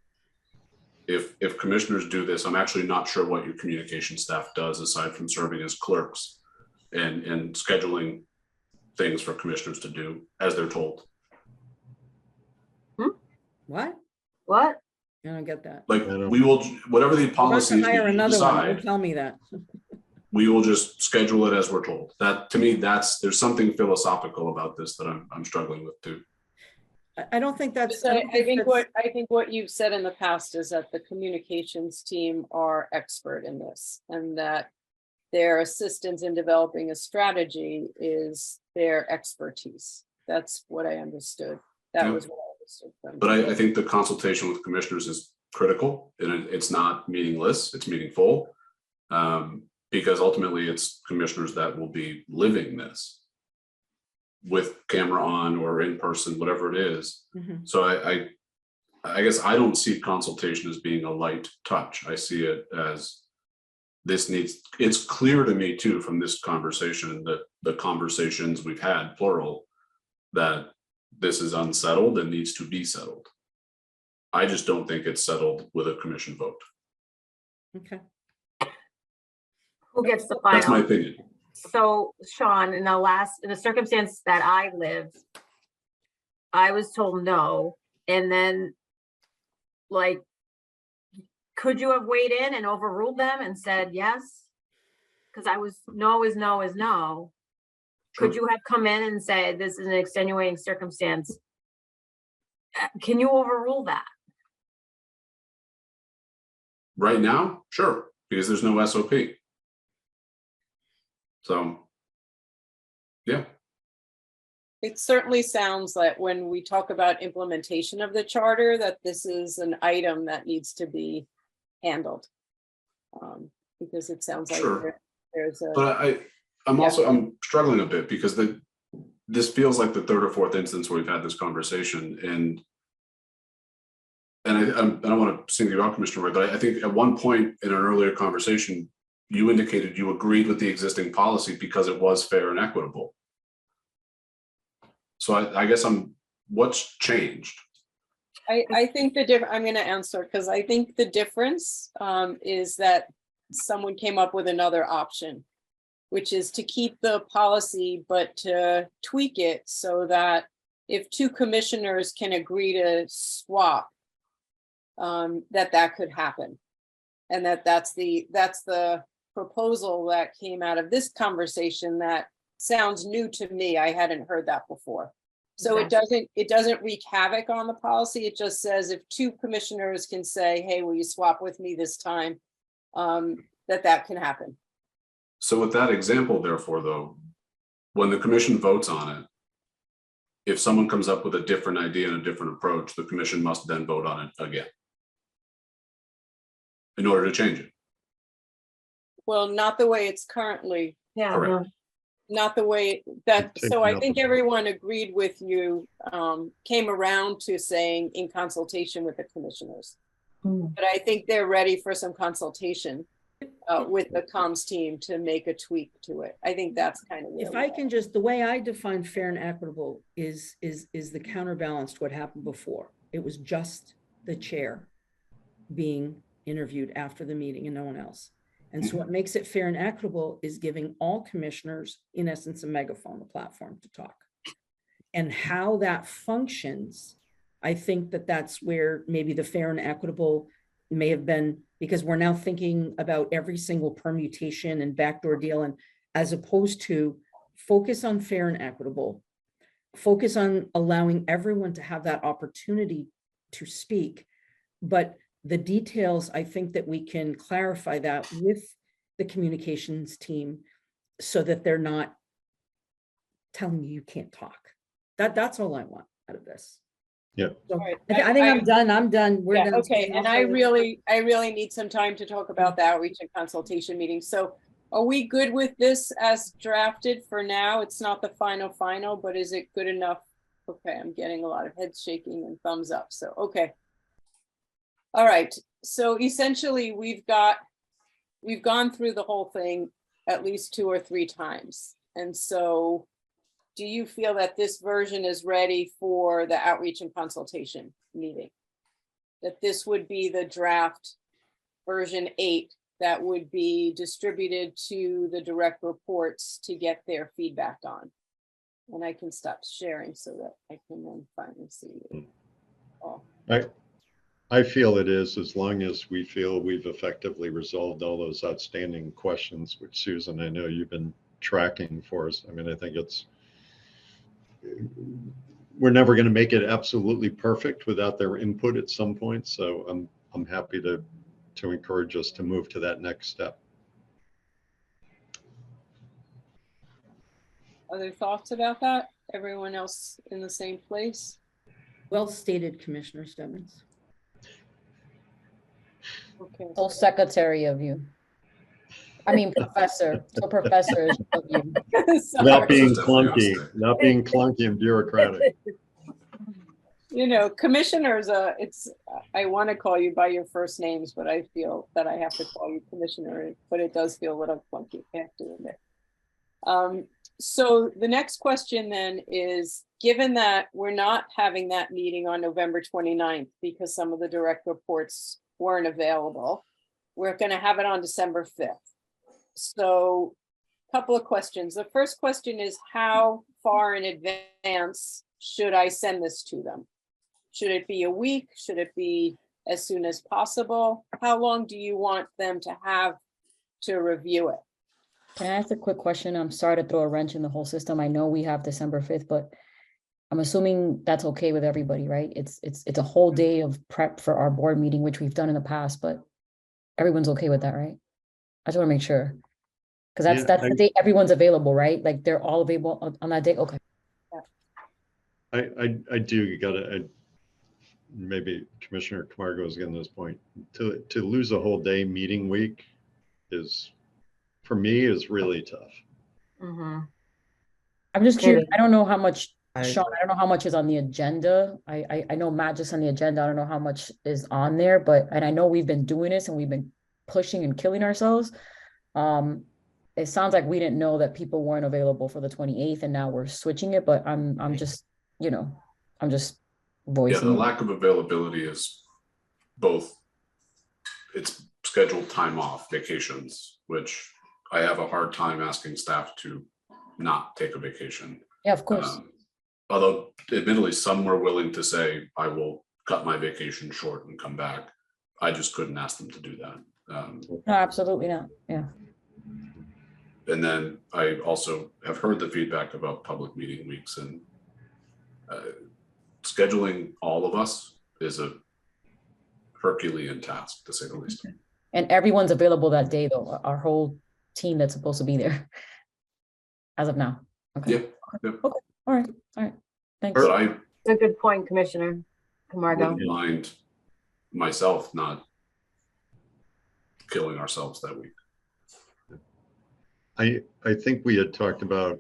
if commissioners do this, I'm actually not sure what your communication staff does aside from serving as clerks and scheduling things for commissioners to do as they're told. What? What? I don't get that. Like we will, whatever the I'm about policies to hire we another one. Don't decide, tell me that. we will just schedule it as we're told. That, to me, there's something philosophical about this that I'm struggling with too. I don't think that's. So I think what you've said in the past is that the communications team are expert in this, and that their assistance in developing a strategy is their expertise. That's what I understood. That was what I understood from. But I think the consultation with commissioners is critical, and it's not meaningless, it's meaningful. Because ultimately it's commissioners that will be living this with camera on or in person, whatever it is. So I guess I don't see consultation as being a light touch. I see it as it's clear to me too from this conversation, that the conversations we've had, plural, that this is unsettled and needs to be settled. I just don't think it's settled with a commission vote. Okay. Who gets the final? That's my opinion. So Sean, in the circumstance that I lived, I was told no. And then, like, could you have weighed in and overruled them and said yes? Because no is no is no. Sure. Could you have come in and said, this is an extenuating circumstance? Can you overrule that? Right now, sure, because there's no SOP. So, yeah. It certainly sounds like when we talk about implementation of the charter, that this is an item that needs to be handled. Because it sounds like Sure. there's a. But I'm struggling a bit because this feels like the third or fourth instance where we've had this conversation, and I don't want to single you out, Commissioner Roy, but I think at one point in an earlier conversation, you indicated you agreed with the existing policy because it was fair and equitable. So I guess what's changed? I think I'm going to answer because I think the difference is that someone came up with another option, which is to keep the policy, but to tweak it so that if two commissioners can agree to swap, that could happen. And that's the proposal that came out of this conversation that sounds new to me. I hadn't heard that before. So Exactly. it doesn't wreak havoc on the policy. It just says if two commissioners can say, hey, will you swap with me this time? That can happen. So with that example, therefore, though, when the commission votes on it, if someone comes up with a different idea and a different approach, the commission must then vote on it again in order to change it. Well, not the way it's currently, Yeah, Correct. no, not the way that, Taking so I up think the- everyone agreed with you, came around to saying in consultation with the commissioners. Mm. But I think they're ready for some consultation with the comms team to make a tweak to it. I think that's kind of where If we I are. can just, the way I define fair and equitable is the counterbalance to what happened before. It was just the chair being interviewed after the meeting and no one else. And so what makes it fair and equitable is giving all commissioners, in essence, a megaphone, a platform to talk. And how that functions, I think that that's where maybe the fair and equitable may have been, because we're now thinking about every single permutation and backdoor deal, and as opposed to focus on fair and equitable, focus on allowing everyone to have that opportunity to speak. But the details, I think that we can clarify that with the communications team so that they're not telling you can't talk. That's all I want out of this. Yeah. So All right. I think I'm done. I'm done. We're Yeah, done. okay, and I really need some time to talk about the outreach and consultation meeting. So are we good with this as drafted for now? It's not the final, but is it good enough? Okay, I'm getting a lot of head shaking and thumbs up, so, okay. All right, so essentially we've gone through the whole thing at least 2 or 3 times. And so do you feel that this version is ready for the outreach and consultation meeting? That this would be the draft version 8 that would be distributed to the direct reports to get their feedback on? And I can stop sharing so that I can then finally see it all. I feel it is, as long as we feel we've effectively resolved all those outstanding questions, which Susan, I know you've been tracking for us. I mean, I think we're never going to make it absolutely perfect without their input at some point. So I'm happy to encourage us to move to that next step. Other thoughts about that? Everyone else in the same place? Well stated, Commissioner Stebbins. Okay. So secretary of you. I mean, professor, so professors of you. Without being Definitely clunky, not being clunky and bureaucratic. You know, commissioners, I want to call you by your first names, but I feel that I have to call you commissioner, but it does feel a little clunky, I have to admit. So the next question then is, given that we're not having that meeting on November 29th because some of the direct reports weren't available, we're going to have it on December 5th. So a couple of questions. The first question is, how far in advance should I send this to them? Should it be a week? Should it be as soon as possible? How long do you want them to have to review it? Can I ask a quick question? I'm sorry to throw a wrench in the whole system. I know we have December 5th, but I'm assuming that's okay with everybody, right? It's a whole day of prep for our board meeting, which we've done in the past, but everyone's okay with that, right? I just want to make sure. Because that's the day everyone's available, right? Like they're all available on that day. Okay. I do, you gotta, maybe Commissioner Camargo is getting this point. To lose a whole day meeting week is, for me, is really tough. Mhm. I'm just curious. Maybe. I don't know how much, I Sean, I don't know how much is on the agenda. I know Matt just on the agenda. I don't know how much is on there, and I know we've been doing this and we've been pushing and killing ourselves. It sounds like we didn't know that people weren't available for the 28th and now we're switching it, but I'm just, I'm just Yeah, voicing. the lack of availability is both, it's scheduled time off, vacations, which I have a hard time asking staff to not take a vacation. Yeah, of course. Although admittedly, some were willing to say, I will cut my vacation short and come back. I just couldn't ask them to do that. No, absolutely not. Yeah. And then I also have heard the feedback about public meeting weeks, and Scheduling all of us is a Herculean task, to say the least. And everyone's available that day, though, our whole team that's supposed to be there. As of now. Okay. Yeah. Yeah. Okay. All right. Thanks. Or I A good point, Commissioner Camargo. wouldn't mind myself not killing ourselves that week. I think we had talked about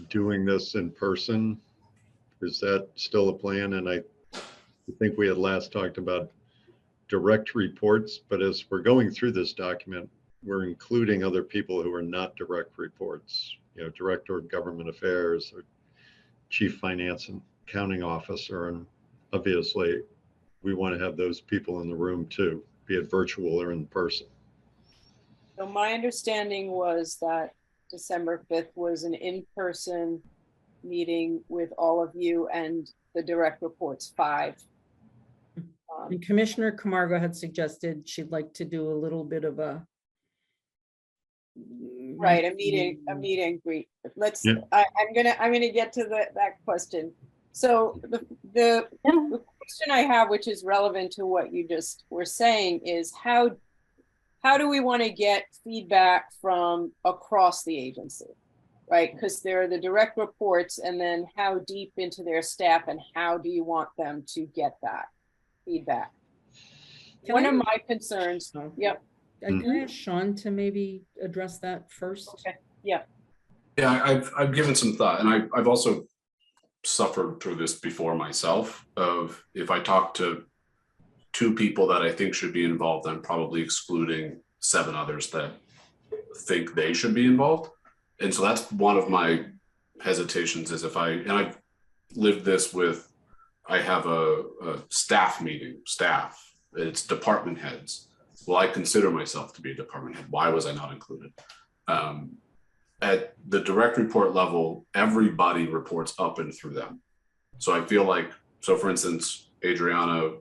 doing this in person. Is that still a plan? And I think we had last talked about direct reports, but as we're going through this document, we're including other people who are not direct reports, Director of Government Affairs or Chief Finance and Accounting Officer. And obviously we want to have those people in the room too, be it virtual or in person. So my understanding was that December 5th was an in-person meeting with all of you and the direct reports 5. And Commissioner Camargo had suggested she'd like to do a little bit of a. Right, a meet and greet. Let's, Yeah. I'm gonna get to that question. So the question I have, which is relevant to what you just were saying, is how do we want to get feedback from across the agency, right? Because there are the direct reports, and then how deep into their staff, and how do you want them to get that feedback? One of my concerns, yep. Can I ask Sean to maybe address that first? Okay. Yeah. Yeah, I've given some thought, and I've also suffered through this before myself. Of if I talk to 2 people that I think should be involved, I'm probably excluding 7 others that think they should be involved. And so that's one of my hesitations is and I've lived this with, I have a staff meeting, it's department heads. Well, I consider myself to be a department head. Why was I not included? At the direct report level, everybody reports up and through them. So I feel like, so for instance, Adriana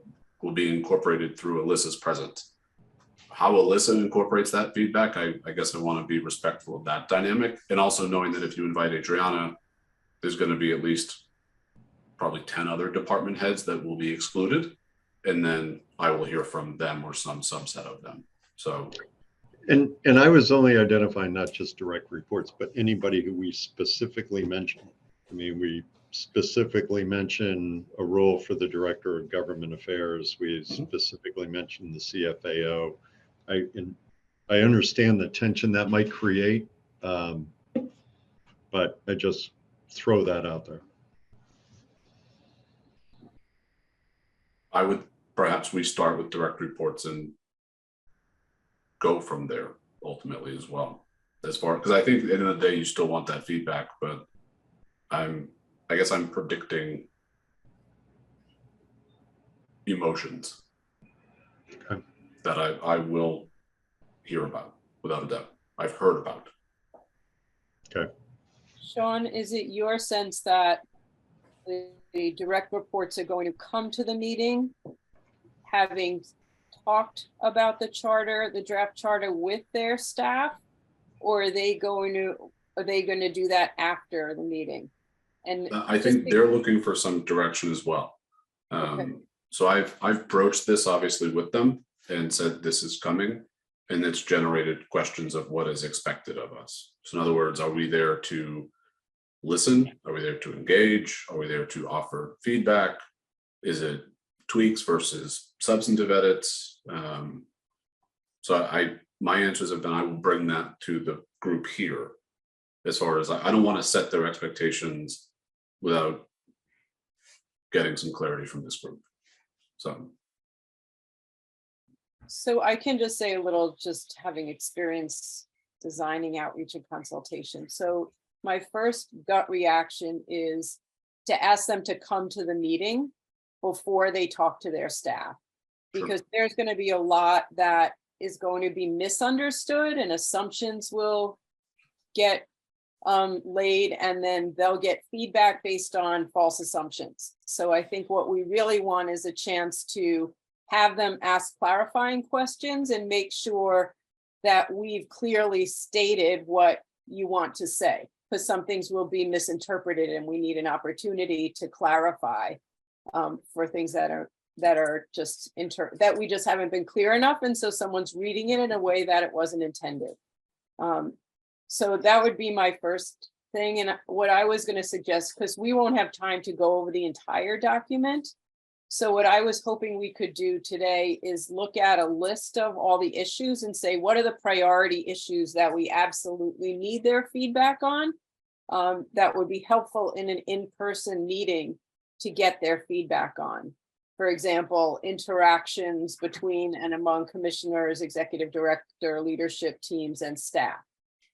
will be incorporated through Alyssa's presence. How Alyssa incorporates that feedback, I guess I want to be respectful of that dynamic. And also knowing that if you invite Adriana, there's going to be at least probably 10 other department heads that will be excluded. And then I will hear from them or some subset of them. So. And I was only identifying not just direct reports, but anybody who we specifically mentioned. I mean, we specifically mention a role for the Director of Government Affairs. We specifically mentioned the CFAO. I understand the tension that might create, but I just throw that out there. I would perhaps we start with direct reports and go from there ultimately as well. As far, because I think at the end of the day, you still want that feedback, but I guess I'm predicting emotions that I will hear about without a doubt. I've heard about. Okay. Sean, is it your sense that the direct reports are going to come to the meeting having talked about the charter, the draft charter with their staff, or are they going to do that after the meeting? And I think they're looking for some direction as well. Okay. So I've broached this obviously with them and said this is coming, and it's generated questions of what is expected of us. So in other words, are we there to listen? Are we there to engage? Are we there to offer feedback? Is it tweaks versus substantive edits? So my answers have been, I will bring that to the group here. As far as I don't want to set their expectations without getting some clarity from this group. So I can just say a little, just having experience designing outreach and consultation. So my first gut reaction is to ask them to come to the meeting before they talk to their staff, because there's going to be a lot that is going to be misunderstood and assumptions will get laid, and then they'll get feedback based on false assumptions. So I think what we really want is a chance to have them ask clarifying questions and make sure that we've clearly stated what you want to say. because some things will be misinterpreted and we need an opportunity to clarify for things that are just that we just haven't been clear enough. And so someone's reading it in a way that it wasn't intended. So that would be my first thing. And what I was going to suggest, because we won't have time to go over the entire document. So what I was hoping we could do today is look at a list of all the issues and say, what are the priority issues that we absolutely need their feedback on? That would be helpful in an in-person meeting to get their feedback on. For example, interactions between and among commissioners, executive director, leadership teams, and staff.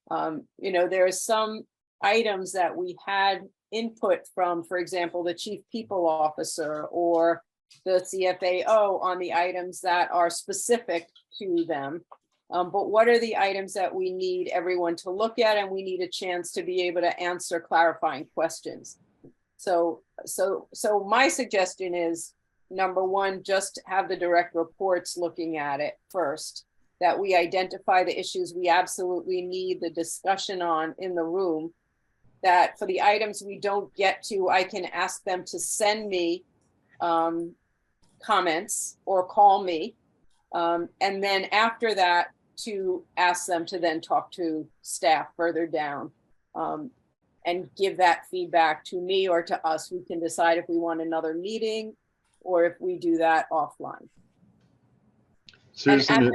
There are some items that we had input from, for example, the chief people officer or the CFAO on the items that are specific to them. But what are the items that we need everyone to look at, and we need a chance to be able to answer clarifying questions. So my suggestion is, number one, just have the direct reports looking at it first, that we identify the issues we absolutely need the discussion on in the room, that for the items we don't get to, I can ask them to send me comments or call me. And then after that, to ask them to then talk to staff further down and give that feedback to me or to us. We can decide if we want another meeting or if we do that offline. Susan,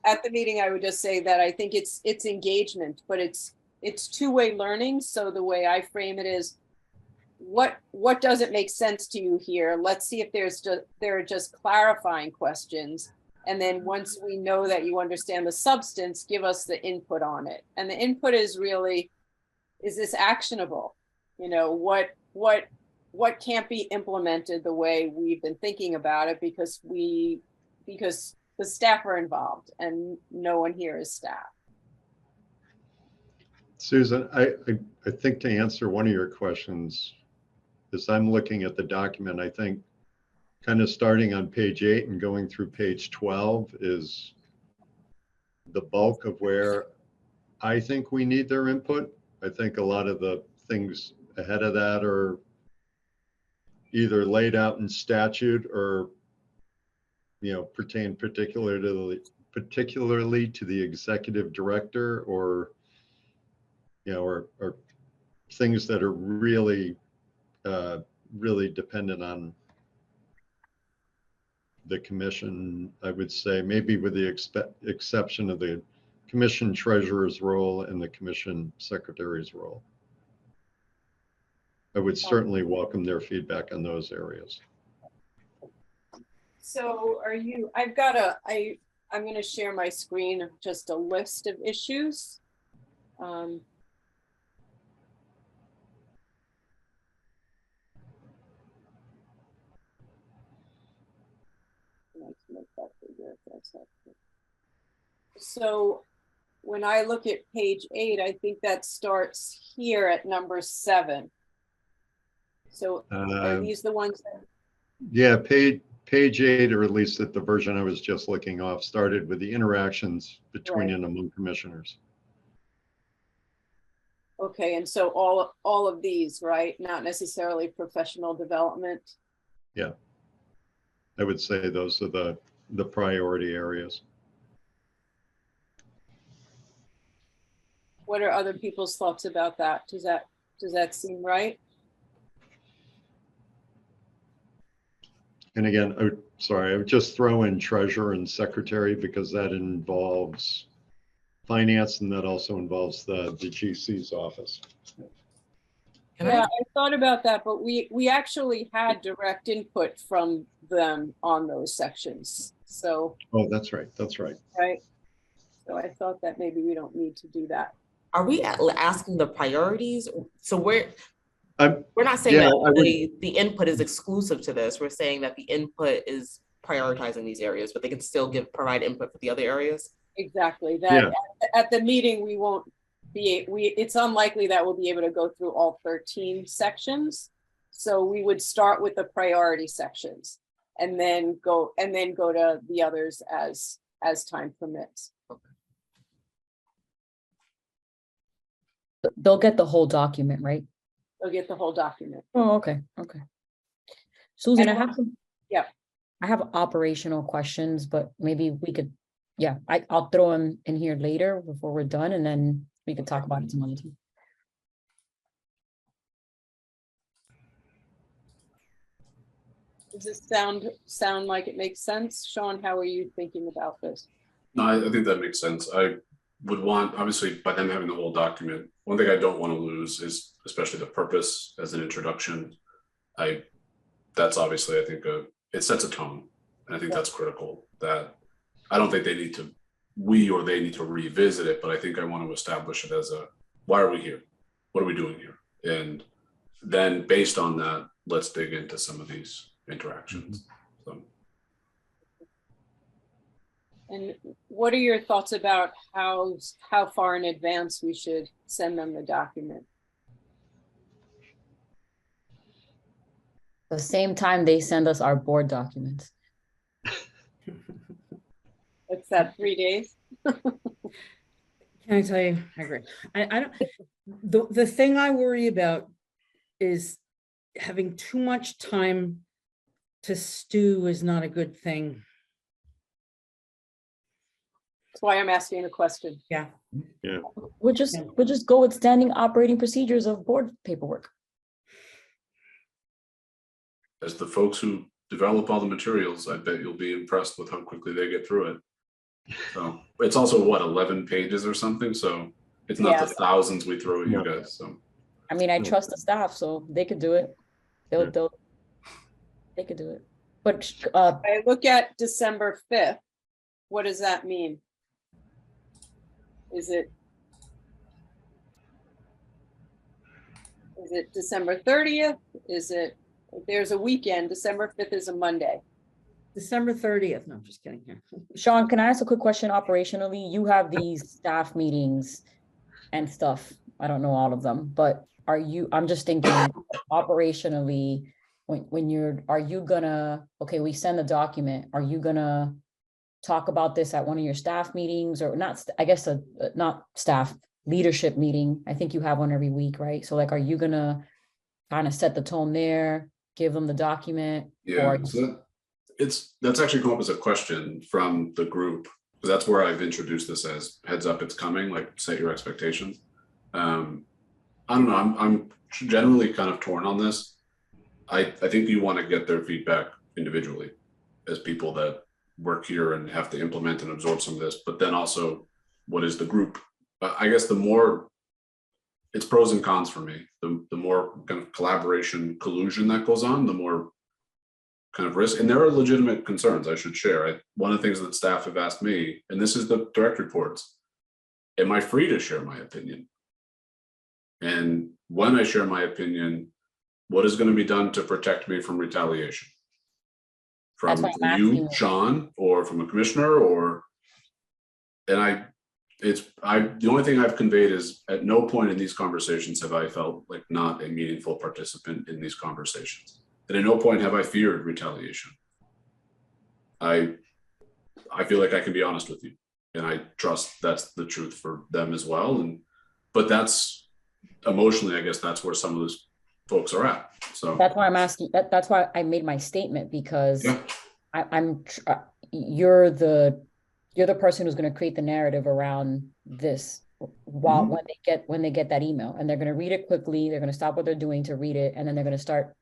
At the meeting, I would just say that I think it's engagement, but it's two-way learning. So the way I frame it is, what doesn't make sense to you here? Let's see if there are just clarifying questions. And then once we know that you understand the substance, give us the input on it. And the input is really, is this actionable? What can't be implemented the way we've been thinking about it, because the staff are involved and no one here is staff. Susan, I think to answer one of your questions, as I'm looking at the document, I think kind of starting on page 8 and going through page 12 is the bulk of where I think we need their input. I think a lot of the things ahead of that are either laid out in statute or, pertain particularly to the executive director, or, or things that are really, really dependent on the commission, I would say, maybe with the exception of the commission treasurer's role and the commission secretary's role. I would certainly welcome their feedback on those areas. So I'm going to share my screen of just a list of issues. So when I look at page 8, I think that starts here at number 7. So are these the ones that? Yeah, page 8, or at least at the version I was just looking off, started with the interactions between and among commissioners. Okay, and so all of these, right? Not necessarily professional development. Yeah, I would say those are the priority areas. What are other people's thoughts about that? Does that seem right? And again, I would just throw in treasurer and secretary, because that involves finance, and that also involves the GC's office. Yeah, I thought about that, but we actually had direct input from them on those sections. So. Oh, that's right. That's right. Right. So I thought that maybe we don't need to do that. Are we asking the priorities? So we're not saying that the input is exclusive to this. We're saying that the input is prioritizing these areas, but they can still provide input for the other areas. Exactly. That at the meeting we won't be. It's unlikely that we'll be able to go through all 13 sections. So we would start with the priority sections, and then go to the others as time permits. They'll get the whole document, right? They'll get the whole document. Oh, okay, okay. Susan, I And have some. yeah. I have operational questions, but maybe we could, yeah, I'll throw them in here later before we're done, and then we could talk about it some other time. Does this sound like it makes sense? Sean, how are you thinking about this? No, I think that makes sense. I would want, obviously, by them having the whole document, one thing I don't want to lose is especially the purpose as an introduction. That's obviously, I think, it sets a tone. And I think that's critical, that I don't think they need to, they need to revisit it, but I think I want to establish it as why are we here? What are we doing here? And then based on that, let's dig into some of these interactions. So. And what are your thoughts about how far in advance we should send them the document? The same time they send us our board documents. What's that, 3 days? Can I tell you, I agree. I don't, the thing I worry about is having too much time to stew is not a good thing. That's why I'm asking the question. Yeah. We'll just go with standing operating procedures of board paperwork. As the folks who develop all the materials, I bet you'll be impressed with how quickly they get through it. So it's also what, 11 pages or something? So it's not the thousands we throw at you guys. So I mean, I trust the staff, so they could do it. They could do it. But I look at December 5th. What does that mean? Is it December 30th? Is it, there's a weekend, December 5th is a Monday. December 30th. No, I'm just kidding here. Sean, can I ask a quick question operationally? You have these staff meetings and stuff. I don't know all of them, but I'm just thinking operationally, are you gonna, okay, we send the document, are you gonna talk about this at one of your staff meetings, or not, I guess, not staff, leadership meeting? I think you have one every week, right? So like, are you gonna kind of set the tone there, give them the document? yeah, so that's actually come up as a question from the group, because that's where I've introduced this as heads up, it's coming, like set your expectations. I don't know, I'm generally kind of torn on this. I think you want to get their feedback individually as people that work here and have to implement and absorb some of this, but then also what is the group? I guess the more, it's pros and cons for me. The more kind of collaboration, collusion that goes on, the more kind of risk. And there are legitimate concerns I should share. One of the things that staff have asked me, and this is the direct reports, am I free to share my opinion? And when I share my opinion, what is going to be done to protect me from retaliation? From you, Sean, or from a commissioner, or, and the only thing I've conveyed is at no point in these conversations have I felt like not a meaningful participant in these conversations. And at no point have I feared retaliation. I feel like I can be honest with you, and I trust that's the truth for them as well. But that's emotionally, I guess that's where some of those folks are at. So that's why I'm asking. That's why I made my statement, because you're the person who's going to create the narrative around this. While when they get that email, and they're going to read it quickly, they're going to stop what they're doing to read it, and then they're going to start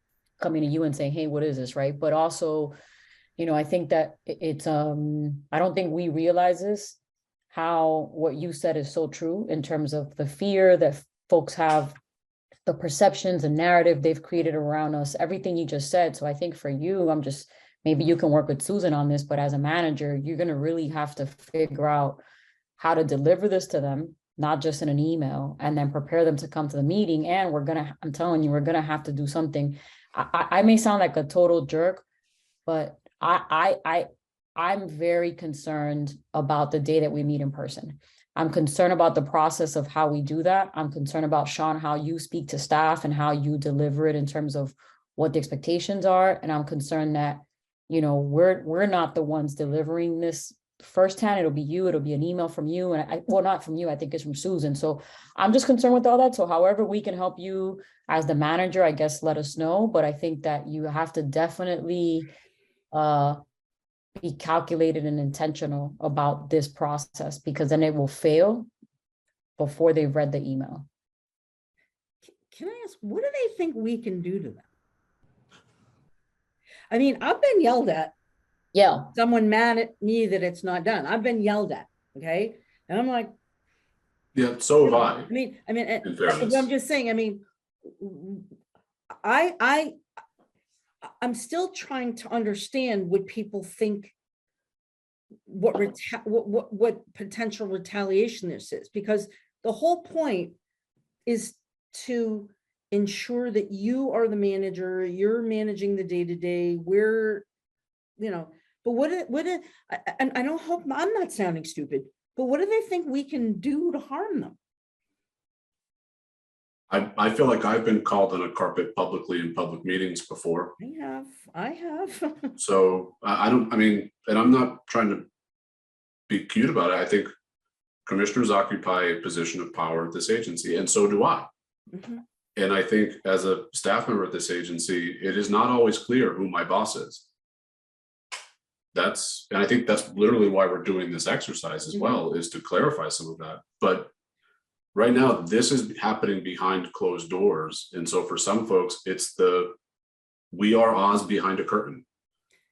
coming to you and saying, "Hey, what is this?" Right? But also, I think that it's I don't think we realize this, how what you said is so true in terms of the fear that folks have, the perceptions and narrative they've created around us, everything you just said. So I think for you, maybe you can work with Susan on this, but as a manager, you're going to really have to figure out how to deliver this to them, not just in an email, and then prepare them to come to the meeting. And I'm telling you, we're going to have to do something. I may sound like a total jerk, but I'm very concerned about the day that we meet in person. I'm concerned about the process of how we do that. I'm concerned about, Sean, how you speak to staff and how you deliver it in terms of what the expectations are. And I'm concerned that, we're not the ones delivering this firsthand, it'll be you, it'll be an email from you, and well, not from you, I think it's from Susan. So I'm just concerned with all that. So however we can help you as the manager, I guess, let us know. But I think that you have to definitely be calculated and intentional about this process, because then it will fail before they've read the email. Can I ask, what do they think we can do to them? I mean, I've been yelled at. Yeah. Someone mad at me that it's not done. I've been yelled at, okay? And I'm like, Yeah, so have I. in fairness. I'm just saying, I mean, I'm still trying to understand what people think, what potential retaliation this is, because the whole point is to ensure that you are the manager, you're managing the day-to-day, we're, you know, but and I don't hope, I'm not sounding stupid, but what do they think we can do to harm them? I feel like I've been called on a carpet publicly in public meetings before. I have. So I mean, and I'm not trying to be cute about it. I think commissioners occupy a position of power at this agency, and so do I. Mhm. And I think as a staff member at this agency, it is not always clear who my boss is. And I think that's literally why we're doing this exercise as well, is to clarify some of that. But right now, this is happening behind closed doors. And so for some folks, it's we are Oz behind a curtain,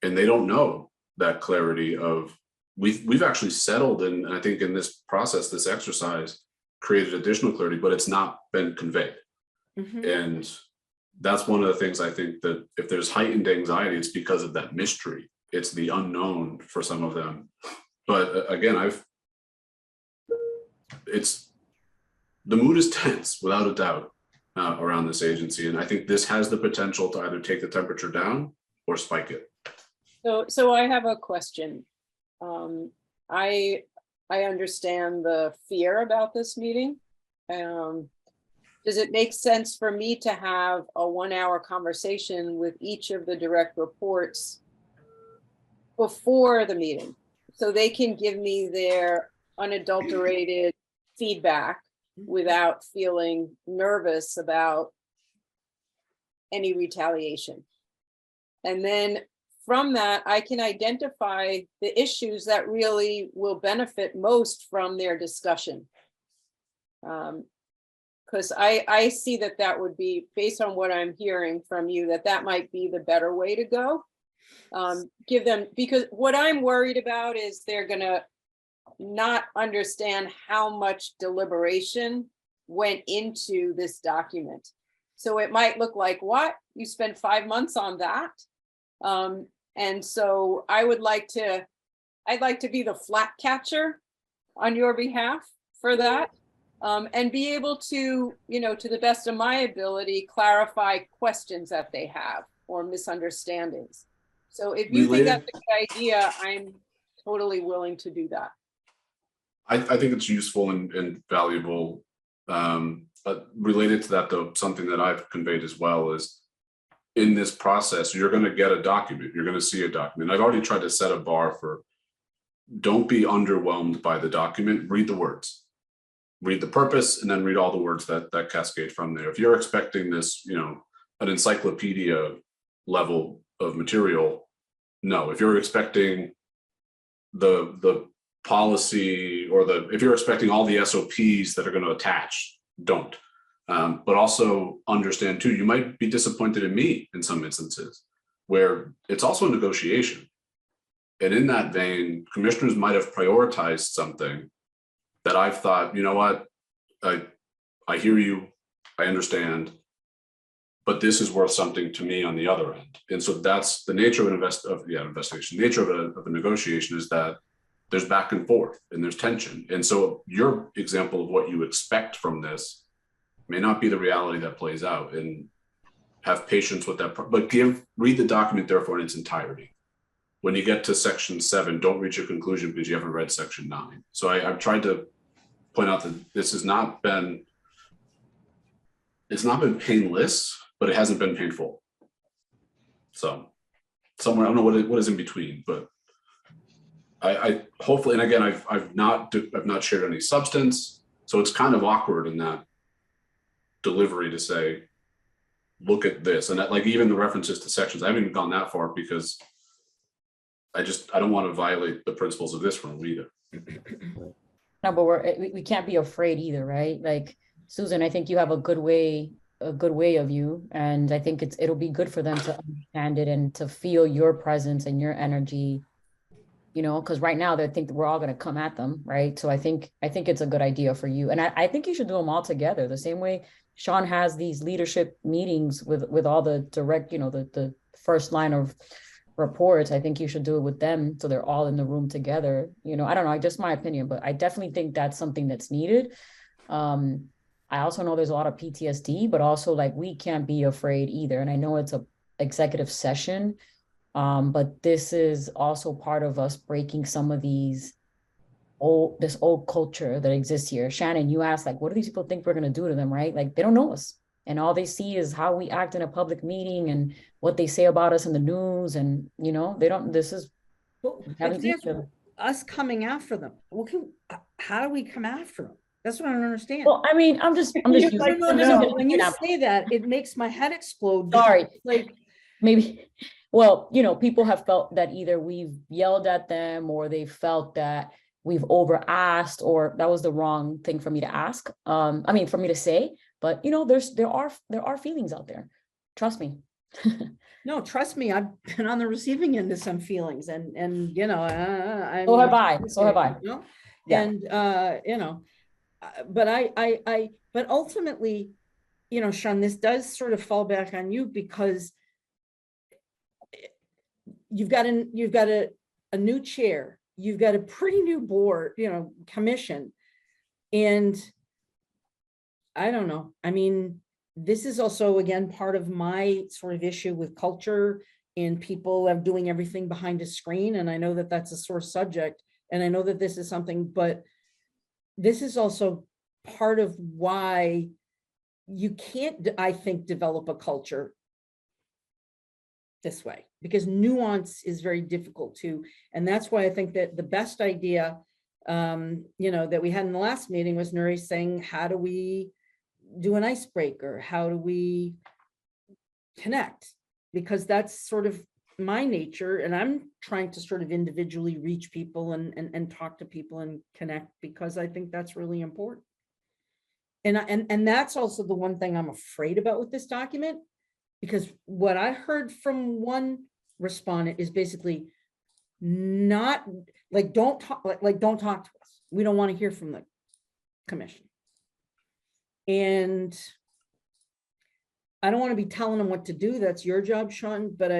and they don't know that clarity of, we've actually settled, and I think in this process, this exercise created additional clarity, but it's not been conveyed. And that's one of the things I think, that if there's heightened anxiety, it's because of that mystery. It's the unknown for some of them. But again, the mood is tense without a doubt around this agency. And I think this has the potential to either take the temperature down or spike it. So I have a question. I understand the fear about this meeting. Does it make sense for me to have a 1-hour conversation with each of the direct reports before the meeting, so they can give me their unadulterated feedback without feeling nervous about any retaliation? And then from that, I can identify the issues that really will benefit most from their discussion. Because I see that would be, based on what I'm hearing from you, that might be the better way to go. Give them, because what I'm worried about is they're gonna not understand how much deliberation went into this document. So it might look like, what, you spent 5 months on that? And so I'd like to be the flat catcher on your behalf for that. And be able to, to the best of my ability, clarify questions that they have or misunderstandings. So if you think that's a good idea, I'm totally willing to do that. I think it's useful and valuable. But related to that, though, something that I've conveyed as well is, in this process, you're going to get a document. You're going to see a document. I've already tried to set a bar for, don't be underwhelmed by the document. Read the words. Read the purpose, and then read all the words that cascade from there. If you're expecting this, an encyclopedia level of material, no. If you're expecting the policy, or if you're expecting all the SOPs that are going to attach, don't. But also understand too, you might be disappointed in me in some instances, where it's also a negotiation. And in that vein, commissioners might have prioritized something that I've thought, you know what, I hear you, I understand, but this is worth something to me on the other end. And so that's the nature of an investigation. The nature of a negotiation is that there's back and forth and there's tension. And so your example of what you expect from this may not be the reality that plays out, and have patience with that. But read the document therefore in its entirety. When you get to section 7, don't reach a conclusion because you haven't read section 9. So I've tried to point out that this has not been, it's not been painless, but it hasn't been painful. So somewhere, I don't know what is in between, but I hopefully, and again, I've not shared any substance, so it's kind of awkward in that delivery to say, look at this, and that, like, even the references to sections, I haven't even gone that far because I don't want to violate the principles of this room either. No, but we can't be afraid either, right? Like, Susan, I think you have a good way of you, and I think it'll be good for them to understand it and to feel your presence and your energy, you know, because right now they think that we're all going to come at them, right? So I think it's a good idea for you, and I think you should do them all together, the same way Sean has these leadership meetings with all the direct, you know, the first line of reports. I think you should do it with them so they're all in the room together. You know, I don't know, just my opinion, but I definitely think that's something that's needed. I also know there's a lot of PTSD, but also, like, we can't be afraid either. And I know it's a executive session, but this is also part of us breaking some of this old culture that exists here. Shannon, you asked, like, what do these people think we're going to do to them, right? Like, they don't know us. And all they see is how we act in a public meeting and what they say about us in the news. And, you know, they don't, this is, Well, haven't seen that's each other. us coming after them. How do we come after them? That's what I don't understand. Well, I mean, I'm just No, using no, no, I'm no, just no. using When you example. say that, it makes my head explode. because, Sorry. Like, Maybe, well, you know, people have felt that either we've yelled at them or they felt that we've over asked, or that was the wrong thing for me to ask. I mean, for me to say, but you know, there are feelings out there. Trust me. no, trust me, I've been on the receiving end of some feelings, and you know, So have I. So have I. You know? Yeah. And you know, but but ultimately, you know, Sean, this does sort of fall back on you because you've got a new chair, you've got a pretty new board, you know, commission, and I don't know. I mean, this is also, again, part of my sort of issue with culture and people are doing everything behind a screen. And I know that that's a sore subject, and I know that this is something, but this is also part of why you can't, I think, develop a culture this way, because nuance is very difficult too. And that's why I think that the best idea, you know, that we had in the last meeting was Nuri saying, how do we do an icebreaker? How do we connect? Because that's sort of my nature, and I'm trying to sort of individually reach people and talk to people and connect, because I think that's really important. And that's also the one thing I'm afraid about with this document, because what I heard from one respondent is basically not like, don't talk, like don't talk to us. We don't want to hear from the commission. And I don't want to be telling them what to do. That's your job, Sean. But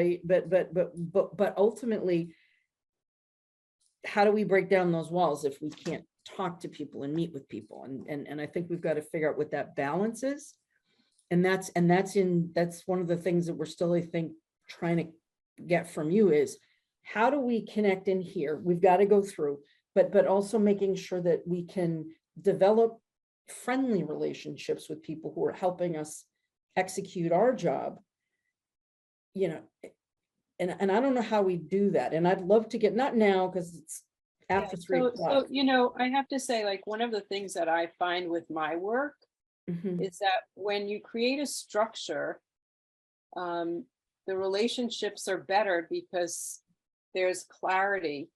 ultimately, how do we break down those walls if we can't talk to people and meet with people? And I think we've got to figure out what that balance is. And that's one of the things that we're still, I think, trying to get from you is, how do we connect in here? We've got to go through, but also making sure that we can develop friendly relationships with people who are helping us execute our job, you know, and I don't know how we do that. And I'd love to get, not now, because it's after 3 o'clock. So, you know, I have to say, like, one of the things that I find with my work is that when you create a structure, the relationships are better because there's clarity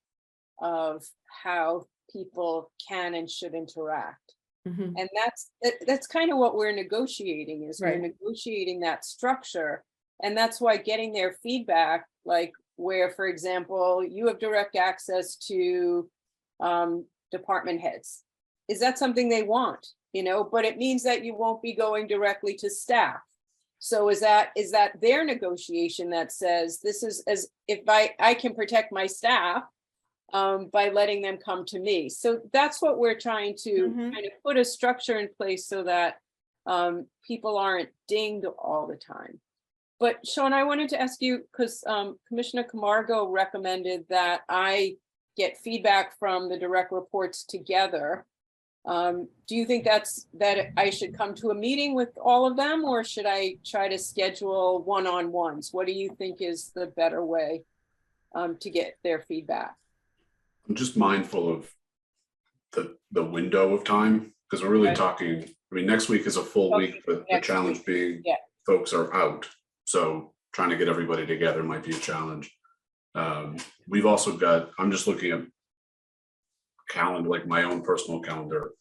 of how people can and should interact. And that's kind of what we're negotiating, is we're negotiating that structure. And that's why getting their feedback, like where, for example, you have direct access to department heads. Is that something they want? You know, but it means that you won't be going directly to staff. So is that their negotiation that says this is, as if I can protect my staff by letting them come to me. So that's what we're trying to kind of put a structure in place so that people aren't dinged all the time. But Sean, I wanted to ask you, because Commissioner Camargo recommended that I get feedback from the direct reports together. Do you think that I should come to a meeting with all of them, or should I try to schedule one-on-ones? What do you think is the better way to get their feedback? I'm just mindful of the window of time, because we're really Right. talking, I mean, next week is a full Okay, week, but the next challenge week, being yeah. folks are out. So trying to get everybody together might be a challenge. We've also got, I'm just looking at calendar, like my own personal calendar.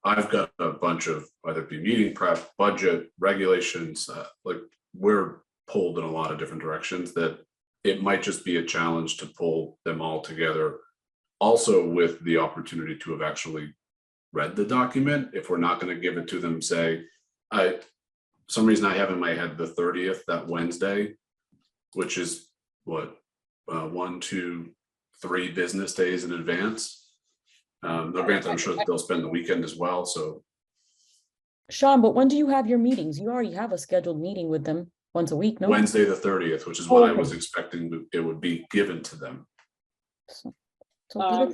I've got a bunch of, whether it be meeting prep, budget, regulations, like we're pulled in a lot of different directions that it might just be a challenge to pull them all together. Also with the opportunity to have actually read the document, if we're not going to give it to them, say, some reason I have in my head the 30th, that Wednesday, which is what, 1, 2, 3 business days in advance. Granted, I'm sure that they'll spend the weekend as well, so. Sean, but when do you have your meetings? You already have a scheduled meeting with them once a week, no? Wednesday, the 30th, which is what I was Okay. expecting it would be given to them. So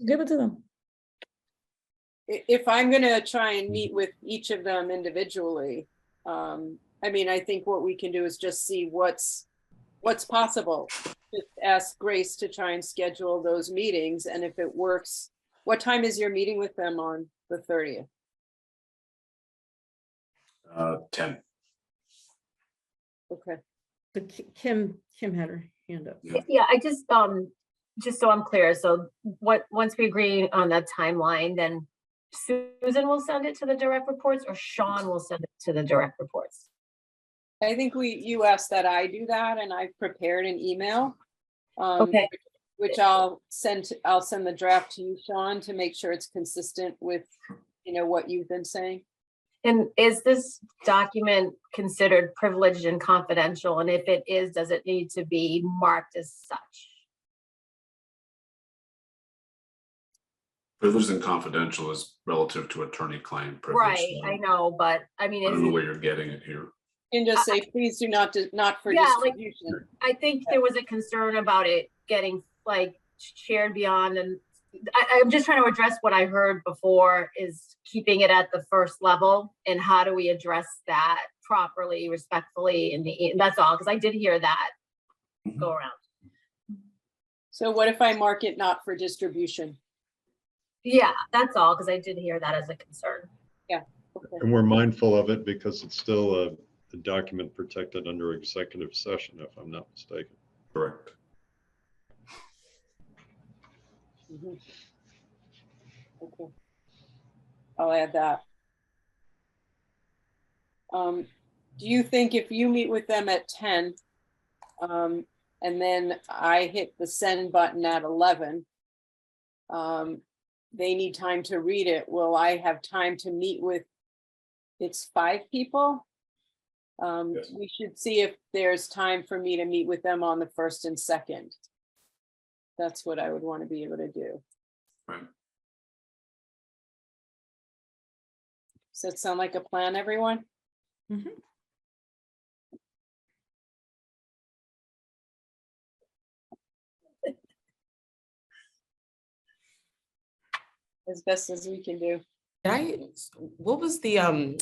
give it to them. If I'm gonna try and meet with each of them individually, I mean, I think what we can do is just see what's possible. Just ask Grace to try and schedule those meetings, and if it works, what time is your meeting with them on the 30th? 10. Okay, But Kim had her hand up. Yeah, I just so I'm clear, so once we agree on that timeline, then Susan will send it to the direct reports or Sean will send it to the direct reports? I think you asked that I do that, and I've prepared an email. Okay. Which I'll send the draft to you, Sean, to make sure it's consistent with, what you've been saying. And is this document considered privileged and confidential? And if it is, does it need to be marked as such? Privileged and confidential is relative to attorney-client privilege. Right, so I know, but I mean, I don't know is, where you're getting it here. And just say, please do not for Yeah, like- distribution. I think there was a concern about it getting like shared beyond, and I'm just trying to address what I heard before is keeping it at the first level, and how do we address that properly, respectfully, and that's all, because I did hear that go around. So what if I mark it not for distribution? Yeah, that's all, because I did hear that as a concern. Okay. And we're mindful of it because it's still a document protected under executive session, if I'm not mistaken. Correct. Mhm. Okay. I'll add that. Do you think if you meet with them at 10, and then I hit the send button at 11, they need time to read it, will I have time to meet with, it's 5 people? Yes. We should see if there's time for me to meet with them on the 1st and 2nd. That's what I would want to be able to do. Right. Does that sound like a plan, everyone? Mhm. As best as we can do. What was the,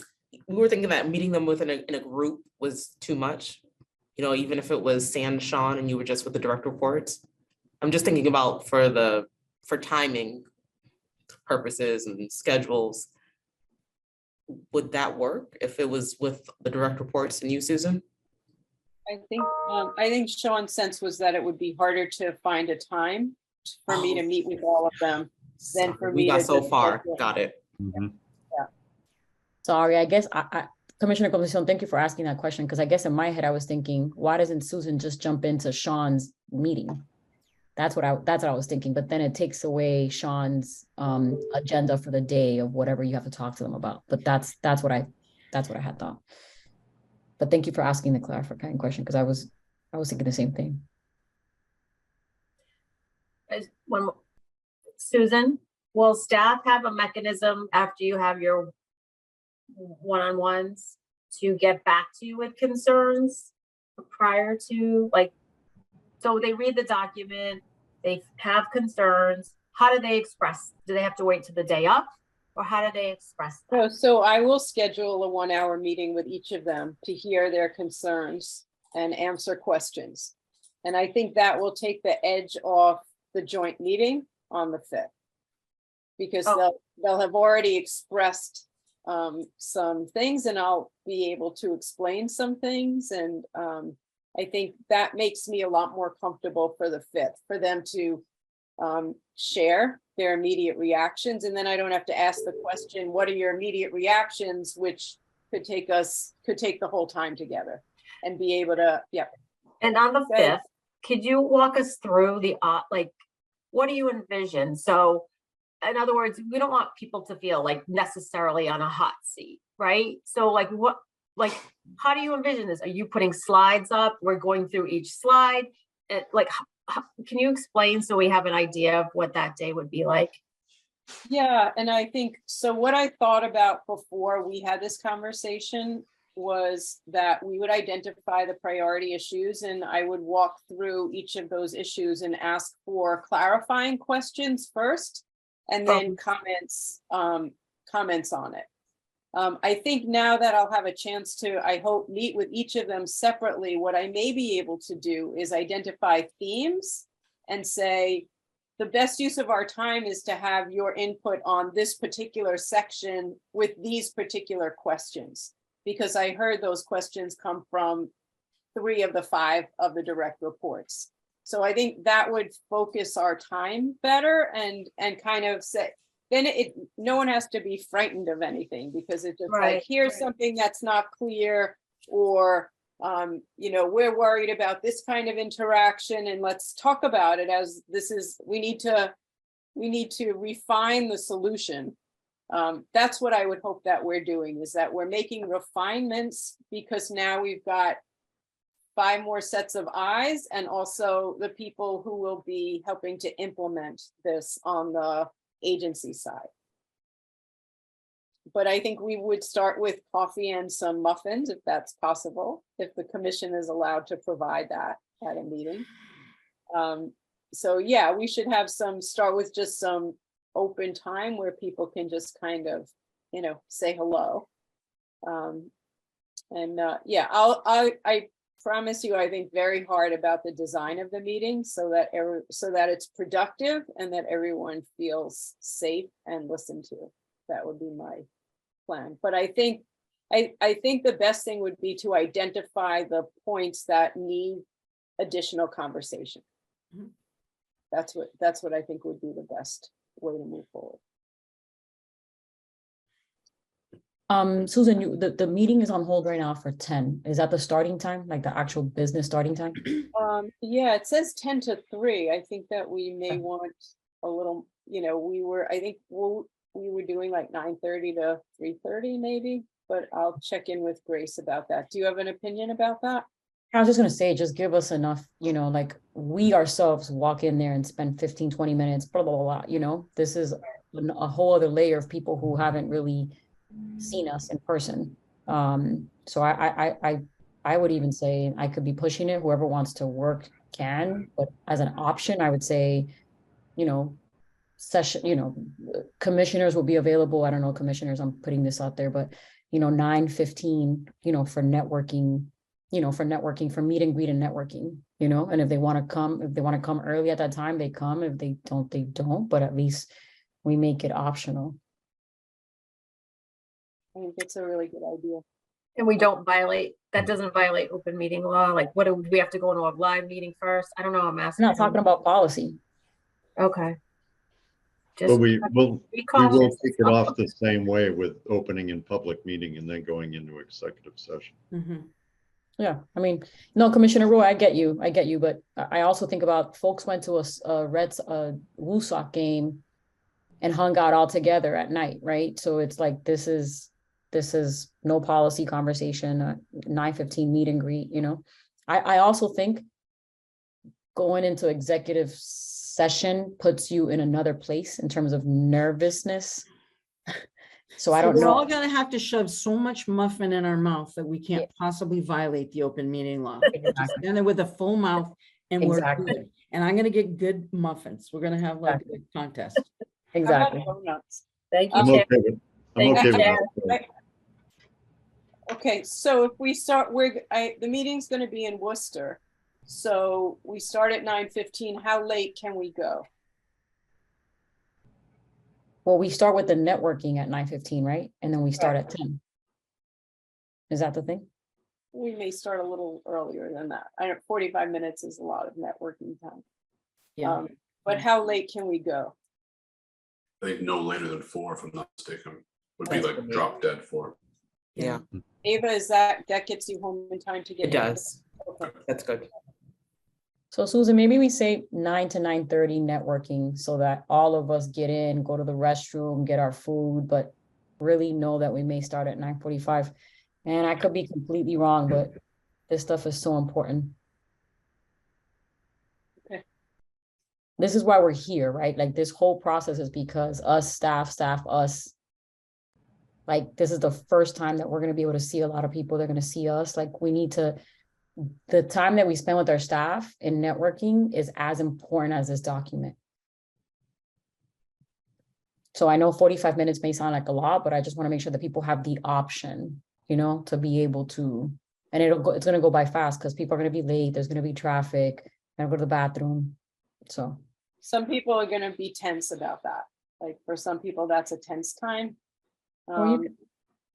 we were thinking that meeting them within in a group was too much. Even if it was San Sean and you were just with the direct reports. I'm just thinking about for timing purposes and schedules. Would that work if it was with the direct reports and you, Susan? I think Sean's sense was that it would be harder to find a time for me to meet with all of them than for We me got to so just far, schedule. got it. Sorry, I guess Commissioner Comisión, thank you for asking that question, because I guess in my head I was thinking, why doesn't Susan just jump into Sean's meeting? That's what I was thinking, but then it takes away Sean's agenda for the day of whatever you have to talk to them about. But that's what I had thought. But thank you for asking the clarifying question, because I was thinking the same thing. Susan, will staff have a mechanism after you have your one-on-ones to get back to you with concerns prior to, like, so they read the document, they have concerns, how do they express? Do they have to wait till the day up, or how do they express that? So I will schedule a 1-hour meeting with each of them to hear their concerns and answer questions. And I think that will take the edge off the joint meeting, on the 5th. Because Oh. they'll have already expressed some things, and I'll be able to explain some things. And I think that makes me a lot more comfortable for the 5th, for them to share their immediate reactions. And then I don't have to ask the question, what are your immediate reactions, which could take the whole time together, and be able to, yeah. And on the Right. 5th, could you walk us through the, like, what do you envision? So in other words, we don't want people to feel like necessarily on a hot seat, right? So like how do you envision this? Are you putting slides up? We're going through each slide. Like, can you explain so we have an idea of what that day would be like? Yeah, and I think, so what I thought about before we had this conversation was that we would identify the priority issues, and I would walk through each of those issues and ask for clarifying questions first, and then comments on it. I think now that I'll have a chance to, I hope, meet with each of them separately, what I may be able to do is identify themes and say, the best use of our time is to have your input on this particular section with these particular questions, because I heard those questions come from 3 of the 5 of the direct reports. So I think that would focus our time better, and kind of say, then no one has to be frightened of anything, because it's just like, here's something that's not clear, or we're worried about this kind of interaction, and let's talk about it, as this is, we need to refine the solution. That's what I would hope that we're doing, is that we're making refinements, because now we've got 5 more sets of eyes, and also the people who will be helping to implement this on the agency side. But I think we would start with coffee and some muffins, if that's possible, if the commission is allowed to provide that at a meeting. So yeah, we should have start with just some open time where people can just kind of, say hello. Yeah, I promise you, I think very hard about the design of the meeting, so that it's productive and that everyone feels safe and listened to. That would be my plan. But I think the best thing would be to identify the points that need additional conversation. Mhm. That's what I think would be the best way to move forward. Susan, the meeting is on hold right now for 10. Is that the starting time, like the actual business starting time? Yeah, it says 10 to 3. I think that we may want a little, we were doing like 9:30 to 3:30 maybe, but I'll check in with Grace about that. Do you have an opinion about that? I was just gonna say, just give us enough, like we ourselves walk in there and spend 15, 20 minutes, blah, blah, blah, this is a whole other layer of people who haven't really seen us in person. So I would even say I could be pushing it. Whoever wants to work can, but as an option, I would say, session, commissioners will be available. I don't know, commissioners, I'm putting this out there, but 9:15, for networking, for meet and greet and networking, and if they want to come early at that time, they come. If they don't, but at least we make it optional. I think it's a really good idea. And that doesn't violate open meeting law? Like, what do we have to go into a live meeting first? I don't know, I'm asking. I'm not talking about policy. Okay. But Just we will be kick cautious. it off the same way, with opening in public meeting and then going into executive session. Mhm. Yeah, I mean, no, Commissioner Roy, I get you, but I also think about folks went to a Reds Woosok game and hung out all together at night, right? So it's like, this is no policy conversation, 9:15 meet and greet, I also think going into executive session puts you in another place in terms of nervousness. So I don't We're know. all gonna have to shove so much muffin in our mouth that we can't possibly violate the open meeting law. Just stand there with a full mouth and we're Exactly. good. And I'm gonna get good muffins. We're gonna have like a contest. Exactly. How about donuts? Thank you, I'm Chair. okay with Thank you, Chair. that. Okay, so if we start, the meeting's going to be in Worcester. So we start at 9:15. How late can we go? Well, we start with the networking at 9:15, right? And then we start at 10. Is that the thing? We may start a little earlier than that. I know 45 minutes is a lot of networking time. Yeah. But how late can we go? I think no later than 4, if I'm not mistaken, would be That's like for me. drop dead 4. Yeah, Ava, is that gets you home in time to get? it does. Okay. That's good. So Susan, maybe we say 9 to 9:30 networking so that all of us get in, go to the restroom, get our food, but really know that we may start at 9:45. And I could be completely wrong, but this stuff is so important. Okay. This is why we're here, right? Like this whole process is because us, staff, us. Like this is the first time that we're going to be able to see a lot of people. They're going to see us. Like we need to, the time that we spend with our staff in networking is as important as this document. So I know 45 minutes may sound like a lot, but I just want to make sure that people have the option, you know, to be able to, and it's going to go by fast because people are going to be late. There's going to be traffic. They're going to go to the bathroom. So. Some people are gonna be tense about that. Like for some people, that's a tense time. Or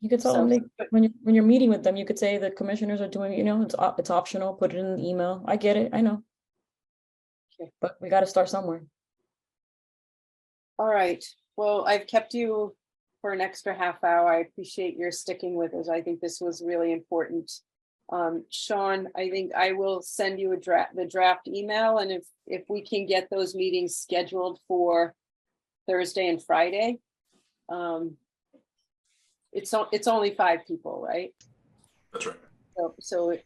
you could tell so- them when you're meeting with them, you could say the commissioners are doing, you know, it's optional, put it in the email. I get it, I know. Okay. But we got to start somewhere. All right, well, I've kept you for an extra half hour. I appreciate your sticking with us. I think this was really important. Sean, I think I will send you the draft email, and if we can get those meetings scheduled for Thursday and Friday. It's only 5 people, right? That's right. So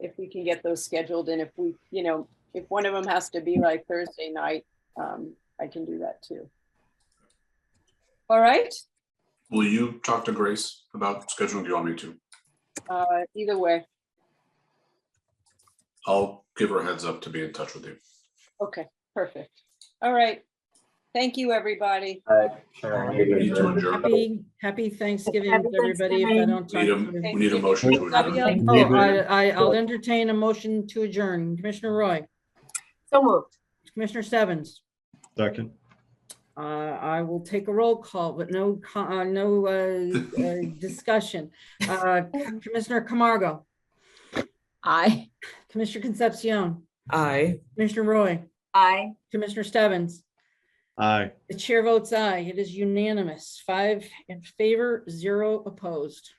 if we can get those scheduled, and if we, you know, if one of them has to be like Thursday night, I can do that too. All right, Will you talk to Grace about scheduling? Do you want me to? either way. I'll give her a heads up to be in touch with you. Okay, perfect. All right. Thank you, everybody. We need to adjourn. Happy Thanksgiving Happy to everybody if I don't talk to you. We need a motion to Love you. adjourn. Oh, I'll entertain a motion to adjourn. Commissioner Roy, So moved. Commissioner Stebbins. Second, I will take a roll call, but no discussion. Commissioner Camargo, I. Commissioner Concepcion, Aye. Commissioner Roy, Aye. Commissioner Stebbins. aye. The chair votes aye. It is unanimous. 5 in favor, 0 opposed.